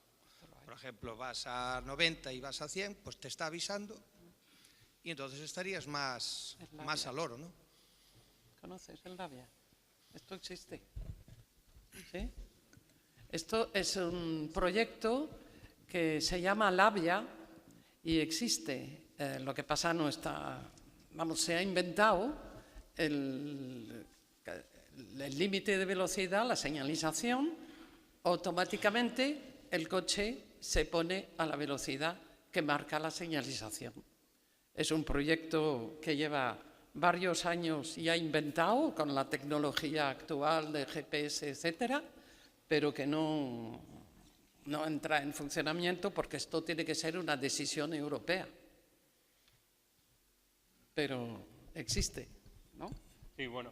Por ejemplo, vas a 90 y vas a 100, pues te está avisando y entonces estarías más al oro, ¿no? ¿Conoces el Labia? Esto existe. ¿Sí? Esto es un proyecto que se llama Labia y existe. Lo que pasa no está... Vamos, se ha inventado el límite de velocidad, la señalización. Automáticamente el coche se pone a la velocidad que marca la señalización. Es un proyecto que lleva varios años ya inventado con la tecnología actual de GPS, etcétera, pero que no entra en funcionamiento porque esto tiene que ser una decisión europea. Pero existe, ¿no? Sí, bueno.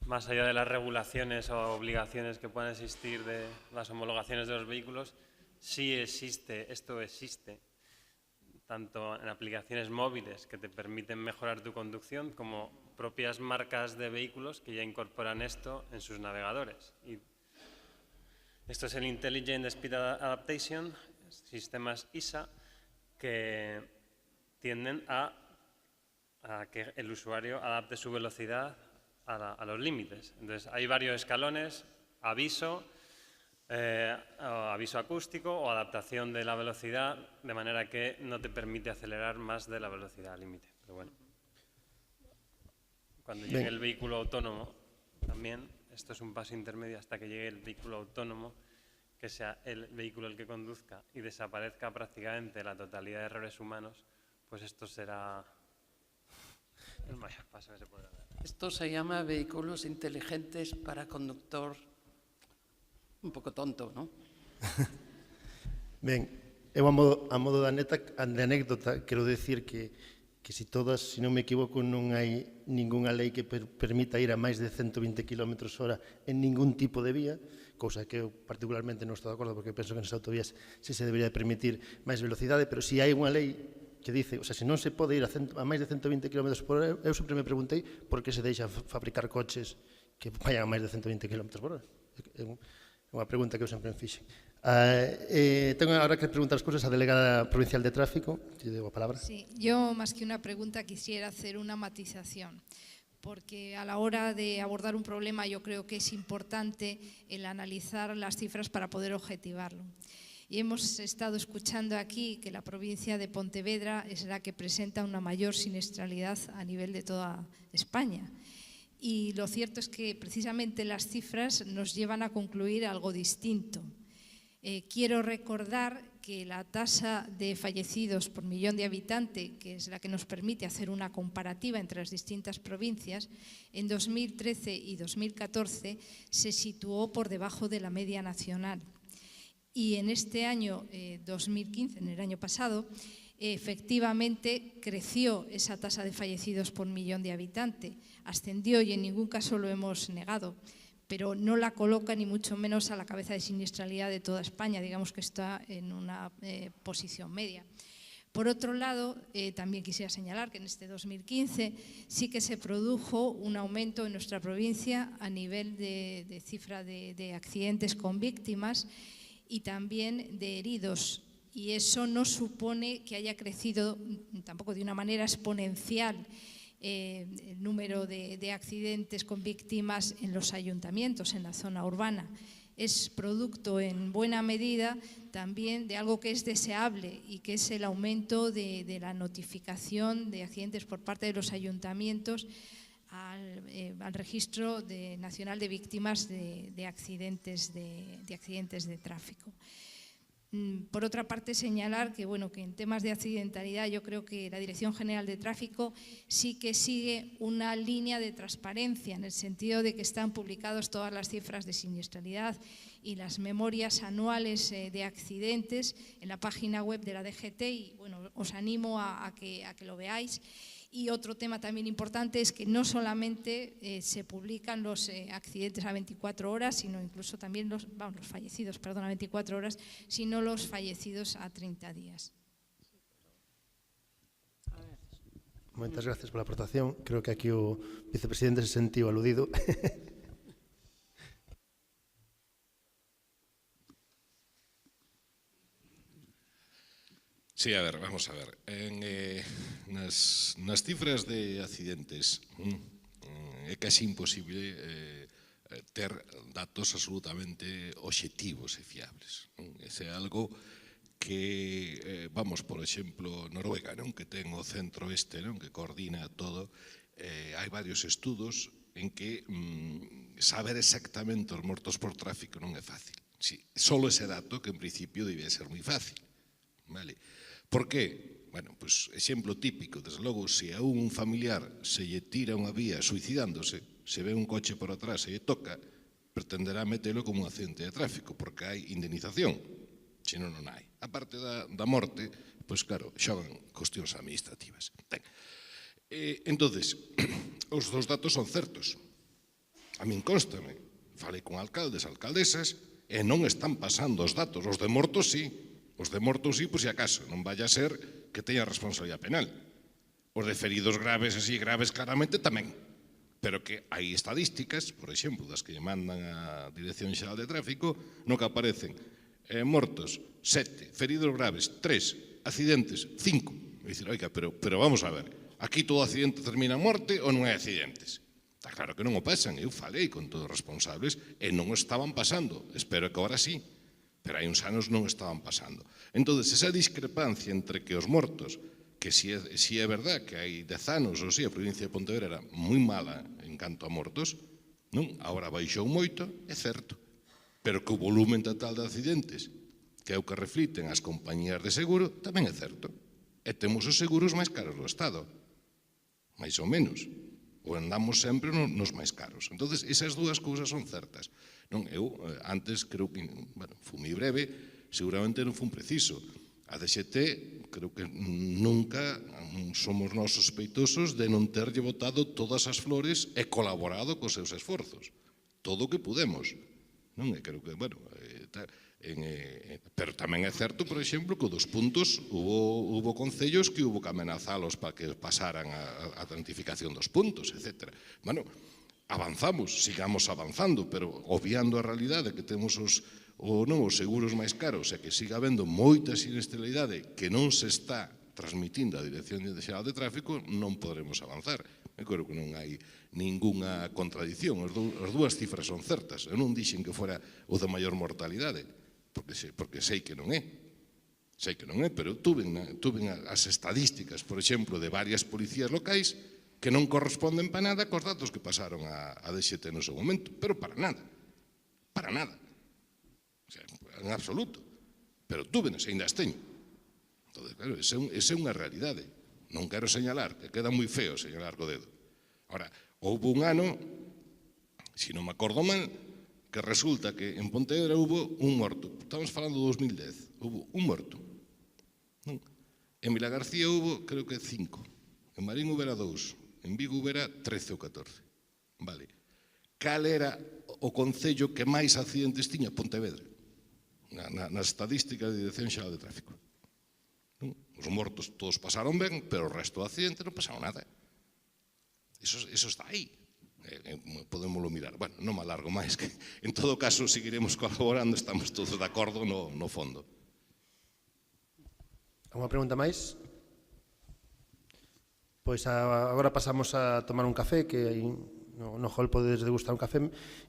Más allá de las regulaciones o obligaciones que puedan existir de las homologaciones de los vehículos, sí existe, esto existe, tanto en aplicaciones móviles que te permiten mejorar tu conducción, como propias marcas de vehículos que ya incorporan esto en sus navegadores. Y esto es el Intelligent Speed Adaptation, sistemas ISA, que tienden a que el usuario adapte su velocidad a los límites. Entonces, hay varios escalones: aviso, aviso acústico o adaptación de la velocidad, de manera que no te permite acelerar más de la velocidad límite. Pero bueno, cuando llegue el vehículo autónomo, también, esto es un paso intermedio hasta que llegue el vehículo autónomo, que sea el vehículo el que conduzca y desaparezca prácticamente la totalidad de errores humanos, pues esto será el mayor paso que se puede dar. Esto se llama vehículos inteligentes para conductor un pouco tonto, non? Ben, eu a modo de anécdota quero decir que si todas, se non me equivoco, non hai ningunha lei que permita ir a máis de 120 km/h en ningún tipo de vía, cousa que eu particularmente non estou de acordo, porque penso que nas autovías se debería permitir máis velocidade, pero si hai unha lei que dice, o sea, se non se pode ir a máis de 120 km/h, eu sempre me preguntei por que se deixan fabricar coches que vayan a máis de 120 km/h. Unha pregunta que eu sempre me fixen. Tengo ahora que preguntar as cousas a delegada provincial de tráfico. Te debo a palabra. Sí, yo más que una pregunta quisiera hacer una matización, porque a la hora de abordar un problema yo creo que es importante el analizar las cifras para poder objetivarlo. Y hemos estado escuchando aquí que la provincia de Pontevedra es la que presenta una mayor siniestralidad a nivel de toda España. Y lo cierto es que precisamente las cifras nos llevan a concluir algo distinto. Quiero recordar que la tasa de fallecidos por millón de habitantes, que es la que nos permite hacer una comparativa entre las distintas provincias, en 2013 y 2014 se situó por debajo de la media nacional. Y en este año 2015, en el año pasado, efectivamente creció esa tasa de fallecidos por millón de habitantes, ascendió y en ningún caso lo hemos negado, pero no la coloca ni mucho menos a la cabeza de siniestralidad de toda España, digamos que está en una posición media. Por otro lado, también quisiera señalar que en este 2015 sí que se produjo un aumento en nuestra provincia a nivel de cifra de accidentes con víctimas y también de heridos. Y eso no supone que haya crecido tampoco de una manera exponencial el número de accidentes con víctimas en los ayuntamientos, en la zona urbana. Es producto en buena medida también de algo que es deseable y que es el aumento de la notificación de accidentes por parte de los ayuntamientos al registro nacional de víctimas de accidentes de tráfico. Por otra parte, señalar que, bueno, que en temas de accidentalidad yo creo que la Dirección General de Tráfico sí que sigue una línea de transparencia en el sentido de que están publicadas todas las cifras de siniestralidad y las memorias anuales de accidentes en la página web de la DGT y, bueno, os animo a que lo veáis. Y otro tema también importante es que no solamente se publican los accidentes a 24 horas, sino incluso también los fallecidos, perdón, a 24 horas, sino los fallecidos a 30 días. Moitas gracias pola aportación. Creo que aquí o vicepresidente se sentiu aludido. Sí, a ver, vamos a ver. Nas cifras de accidentes é casi imposible ter datos absolutamente obxectivos e fiables. Ese é algo que, vamos, por exemplo, Noruega, non, que ten o centro este, non, que coordina todo, hai varios estudos en que saber exactamente os mortos por tráfico non é fácil. Sí, solo ese dato que en principio debía ser moi fácil. Vale. Por qué? Bueno, pues exemplo típico, desde logo, se a un familiar se lle tira unha vía suicidándose, se ve un coche por atrás e lle toca, pretenderá metelo como un accidente de tráfico, porque hai indemnización, se non hai. A parte da morte, pois claro, xogan cuestións administrativas. Entonces, os dos datos son certos. A min constame, falei con alcaldes, alcaldesas, e non están pasando os datos, os de mortos sí. Os de mortos sí, por si acaso, non vaya a ser que teña responsabilidade penal. Os de feridos graves, así graves claramente tamén. Pero que hai estadísticas, por exemplo, das que mandan a Dirección Xeral de Tráfico, no que aparecen mortos 7, feridos graves 3, accidentes 5. E dicir, oiga, pero vamos a ver, aquí todo accidente termina en morte ou non hai accidentes? Está claro que non o pasan, eu falei con todos os responsables e non o estaban pasando, espero que agora sí. Pero hai uns anos non estaban pasando. Entón, esa discrepancia entre que os mortos, que si é verdad que hai 10 anos ou si a provincia de Pontevedra era moi mala en canto a mortos, non? Agora baixou moito, é certo. Pero que o volumen total de accidentes, que é o que refliten as compañías de seguro, tamén é certo. E temos os seguros máis caros do Estado. Mais ou menos. Ou andamos sempre nos máis caros. Entón, esas dúas cousas son certas. Non, eu antes creo que, bueno, fui moi breve, seguramente non fun preciso. A DXT creo que nunca somos nós sospeitosos de non terlle botado todas as flores e colaborado cos seus esforzos. Todo o que pudemos. Non, e creo que, bueno, pero tamén é certo, por exemplo, que dos puntos hubo concellos que hubo que amenazalos para que pasaran a identificación dos puntos, etc. Bueno, avanzamos, sigamos avanzando, pero obviando a realidade que temos os seguros máis caros e que siga habendo moita siniestralidade que non se está transmitindo a Dirección Xeral de Tráfico, non poderemos avanzar. Eu creo que non hai ningunha contradición, as dúas cifras son certas. Eu non dixen que fora o de maior mortalidade, porque sei que non é. Sei que non é, pero tuven as estadísticas, por exemplo, de varias policías locais que non corresponden para nada cos datos que pasaron a DXT no seu momento, pero para nada. Para nada. O sea, en absoluto. Pero túvenes, ainda as teño. Entón, claro, esa é unha realidade. Non quero señalar, que queda moi feo señalar co dedo. Ahora, houve un ano, se non me acordo mal, que resulta que en Pontevedra houve un morto. Estamos falando de 2010. Houve un morto. En Vilagarcía houve, creo que 5. En Marín houbera 2. En Vigo houbera 13 ou 14. Vale. Cal era o concello que máis accidentes tiña? Pontevedra. Nas estadísticas de Dirección Xeral de Tráfico. Os mortos todos pasaron ben, pero o resto do accidente non pasaron nada. Eso está aí. Podémoslo mirar. Bueno, non me alargo máis, que en todo caso seguiremos colaborando, estamos todos de acordo no fondo. Alguna pregunta máis? Pois agora pasamos a tomar un café, que aí no hall podedes degustar un café,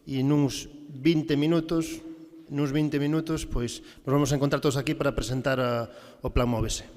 e nuns 20 minutos, pois nos vamos a encontrar todos aquí para presentar o Plan Móvese.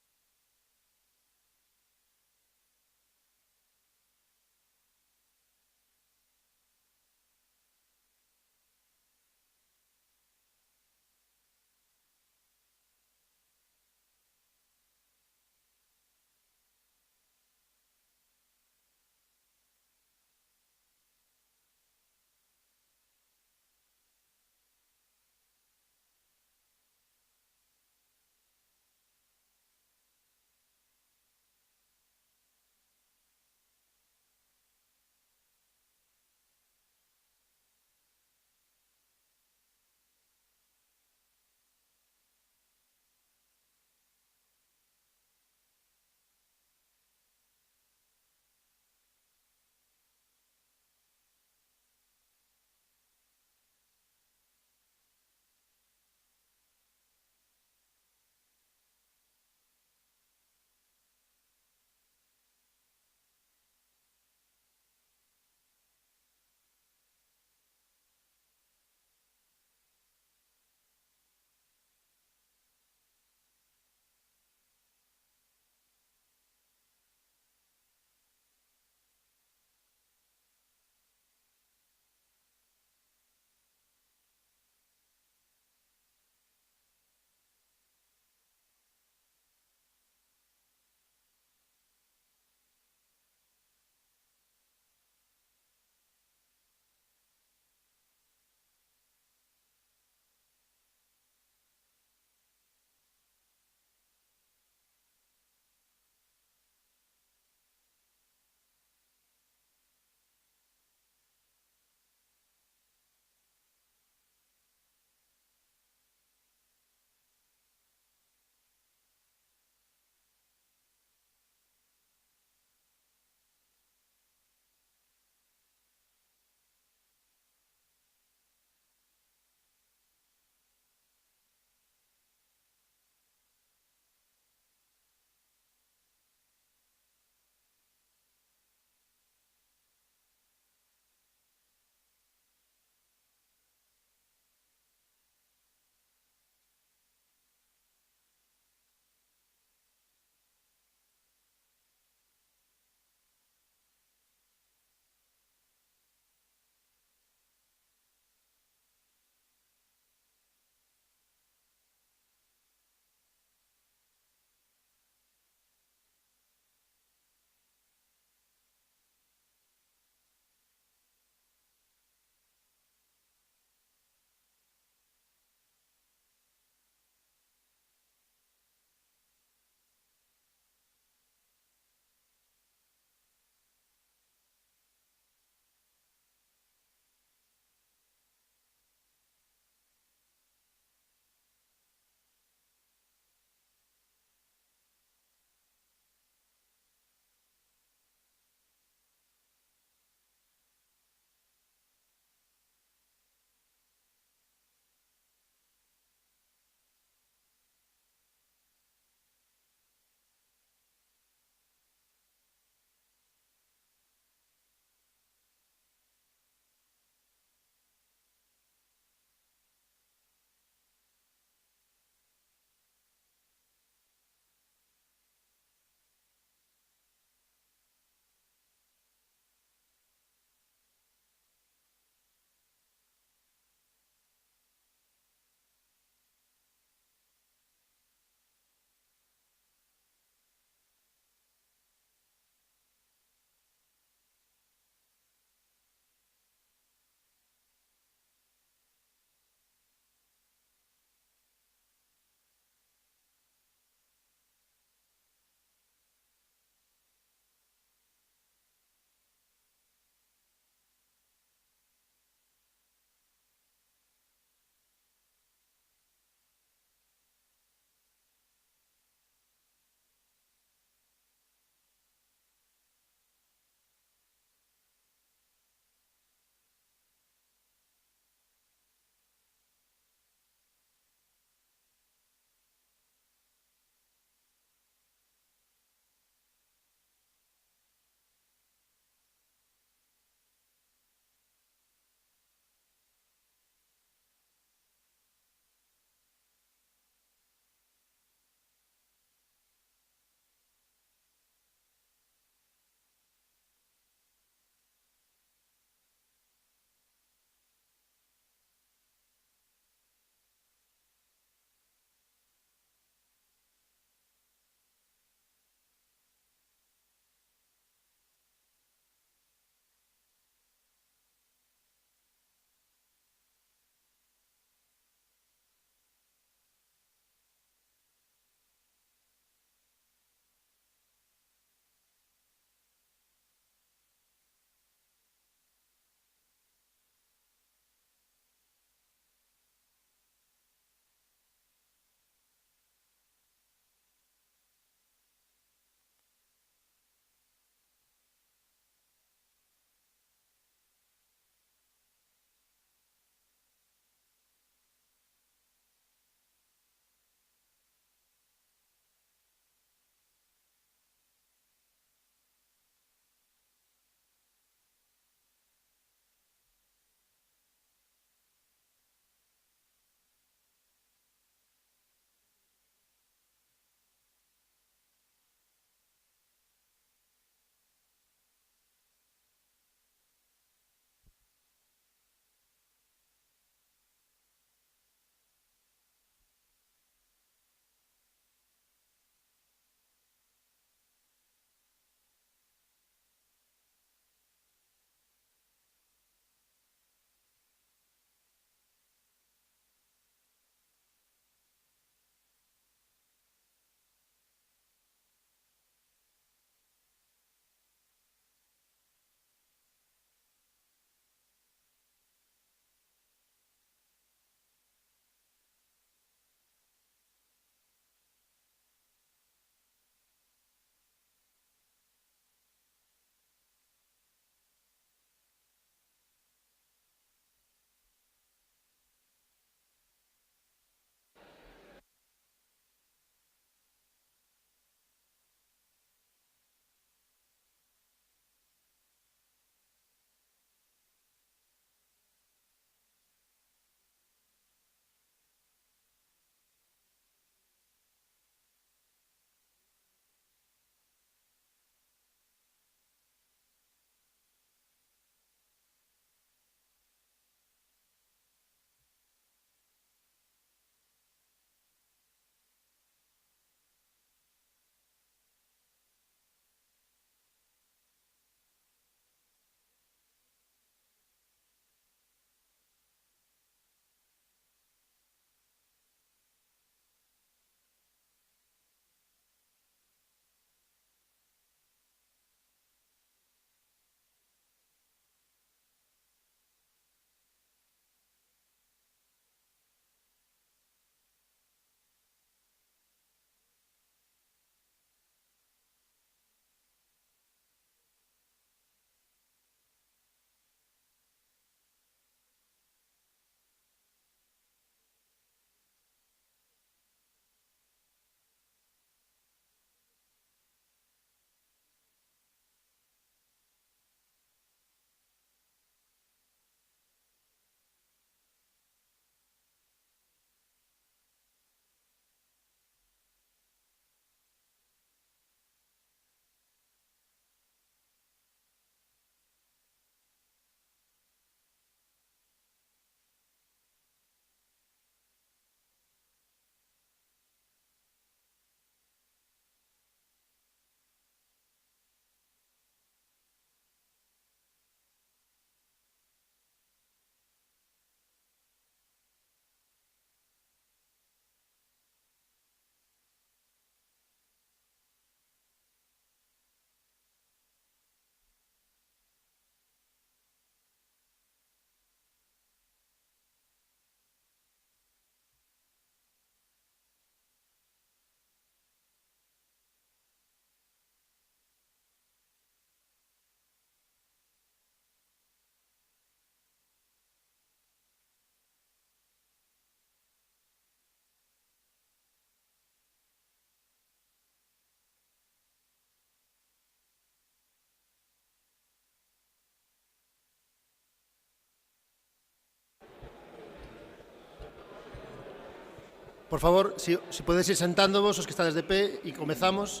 Por favor, si podedes ir sentándovos, os que estades de pé, e comezamos.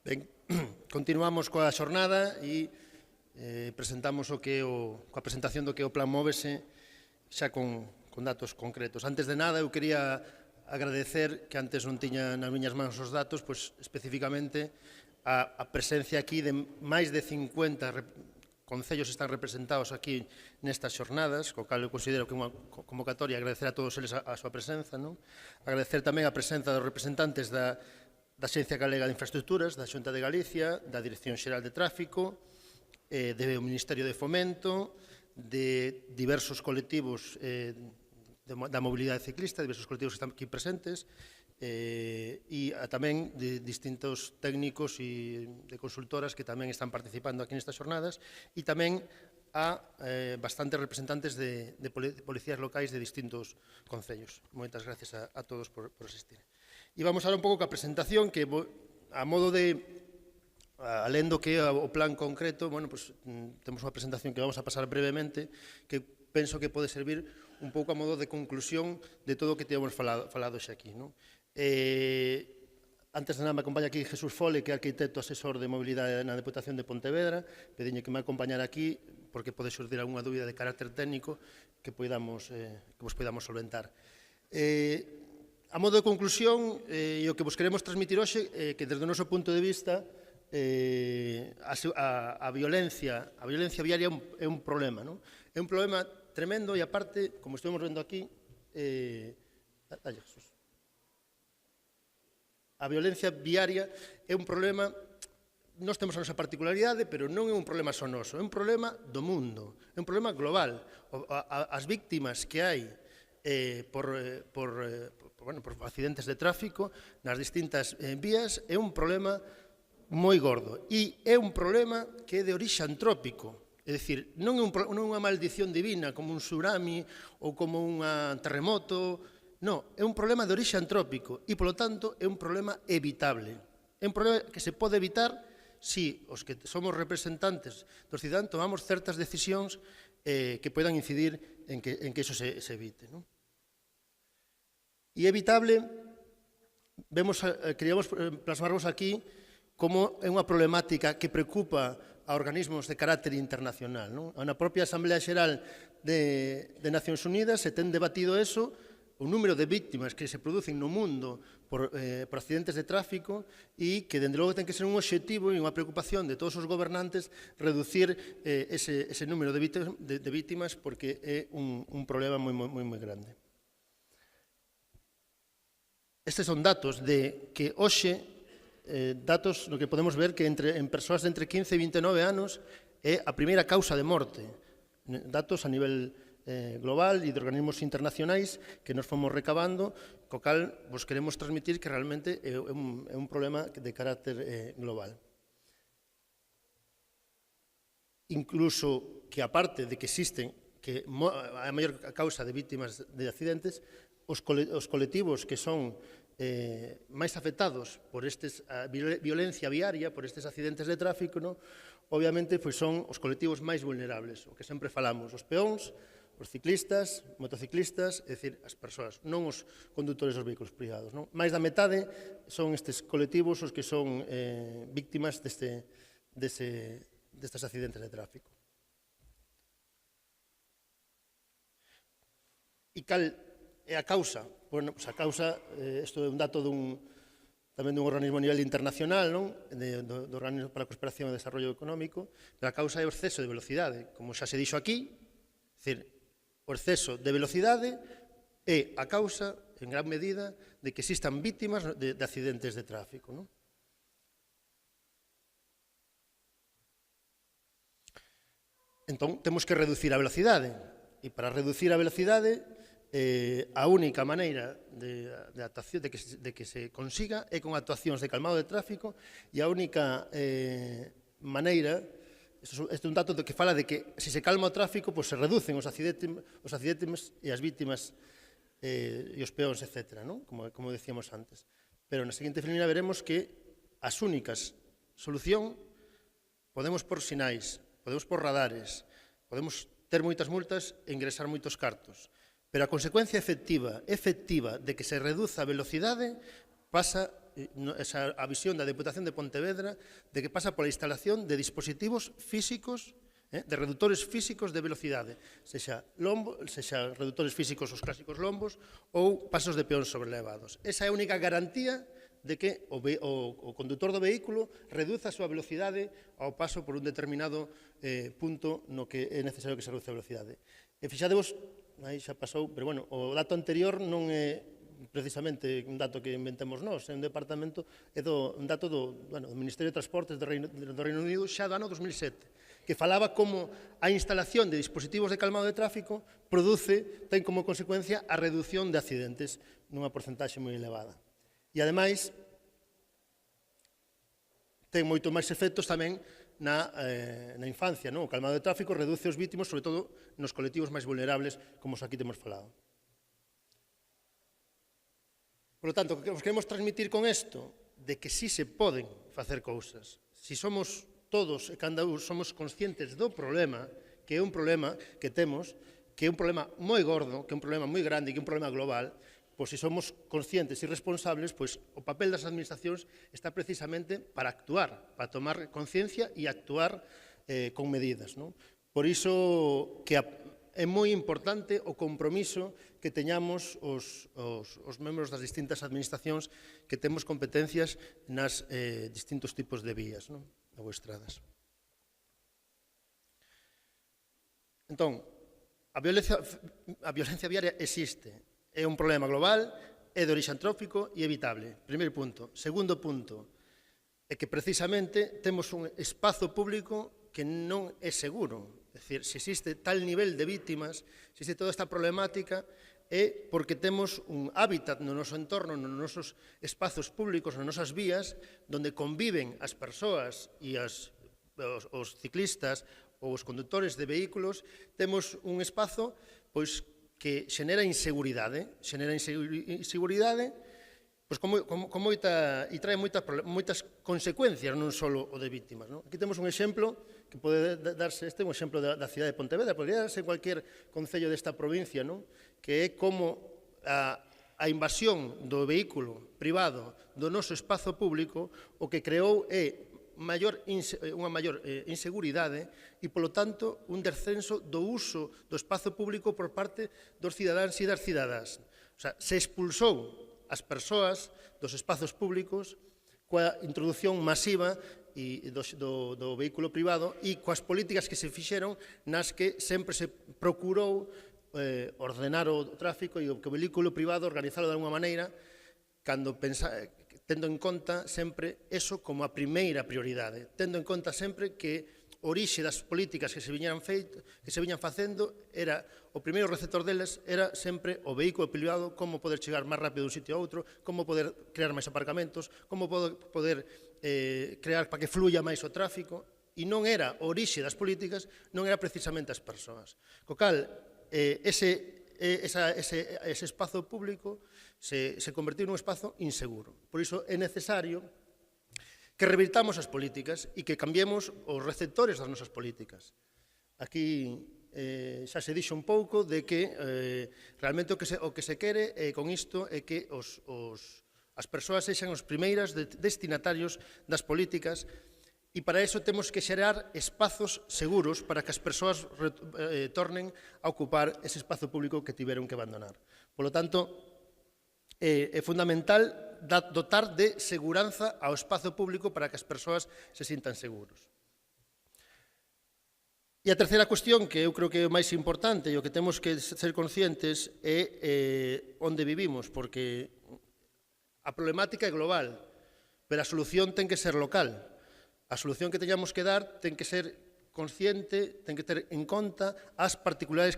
Ben, continuamos coa xornada e presentamos coa presentación do que é o Plan Móvese xa con datos concretos. Antes de nada, eu quería agradecer, que antes non tiña nas miñas mans os datos, pois especificamente a presencia aquí de máis de 50 concellos están representados aquí nestas xornadas, co cal eu considero que é unha convocatoria, agradecer a todos eles a súa presenza, non? Agradecer tamén a presenza dos representantes da Axencia Galega de Infraestructuras, da Xunta de Galicia, da Dirección Xeral de Tráfico, do Ministerio de Fomento, de diversos colectivos da mobilidade ciclista, diversos colectivos que están aquí presentes, e tamén de distintos técnicos e de consultoras que tamén están participando aquí nestas xornadas, e tamén a bastantes representantes de policías locais de distintos concellos. Moitas gracias a todos por asistir. E vamos ahora un pouco ca presentación, que a modo de, alén do que é o plan concreto, bueno, pues, temos unha presentación que vamos a pasar brevemente, que penso que pode servir un pouco a modo de conclusión de todo o que temos falado xa aquí, non? Antes de nada me acompaña aquí Jesús Fole, que é arquitecto asesor de mobilidade na Deputación de Pontevedra. Pediñe que me acompañara aquí, porque pode surdir algunha dúbida de carácter técnico que vos podamos solventar. A modo de conclusión, o que vos queremos transmitir hoxe é que, desde o noso punto de vista, a violencia viaria é un problema, non? É un problema tremendo e, aparte, como estamos vendo aquí, a violencia viaria é un problema, nós temos a nosa particularidade, pero non é un problema só noso, é un problema do mundo, é un problema global. As víctimas que hai por accidentes de tráfico nas distintas vías é un problema moi gordo e é un problema que é de orixe antrópico, é dicir, non é unha maldición divina como un tsunami ou como un terremoto, non, é un problema de orixe antrópico e, polo tanto, é un problema evitable. É un problema que se pode evitar se os que somos representantes dos cidadáns tomamos certas decisións que poidan incidir en que iso se evite, non? E evitable, queríamos plasmarvos aquí como é unha problemática que preocupa a organismos de carácter internacional, non? Na propia Asamblea Xeral de Nacións Unidas se ten debatido eso, o número de víctimas que se producen no mundo por accidentes de tráfico, e que, dende logo, ten que ser un obxectivo e unha preocupación de todos os gobernantes reducir ese número de víctimas, porque é un problema moi grande. Estes son datos de que hoxe, datos no que podemos ver que en persoas de entre 15 e 29 anos é a primeira causa de morte. Datos a nivel global e de organismos internacionais que nos fomos recabando, co cal vos queremos transmitir que realmente é un problema de carácter global. Incluso que, aparte de que existen, que a maior causa de víctimas de accidentes, os colectivos que son máis afectados por a violencia viaria, por estes accidentes de tráfico, obviamente son os colectivos máis vulnerables, o que sempre falamos, os peóns, os ciclistas, motociclistas, é dicir, as persoas, non os condutores dos vehículos privados. Máis da metade son estes colectivos os que son víctimas destes accidentes de tráfico. E cal é a causa? Bueno, a causa, isto é un dato tamén dun organismo a nivel internacional, do Organismo para a Cooperación e Desarrollo Económico, pero a causa é o exceso de velocidade. Como xa se dixo aquí, o exceso de velocidade é a causa, en gran medida, de que existan víctimas de accidentes de tráfico. Entón, temos que reducir a velocidade, e para reducir a velocidade, a única maneira de que se consiga é con actuacións de calmado de tráfico, e a única maneira Este é un dato que fala de que se calma o tráfico, pois se reducen os accidentes e as vítimas e os peóns, etc., non? Como decíamos antes. Pero na seguinte filmina veremos que as únicas solución podemos por sinais, podemos por radares, podemos ter moitas multas e ingresar moitos cartos. Pero a consecuencia efectiva de que se reduza a velocidade pasa a visión da Deputación de Pontevedra de que pasa pola instalación de dispositivos físicos, de reductores físicos de velocidade, sexa reductores físicos os clásicos lombos ou pasos de peóns sobrelevados. Esa é a única garantía de que o condutor do vehículo reduza a súa velocidade ao paso por un determinado punto no que é necesario que se reduza a velocidade. E fixadevos, aí xa pasou, pero bueno, o dato anterior non é precisamente un dato que inventemos nós, é un dato do Ministerio de Transportes do Reino Unido xa do ano 2007, que falaba como a instalación de dispositivos de calmado de tráfico ten como consecuencia a reducción de accidentes nunha porcentaxe moi elevada. E, ademais, ten moito máis efectos tamén na infancia. O calmado de tráfico reduce os vítimos, sobre todo nos colectivos máis vulnerables, como os aquí temos falado. Por lo tanto, o que os queremos transmitir con isto, de que sí se poden facer cousas, si somos todos e cada un somos conscientes do problema, que é un problema que temos, que é un problema moi gordo, que é un problema moi grande, que é un problema global, pois se somos conscientes e responsables, pois o papel das administracións está precisamente para actuar, para tomar conciencia e actuar con medidas. Por iso que é moi importante o compromiso que teñamos os membros das distintas administracións que temos competencias nas distintos tipos de vías ou estradas. Entón, a violencia viaria existe, é un problema global, é de orixe antrópico e evitable. Primeiro punto. Segundo punto, é que precisamente temos un espazo público que non é seguro. É dicir, se existe tal nivel de vítimas, se existe toda esta problemática, é porque temos un hábitat no noso entorno, nos nosos espazos públicos, nas nosas vías, onde conviven as persoas e os ciclistas ou os condutores de vehículos, temos un espazo que xenera inseguridade, pois e trae moitas consecuencias, non só o de vítimas. Aquí temos un exemplo que pode darse, este é un exemplo da cidade de Pontevedra, podría darse en cualquier concello desta provincia, que é como a invasión do vehículo privado do noso espazo público o que creou é unha maior inseguridade e, polo tanto, un descenso do uso do espazo público por parte dos cidadáns e das cidadás. O sea, se expulsou as persoas dos espazos públicos coa introducción masiva do vehículo privado e coas políticas que se fixeron nas que sempre se procurou ordenar o tráfico e o vehículo privado organizalo de alguma maneira tendo en conta sempre eso como a primeira prioridade, tendo en conta sempre que o orixe das políticas que se viñan facendo era, o primeiro receptor deles era sempre o vehículo privado, como poder chegar máis rápido dun sitio a outro, como poder crear máis aparcamentos, como poder crear para que fluya máis o tráfico, e non era o orixe das políticas, non era precisamente as persoas. Co cal, ese espazo público se convertiu nun espazo inseguro. Por iso é necesario que revirtamos as políticas e que cambiemos os receptores das nosas políticas. Aquí xa se dixo un pouco de que realmente o que se quere con isto é que as persoas sexan os primeiras destinatarios das políticas e para iso temos que xerar espazos seguros para que as persoas tornen a ocupar ese espazo público que tiveron que abandonar. Por lo tanto, é fundamental dotar de seguranza ao espazo público para que as persoas se sintan seguros. E a terceira cuestión, que eu creo que é o máis importante e o que temos que ser conscientes é onde vivimos, porque a problemática é global, pero a solución ten que ser local. A solución que teñamos que dar ten que ser consciente, ten que ter en conta as particulares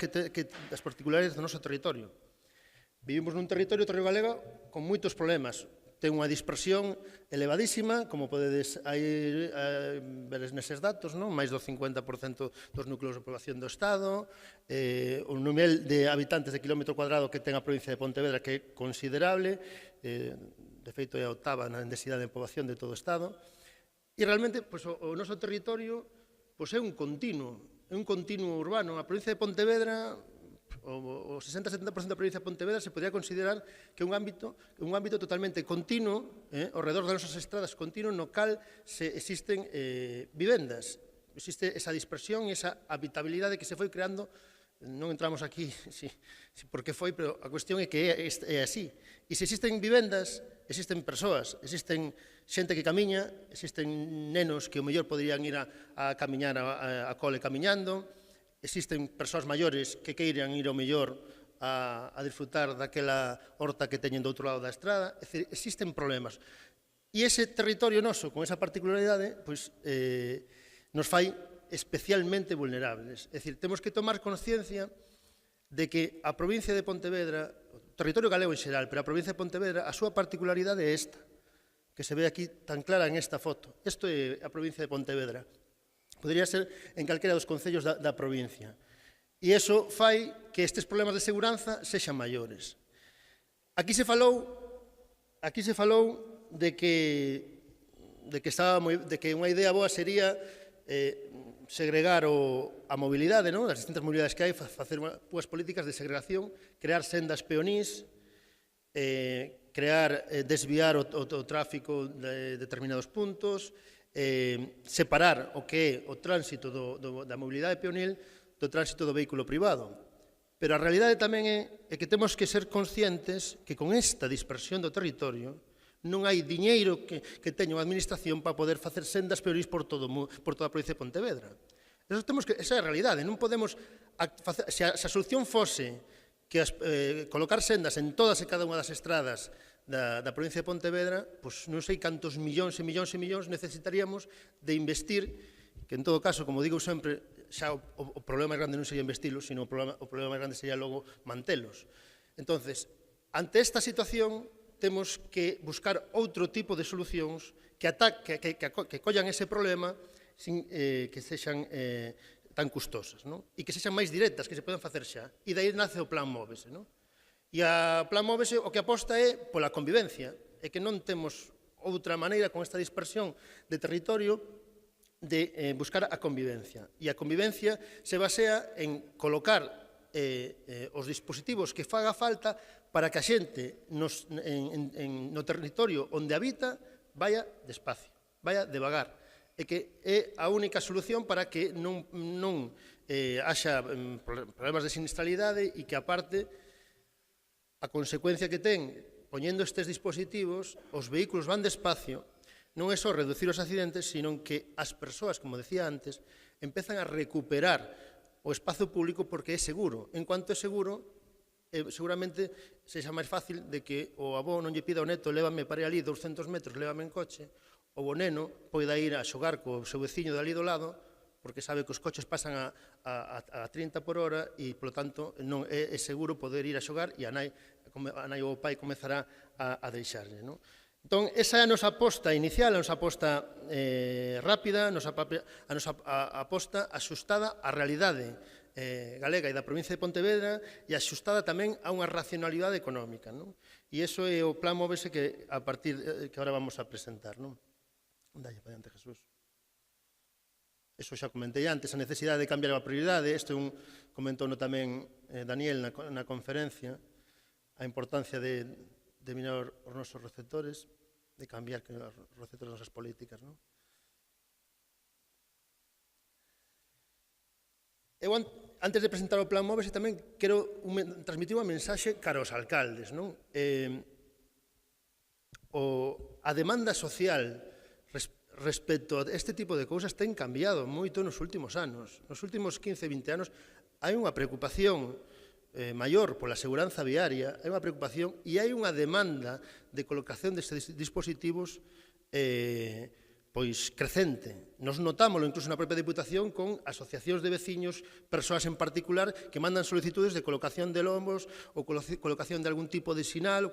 do noso territorio. Vivimos nun territorio galega con moitos problemas. ten unha dispersión elevadísima, como podedes ver neses datos, non? Máis do 50% dos núcleos de población do Estado, o nivel de habitantes de quilómetro cuadrado que ten a provincia de Pontevedra que é considerable, de feito é a octava na densidade de poboación de todo o Estado, e realmente o noso territorio é un continuo urbano. A provincia de Pontevedra, o 60-70% da provincia de Pontevedra se podría considerar que é un ámbito totalmente continuo, ao redor das nosas estradas continuo, no cal existen vivendas. Existe esa dispersión e esa habitabilidade que se foi creando. Non entramos aquí por que foi, pero a cuestión é que é así. E se existen vivendas, existen persoas, existen xente que camiña, existen nenos que o mellor poderían ir a camiñar a cole camiñando, existen persoas maiores que queiran ir ao mellor a disfrutar daquela horta que teñen do outro lado da estrada. É dicir, existen problemas. E ese territorio noso, con esa particularidade, nos fai especialmente vulnerables. É dicir, temos que tomar consciencia de que a provincia de Pontevedra, o territorio galego en xeral, pero a provincia de Pontevedra, a súa particularidade é esta, que se ve aquí tan clara en esta foto. Isto é a provincia de Pontevedra. Podría ser en calquera dos concellos da provincia. E iso fai que estes problemas de seguranza sexan maiores. Aquí se falou de que unha idea boa sería segregar a mobilidade, as distintas mobilidades que hai, facer unhas políticas de segregación, crear sendas peonís, desviar o tráfico de determinados puntos, separar o que é o tránsito da mobilidade peonil do tránsito do vehículo privado. Pero a realidade tamén é que temos que ser conscientes que con esta dispersión do territorio non hai diñeiro que teña unha administración para poder facer sendas peonís por toda a provincia de Pontevedra. Esa é a realidade. Non podemos facer, se a solución fose que colocar sendas en todas e cada unha das estradas da provincia de Pontevedra, pois non sei cantos millóns e millóns e millóns necesitaríamos de investir, que en todo caso, como digo sempre, xa o problema máis grande non sería investilos, sino o problema máis grande sería logo mantelos. Entonces, ante esta situación, temos que buscar outro tipo de solucións que collan ese problema sin que sexan tan custosas, e que sexan máis directas, que se poden facer xa. E dai nace o Plan Móvese. E a Plan Móvese o que aposta é pola convivencia, e que non temos outra maneira con esta dispersión de territorio de buscar a convivencia. E a convivencia se basea en colocar os dispositivos que faga falta para que a xente no territorio onde habita vaya despacio, vaya devagar, e que é a única solución para que non haxa problemas de sinistralidade e que, aparte, a consecuencia que ten poñendo estes dispositivos, os vehículos van despacio, non é só reducir os accidentes, sino que as persoas, como decía antes, empezan a recuperar o espazo público porque é seguro. En cuanto é seguro, seguramente sexa máis fácil de que o avó non lle pida ao neto lévame para ali 200 metros, lévame en coche, ou o neno poida ir a xogar co seu veciño de ali do lado, porque sabe que os coches pasan a 30 por hora e, polo tanto, non é seguro poder ir a xogar e a nai ou o pai comezará a deixarlle. Entón, esa é a nosa aposta inicial, a nosa aposta rápida, a nosa aposta axustada á realidade galega e da provincia de Pontevedra e axustada tamén a unha racionalidade económica. E iso é o Plan Móvese que agora vamos a presentar. Dalle para diante, Jesús. Eso xa comentei antes, a necesidade de cambiar a prioridade. Isto comentou tamén Daniel na conferencia, a importancia de mirar os nosos receptores, de cambiar os receptores das nosas políticas. Eu, antes de presentar o Plan Móvese, tamén quero transmitir unha mensaxe cara aos alcaldes. A demanda social respecto a este tipo de cousas ten cambiado moito nos últimos anos. Nos últimos 15, 20 anos hai unha preocupación maior pola seguranza viaria, hai unha preocupación e hai unha demanda de colocación destes dispositivos pois crecente. Nos notámoslo incluso na propia Diputación con asociacións de veciños, persoas en particular, que mandan solicitudes de colocación de lombos ou colocación de algún tipo de sinal.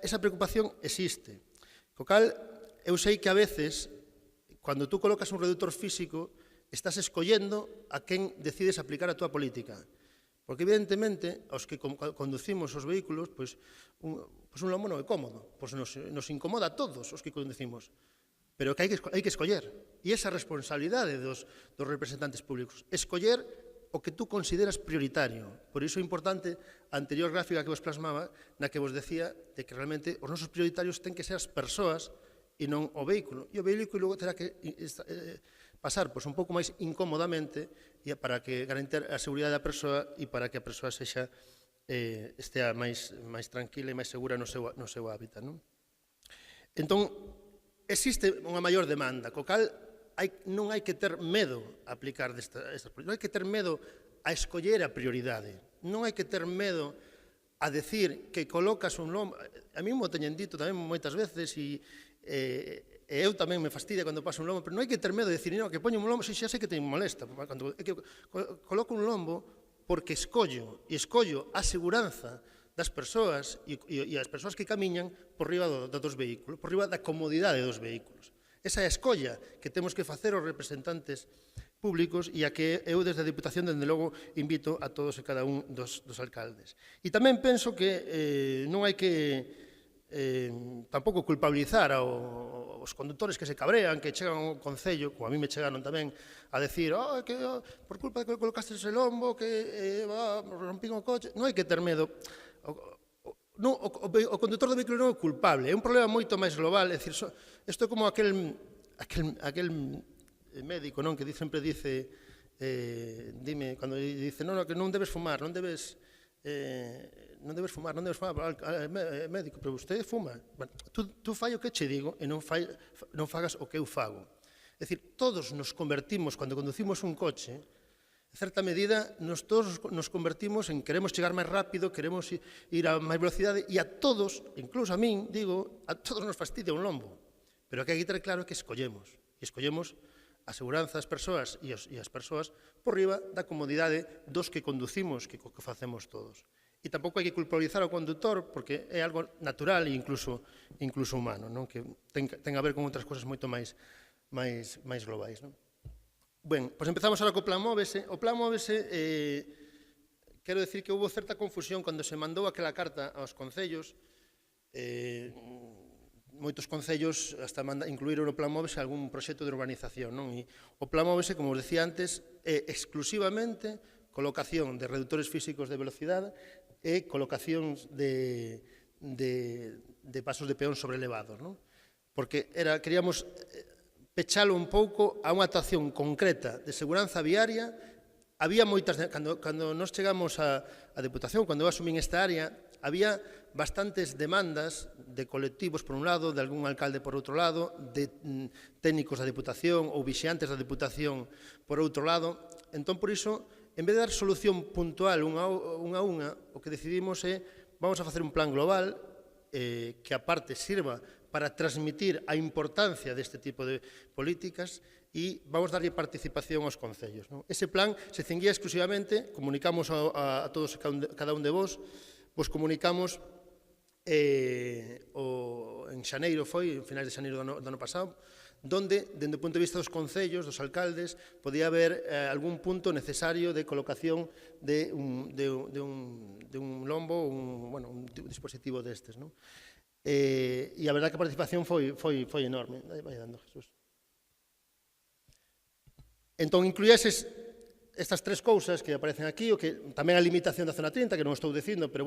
Esa preocupación existe. Co cal, eu sei que a veces, cando tú colocas un reductor físico, estás escollendo a quen decides aplicar a túa política. Porque, evidentemente, aos que conducimos os vehículos, pois un lombo non é cómodo, pois nos incomoda a todos os que conducimos. Pero que hai que escoller. E esa responsabilidade dos representantes públicos. Escoller o que tú consideras prioritario. Por iso é importante a anterior gráfica que vos plasmaba, na que vos decía de que realmente os nosos prioritarios ten que ser as persoas e non o vehículo. E o vehículo terá que pasar un pouco máis incómodamente para que garantir a seguridade da persoa e para que a persoa estea máis tranquila e máis segura no seu hábitat. Entón, existe unha maior demanda, co cal non hai que ter medo a aplicar estas políticas, non hai que ter medo a escoller a prioridade, non hai que ter medo a decir que colocas un lombo. A mí mo teñen dito tamén moitas veces e eu tamén me fastidia cando paso un lombo, pero non hai que ter medo de decir, non, que poño un lombo, xa sei que te molesta, coloco un lombo porque escollo a seguranza das persoas e as persoas que camiñan por riba dos vehículos, por riba da comodidade dos vehículos. Esa é a escolla que temos que facer os representantes públicos e a que eu desde a Diputación, dende logo, invito a todos e cada un dos alcaldes. E tamén penso que non hai que tampouco culpabilizar aos condutores que se cabrean, que chegan ao Concello, como a mí me chegaron tamén, a decir que por culpa de que colocaste ese lombo, que rompín o coche. Non hai que ter medo. O condutor do vehículo non é culpable, é un problema moito máis global. É dicir, isto é como aquel médico que sempre dice, dime, cando dice, non, que non debes fumar, non debes fumar, médico, pero usted fuma. Tú fai o que che digo e non fagas o que eu fago. É dicir, todos nos convertimos, cando conducimos un coche, en certa medida, todos nos convertimos en queremos chegar máis rápido, queremos ir a máis velocidade, e a todos, incluso a min, digo, a todos nos fastidia un lombo. Pero o que hai que ter claro é que escollemos. E escollemos a seguranza das persoas e as persoas por riba da comodidade dos que conducimos, que facemos todos. E tampouco hai que culpabilizar ao condutor, porque é algo natural e incluso humano, que ten a ver con outras cousas moito máis globais. Ben, pois empezamos ahora co Plan Móvese. O Plan Móvese, quero dicir que houve certa confusión cando se mandou aquela carta aos concellos. Moitos concellos hasta incluíron no Plan Móvese algún proxecto de urbanización. E o Plan Móvese, como vos decía antes, é exclusivamente colocación de reductores físicos de velocidade e colocación de pasos de peón sobrelevados. Porque queríamos pechalo un pouco a unha actuación concreta de seguranza viaria. Había moitas, cando nos chegamos á Deputación, cando eu asumín esta área, había bastantes demandas de colectivos por un lado, de algún alcalde por outro lado, de técnicos da Deputación ou vixiantes da Deputación por outro lado. Entón, por iso, en vez de dar solución puntual unha a unha, o que decidimos é vamos a facer un plan global que aparte sirva para transmitir a importancia deste tipo de políticas e vamos darlle participación aos concellos. Ese plan se cinguía exclusivamente, comunicamos a todos e cada un de vos comunicamos en xaneiro en finais de xaneiro do ano pasado, donde, dende o punto de vista dos concellos, dos alcaldes, podía haber algún punto necesario de colocación de un lombo, un dispositivo destes. E a verdade que a participación foi enorme. Vai dando, Jesús. Entón, incluíases estas tres cousas que aparecen aquí, o que tamén a limitación da zona 30, que non estou dicindo, pero,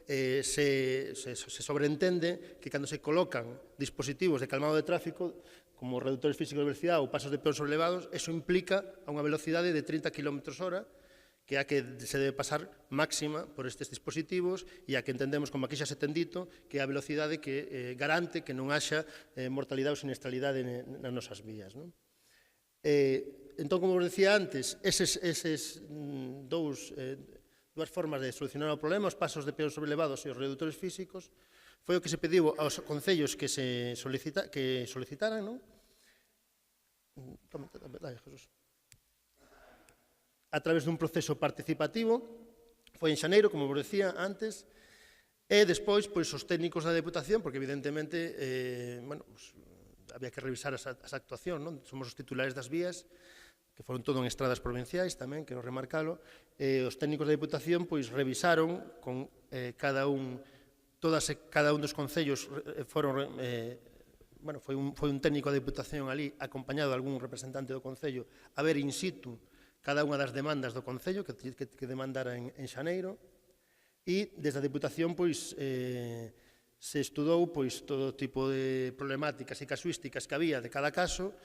se sobreentende que cando se colocan dispositivos de calmado de tráfico, como reductores físicos de velocidade ou pasos de peón sobrelevados, eso implica a unha velocidade de 30 km/h, que é a que se debe pasar máxima por estes dispositivos e a que entendemos, como aquí xa se ten dito, que é a velocidade que garante que non haxa mortalidade ou siniestralidade nas nosas vías. Entón, como vos decía antes, esas dúas formas de solucionar o problema, os pasos de peón sobrelevados e os reductores físicos, foi o que se pediu aos concellos que solicitaran, a través dun proceso participativo, foi en xaneiro, como vos decía antes, e despois, pois, os técnicos da Deputación, porque evidentemente, había que revisar as actuacións, non? Somos os titulares das vías, que foron todo en estradas provinciais tamén, quero remarcalo, os técnicos da Deputación, pois, revisaron con cada un dos concellos, foi un técnico da Deputación ali, acompañado de algún representante do concello, a ver in situ cada unha das demandas do Concello que demandara en xaneiro, e desde a Deputación se estudou todo tipo de problemáticas e casuísticas que había de cada caso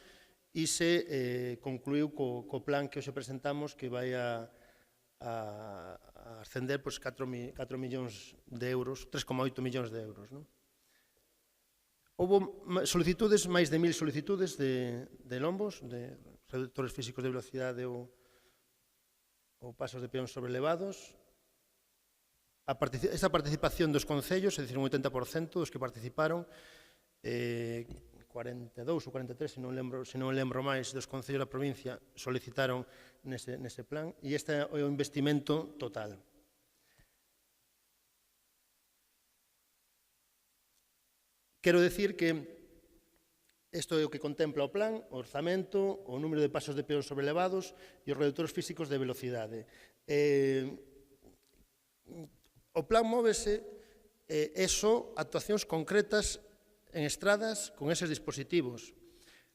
e se concluiu co plan que hoxe presentamos, que vai a ascender 4 millóns de euros, 3,8 millóns de euros. Houve solicitudes, máis de 1000 solicitudes de lombos, de reductores físicos de velocidade ou pasos de peón sobrelevados. Esta participación dos concellos, é dicir, un 80% dos que participaron, 42 ou 43, se non lembro máis, dos concellos da provincia solicitaron nese plan, e este é o investimento total. Quero decir que isto é o que contempla o plan, o orzamento, o número de pasos de peón sobrelevados e os reductores físicos de velocidade. O plan móvese só actuacións concretas en estradas con eses dispositivos.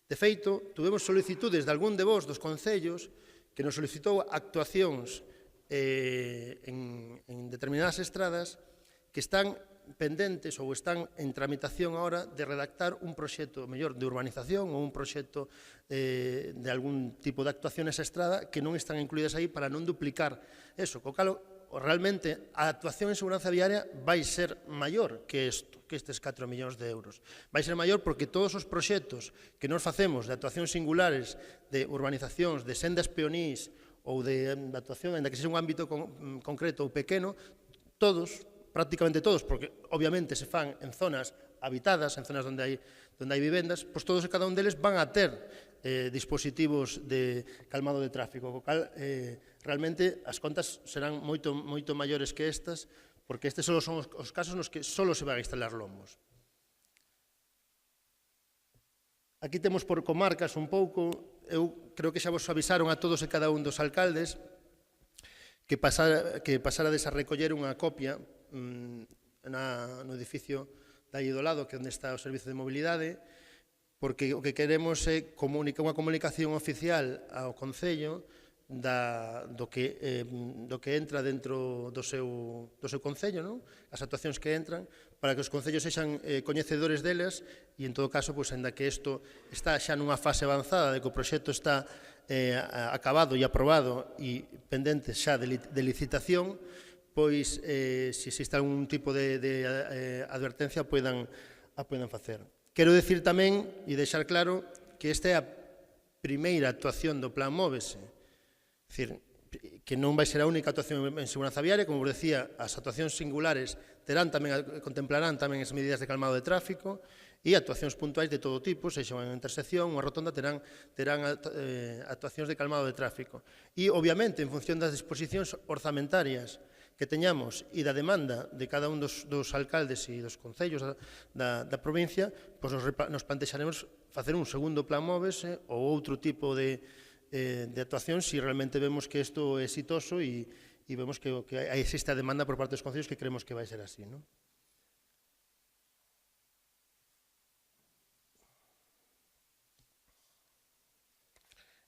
De feito, tuvemos solicitudes de algún de vos dos concellos que nos solicitou actuacións en determinadas estradas que están pendentes ou están en tramitación agora de redactar un proxecto mellor de urbanización ou un proxecto de algún tipo de actuación nesa estrada que non están incluídas aí para non duplicar eso. Co cal, realmente, a actuación en seguranza viaria vai ser maior que estes 4 millóns de euros. Vai ser maior porque todos os proxectos que nos facemos de actuacións singulares, de urbanizacións, de sendas peonís ou de actuación, ainda que sexa un ámbito concreto ou pequeno, todos, prácticamente todos, porque obviamente se fan en zonas habitadas, en zonas onde hai vivendas, pois todos e cada un deles van a ter dispositivos de calmado de tráfico, co cal realmente as contas serán moito maiores que estas, porque estes son os casos nos que só se van a instalar lombos. Aquí temos por comarcas un pouco, eu creo que xa vos avisaron a todos e cada un dos alcaldes que pasarades a recoller unha copia no edificio de aí do lado, que é onde está o Servicio de Mobilidade, porque o que queremos é unha comunicación oficial ao Concello do que entra dentro do seu Concello, as actuacións que entran, para que os concellos sexan coñecedores delas e, en todo caso, aínda que isto está xa nunha fase avanzada, de que o proxecto está acabado e aprobado e pendente xa de licitación, pois, se existe algún tipo de advertencia, a poidan facer. Quero decir tamén, e deixar claro, que esta é a primeira actuación do Plan Móvese. É dicir, que non vai ser a única actuación en seguranza viaria, como vos decía, as actuacións singulares contemplarán tamén as medidas de calmado de tráfico e actuacións puntuais de todo tipo, sexa unha intersección, unha rotonda, terán actuacións de calmado de tráfico. E, obviamente, en función das disposicións orzamentarias que teñamos e da demanda de cada un dos alcaldes e dos concellos da provincia, pois nos plantexaremos facer un segundo plan móvese ou outro tipo de actuación se realmente vemos que isto é exitoso e vemos que existe a demanda por parte dos concellos, que creemos que vai ser así, non?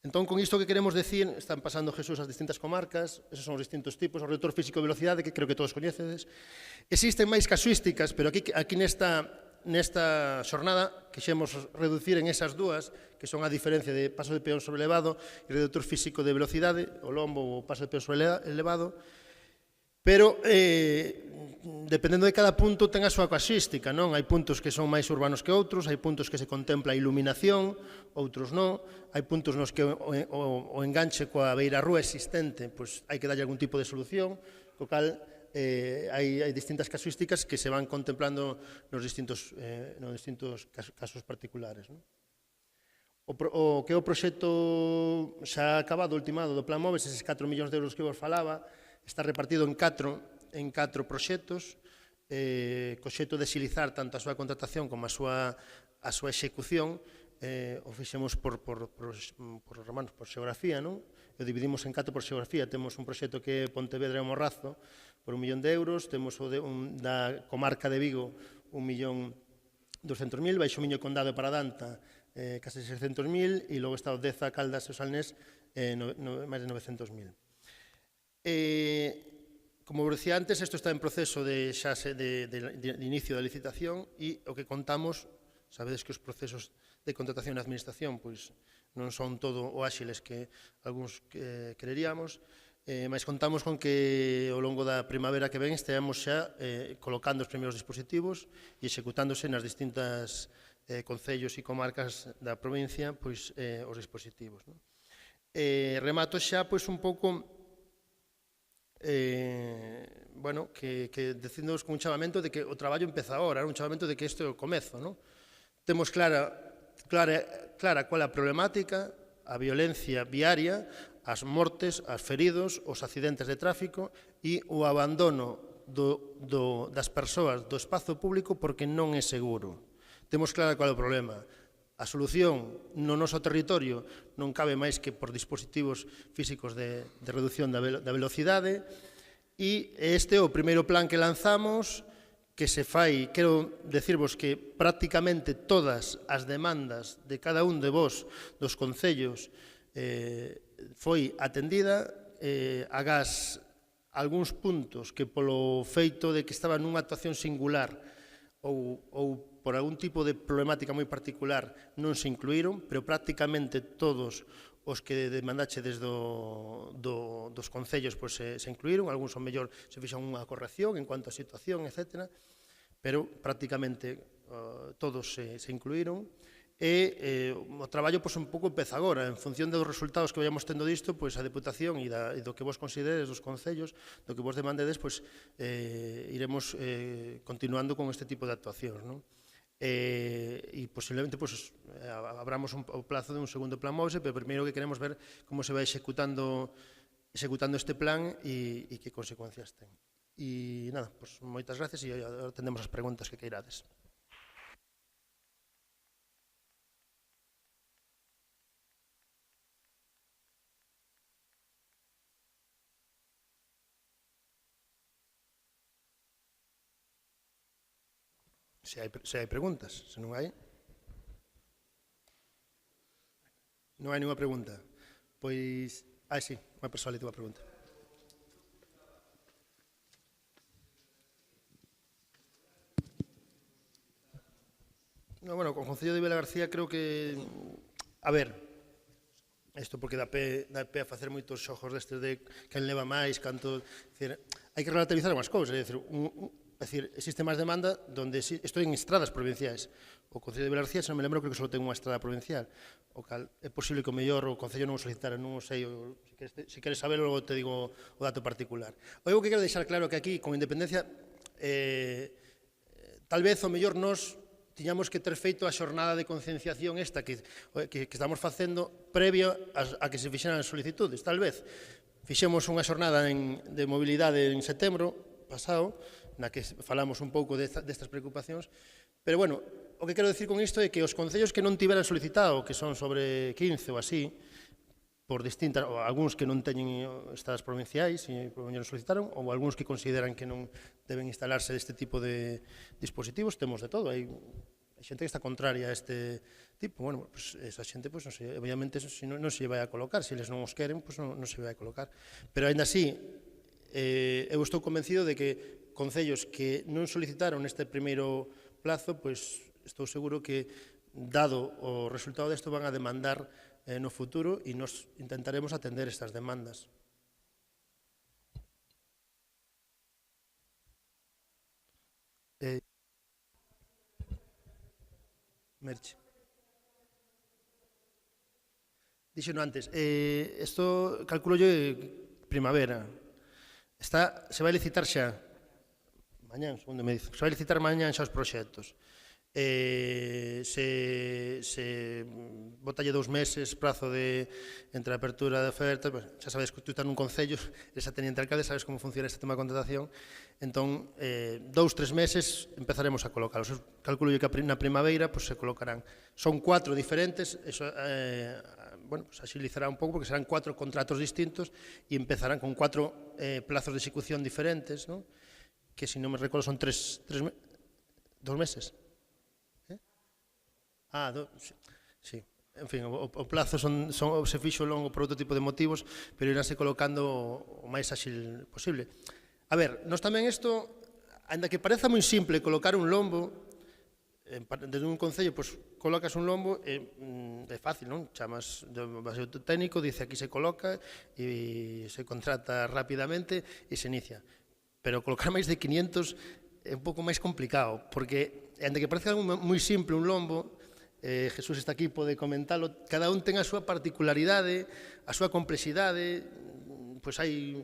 Entón, con isto que queremos decir, están pasando, Jesús, as distintas comarcas, esos son os distintos tipos, o reductor físico de velocidade, que creo que todos coñecedes. Existen máis casuísticas, pero aquí nesta xornada quixemos reducir en esas dúas, que son a diferencia de paso de peón sobrelevado e reductor físico de velocidade, o lombo ou paso de peón sobrelevado, pero dependendo de cada punto ten a súa casuística, non? Hai puntos que son máis urbanos que outros, hai puntos que se contempla a iluminación, outros non, hai puntos nos que o enganche coa beirarrúa existente, pois hai que darlle algún tipo de solución, co cal hai distintas casuísticas que se van contemplando nos distintos casos particulares, non? O que é o proxecto xa acabado, ultimado do Plan Moves, eses 4 millóns de euros que vos falaba, está repartido en 4 proxectos, co xeito de xilizar tanto a súa contratación como a súa execución. O fixemos por xeografía, non? O dividimos en 4 por xeografía. Temos un proxecto que é Pontevedra e Morrazo por 1 millón de euros, temos o da comarca de Vigo 1.200.000, Baixo Miño, Condado e Paradanta case 600.000, e logo está o Deza, Caldas e o Salnés máis de 900.000. Como vos decía antes, isto está en proceso de inicio da licitación, e o que contamos, sabedes que os procesos de contratación na administración pois non son todo o áxiles que algúns quereríamos, mas contamos con que ao longo da primavera que ven esteamos xa colocando os primeiros dispositivos e executándose nas distintas concellos e comarcas da provincia pois os dispositivos. Remato xa pois un pouco bueno, que decidnos con un chamamento de que o traballo empeza agora, un chamamento de que isto é o comezo, non? Temos clara cual é a problemática, a violencia viaria, as mortes, as feridos, os accidentes de tráfico e o abandono das persoas do espazo público porque non é seguro. Temos clara cual é o problema. A solución no noso territorio non cabe máis que por dispositivos físicos de reducción da velocidade, e este é o primeiro plan que lanzamos, que se fai, quero decirvos que prácticamente todas as demandas de cada un de vos dos concellos foi atendida, agás algúns puntos que polo feito de que estaba nunha actuación singular ou por algún tipo de problemática moi particular non se incluíron, pero prácticamente todos os que demandachedes dos concellos se incluíron, algúns son mellor se fixan unha corrección en cuanto a situación, etc., pero prácticamente todos se incluíron. E o traballo un pouco empeza agora, en función dos resultados que vayamos tendo disto, a Deputación e do que vos consideres dos concellos, do que vos demandedes, iremos continuando con este tipo de actuacións, non? E posiblemente abramos o plazo de un segundo plan Moves, pero primeiro que queremos ver como se vai executando este plan e que consecuencias ten. E nada, moitas gracias e atendemos as preguntas que queirades. Se hai preguntas, se non hai... Non hai ninguna pregunta. Pois... sí, unha persoa ali te unha pregunta. Bueno, con o Concello de Vilagarcía creo que... A ver, isto porque dá pé a facer moitos xogos destes de quen leva máis, canto... Hai que relativizar unhas cousas, é dicir, existe máis demanda donde isto en estradas provinciais. O Concello de Vilagarcía, se non me lembro, creo que só ten unha estrada provincial, o cal é posible que o mellor o Concello non o solicitara, non o sei, se queres saber, logo te digo o dato particular. O que quero deixar claro que aquí, con independencia, tal vez o mellor nos tiñamos que ter feito a xornada de concienciación esta que estamos facendo previo a que se fixeran as solicitudes. Tal vez fixemos unha xornada de mobilidade en setembro pasado, na que falamos un pouco destas preocupacións, pero, bueno, o que quero decir con isto é que os concellos que non tiveran solicitado, que son sobre 15 ou así, por distintas, ou algúns que non teñen estradas provinciais e non solicitaron, ou algúns que consideran que non deben instalarse este tipo de dispositivos, temos de todo. Hai xente que está contraria a este tipo. Bueno, esa xente, obviamente, non se vai a colocar. Se eles non os queren, non se vai a colocar. Pero, ainda así, eu estou convencido de que concellos que non solicitaron neste primeiro plazo, estou seguro que, dado o resultado desto, van a demandar no futuro e nos intentaremos atender estas demandas. Merche. Dixeno antes, isto calculo yo primavera. Se vai licitar xa, mañán, segundo me dicen, se vai licitar mañán xa os proxectos. se botalle 2 meses prazo entre a apertura de ofertas, xa sabes que tú estás nun concello, eres a teniente alcalde, sabes como funciona este tema de contratación, entón 2-3 meses empezaremos a colocalos. Calculo que na primavera se colocarán. Son 4 diferentes, eso agilizará un pouco porque serán 4 contratos distintos e empezarán con 4 plazos de ejecución diferentes, que se non me recordo son 2 meses. Sí. En fin, o plazo se fixo longo por outro tipo de motivos, pero iránse colocando o máis áxil posible. A ver, nós tamén isto, ainda que pareza moi simple colocar un lombo, desde un concello, pois colocas un lombo, é fácil, non? Chamas do baseo técnico, dice aquí se coloca e se contrata rapidamente e se inicia. Pero colocar máis de 500 é un pouco máis complicado, porque, ainda que parece algo moi simple un lombo, Jesús está aquí, pode comentalo, cada un ten a súa particularidade, a súa complexidade, pois hai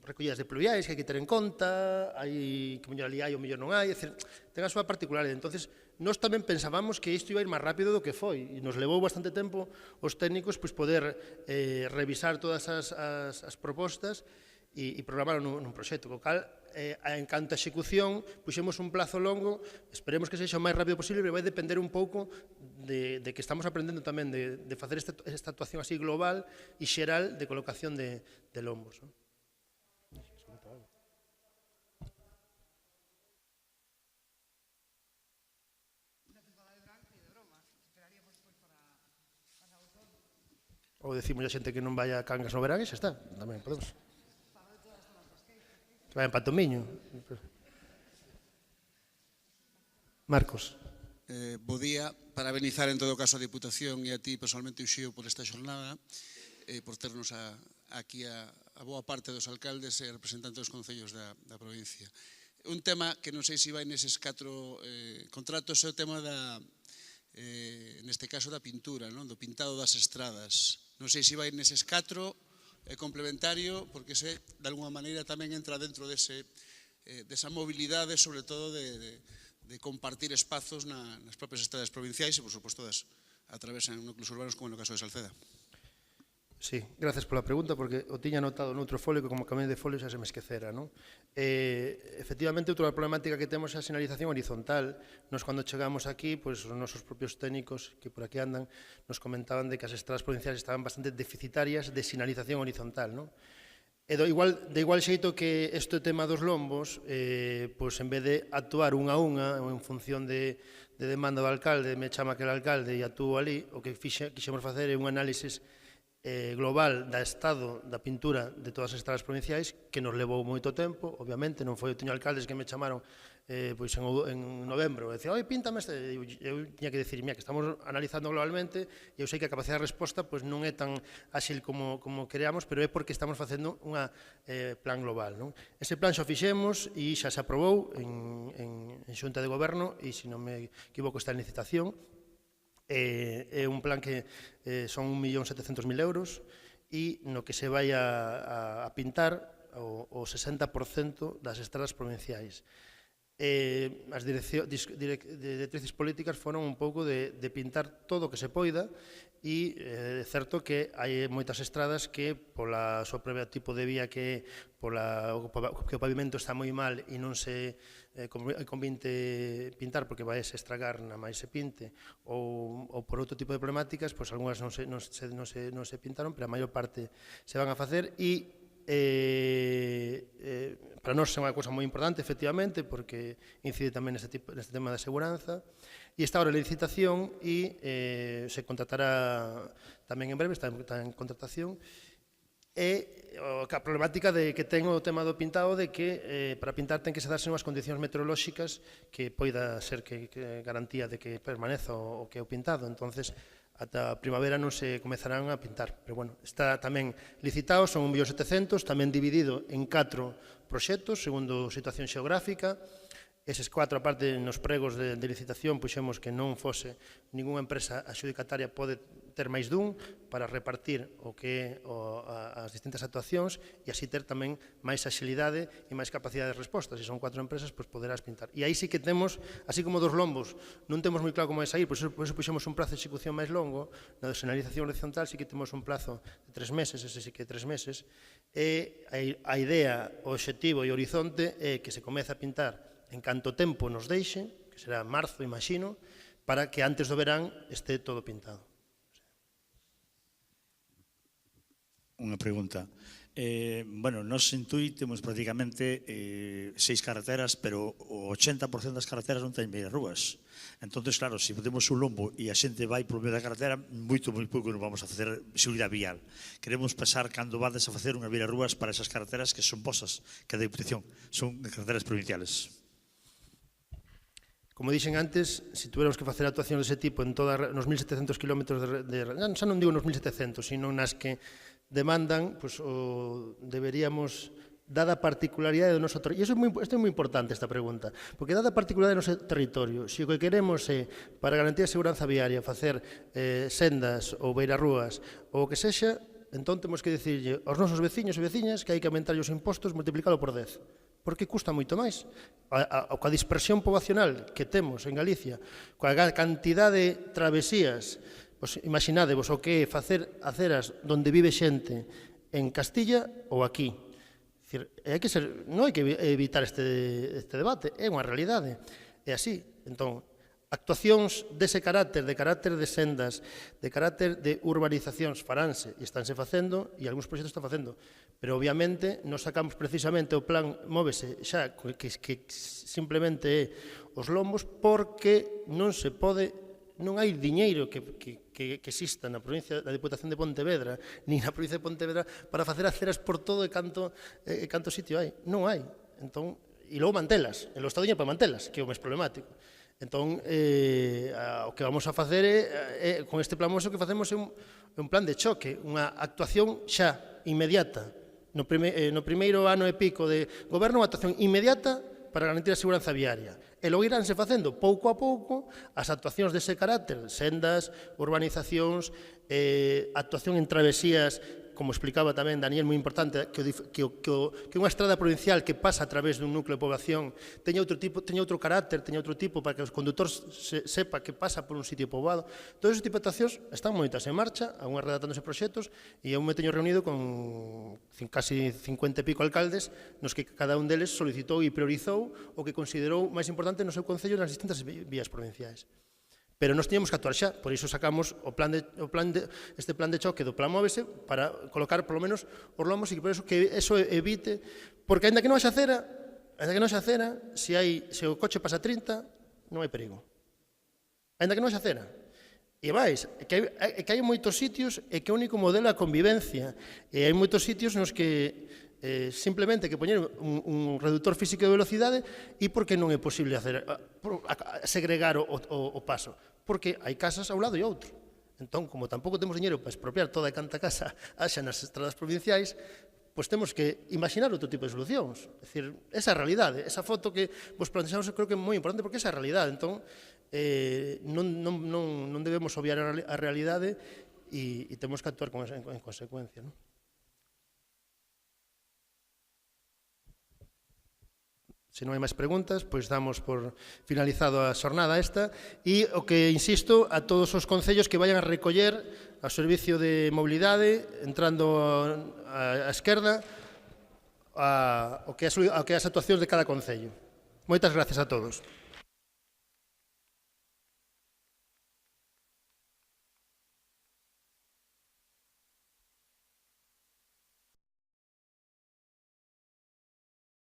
recollidas de pluviais que hai que ter en conta, hai que mellor ali hai ou mellor non hai, ten a súa particularidade. Entonces, nós tamén pensábamos que isto iba a ir máis rápido do que foi, e nos levou bastante tempo os técnicos poder revisar todas as propostas e programar nun proxecto, co cal, en canto a execución, puxemos un plazo longo, esperemos que sexa o máis rápido posible, pero vai depender un pouco de que estamos aprendendo tamén de facer esta actuación así global e xeral de colocación de lombos. Ou decimos a xente que non vai a Cangas no verán e xa está, tamén podemos. Que vayan para Tomiño. Marcos. Bo día, parabenizar en todo caso a Diputación e a ti personalmente, Uxío, por esta xornada, por ternos aquí a boa parte dos alcaldes e representantes dos concellos da provincia. Un tema que non sei se vai neses 4 contratos é o tema neste caso da pintura, do pintado das estradas. Non sei se vai neses 4, é complementario, porque se de alguma maneira tamén entra dentro desa mobilidade, sobre todo de compartir espazos nas propias estradas provinciais e, por suposto, atravesan núcleos urbanos como no caso de Salceda. Sí, gracias pola pregunta, porque o tiña anotado noutro folio que como cambiei de folio xa se me esquecera, non? Efectivamente, outra problemática que temos é a sinalización horizontal. Nos, cando chegamos aquí, os nosos propios técnicos que por aquí andan, nos comentaban de que as estradas provinciais estaban bastante deficitarias de sinalización horizontal, non? E de igual xeito que este tema dos lombos, en vez de actuar unha a unha, en función de demanda do alcalde, me chama aquel alcalde e actúo ali, o que quixemos facer é un análisis global da estado da pintura de todas as estradas provinciais, que nos levou moito tempo, obviamente, non foi, teño alcaldes que me chamaron en novembro, e dicía, oi, píntame este, eu tiña que decir, mira, que estamos analizando globalmente, e eu sei que a capacidade de resposta non é tan áxil como quereamos, pero é porque estamos facendo un plan global. Ese plan xa fixemos e xa se aprobou en Xunta de Goberno, e se non me equivoco está en licitación. É un plan que son 1.700.000 euros e no que se vai a pintar o 60% das estradas provinciais. As directrices políticas foron un pouco de pintar todo o que se poida e é certo que hai moitas estradas que pola súa propia tipo de vía que o pavimento está moi mal e non se convinte pintar porque vai se estragar na máis se pinte ou por outro tipo de problemáticas, pois algunhas non se pintaron, pero a maior parte se van a facer e para nós é unha cousa moi importante, efectivamente, porque incide tamén neste tema da seguranza. E está ahora a licitación e se contratará tamén en breve, está en contratación. E a problemática que ten o tema do pintado de que para pintar ten que se darse unhas condicións meteorolóxicas que poida ser que garantía de que permaneza o que é o pintado. Entonces, ata a primavera non se comezarán a pintar. Pero, bueno, está tamén licitado, son 1.700.000, tamén dividido en 4 proxectos, segundo situación xeográfica. Eses 4, aparte, nos pregos de licitación, puxemos que non fose ninguna empresa adxudicataria pode ter máis dun para repartir o que as distintas actuacións e así ter tamén máis axilidade e máis capacidade de resposta. Se son 4 empresas, pois poderás pintar. E aí sí que temos, así como dos lombos, non temos moi claro como vai sair, por eso puxemos un prazo de execución máis longo. Na señalización horizontal sí que temos un plazo de 3 meses, ese sí que 3 meses, e a idea, o obxectivo e o horizonte é que se comece a pintar en canto tempo nos deixe, que será marzo, imagino, para que antes do verán este todo pintado. Unha pregunta. Bueno, nos en Tui temos prácticamente 6 carreteras, pero o 80% das carreteras non ten beirarrúas. Entonces, claro, se podemos un lombo e a xente vai por medio da carretera, moito, moi pouco non vamos a facer seguridade vial. Queremos pensar cando vades a facer unhas beirarrúas para esas carreteras que son posas, que da Diputación, son carreteras provinciales. Como dixen antes, se tuviéramos que facer actuacións dese tipo en nos 1.700 km xa non digo nos 1.700, sino nas que demandan, pues, deberíamos, dada a particularidade do noso territorio, e isto é moi importante esta pregunta, porque dada a particularidade do noso territorio, se o que queremos é, para garantir a seguranza viaria, facer sendas ou beirarrúas, ou o que sexa, entón temos que dicirlle aos nosos veciños e veciñas que hai que aumentar os impostos multiplicado por 10, porque custa moito máis. Coa dispersión poboacional que temos en Galicia, coa cantidade de travesías, imaginadevos o que é facer aceras onde vive xente en Castilla ou aquí. Non hai que evitar este debate, é unha realidade, é así. Entón, actuacións dese carácter de sendas, de carácter de urbanizacións faránse e estánse facendo, e algúns proxectos están facendo, pero obviamente nos sacamos precisamente o plan Móvese xa, que simplemente é os lombos, porque non se pode, non hai diñeiro que exista na provincia da Diputación de Pontevedra, ni na provincia de Pontevedra, para facer aceras por todo e canto sitio hai. Non hai. Entón, e logo mantelas. E logo está o diñeiro para mantelas, que é o máis problemático. Entón, o que vamos a facer é, con este plan Móvese, o que facemos é un plan de choque, unha actuación xa, inmediata. No primeiro ano e pico de goberno, unha actuación inmediata para garantir a seguranza viaria. E logo iránse facendo pouco a pouco as actuacións dese carácter, sendas, urbanizacións, actuación en travesías, como explicaba tamén Daniel, moi importante, que unha estrada provincial que pasa a través dun núcleo de poboación teña outro carácter, teña outro tipo, para que os condutores sepa que pasa por un sitio poboado. Todos ese tipo de actuacións están moitas en marcha, aún redactándose proxectos, e eu me teño reunido con casi 50 e pico alcaldes, nos que cada un deles solicitou e priorizou o que considerou máis importante no seu concello nas distintas vías provinciais. Pero nós teníamos que actuar xa, por iso sacamos este plan de choque do plan Móvese para colocar polo menos os lombos, e por iso que eso evite, porque ainda que non haxa acera, se o coche pasa 30, non hai perigo. Ainda que non haxa acera. E vais, que hai moitos sitios e que o único modelo é a convivencia, e hai moitos sitios nos que simplemente que poñer un reductor físico de velocidade, e porque non é posible segregar o paso, porque hai casas a un lado e outro. Entón, como tampouco temos dinheiro para expropiar toda a canta casa haxa nas estradas provinciais, pois temos que imaginar outro tipo de solucións. É dicir, esa realidade, esa foto que vos plantexamos, creo que é moi importante, porque esa realidade. Entón, non debemos obviar a realidade e temos que actuar en consecuencia, non? Se non hai máis preguntas, pois damos por finalizado a xornada esta, e o que insisto a todos os concellos que vayan a recoller ao servicio de mobilidade, entrando á esquerda, o que é as actuacións de cada concello. Moitas gracias a todos.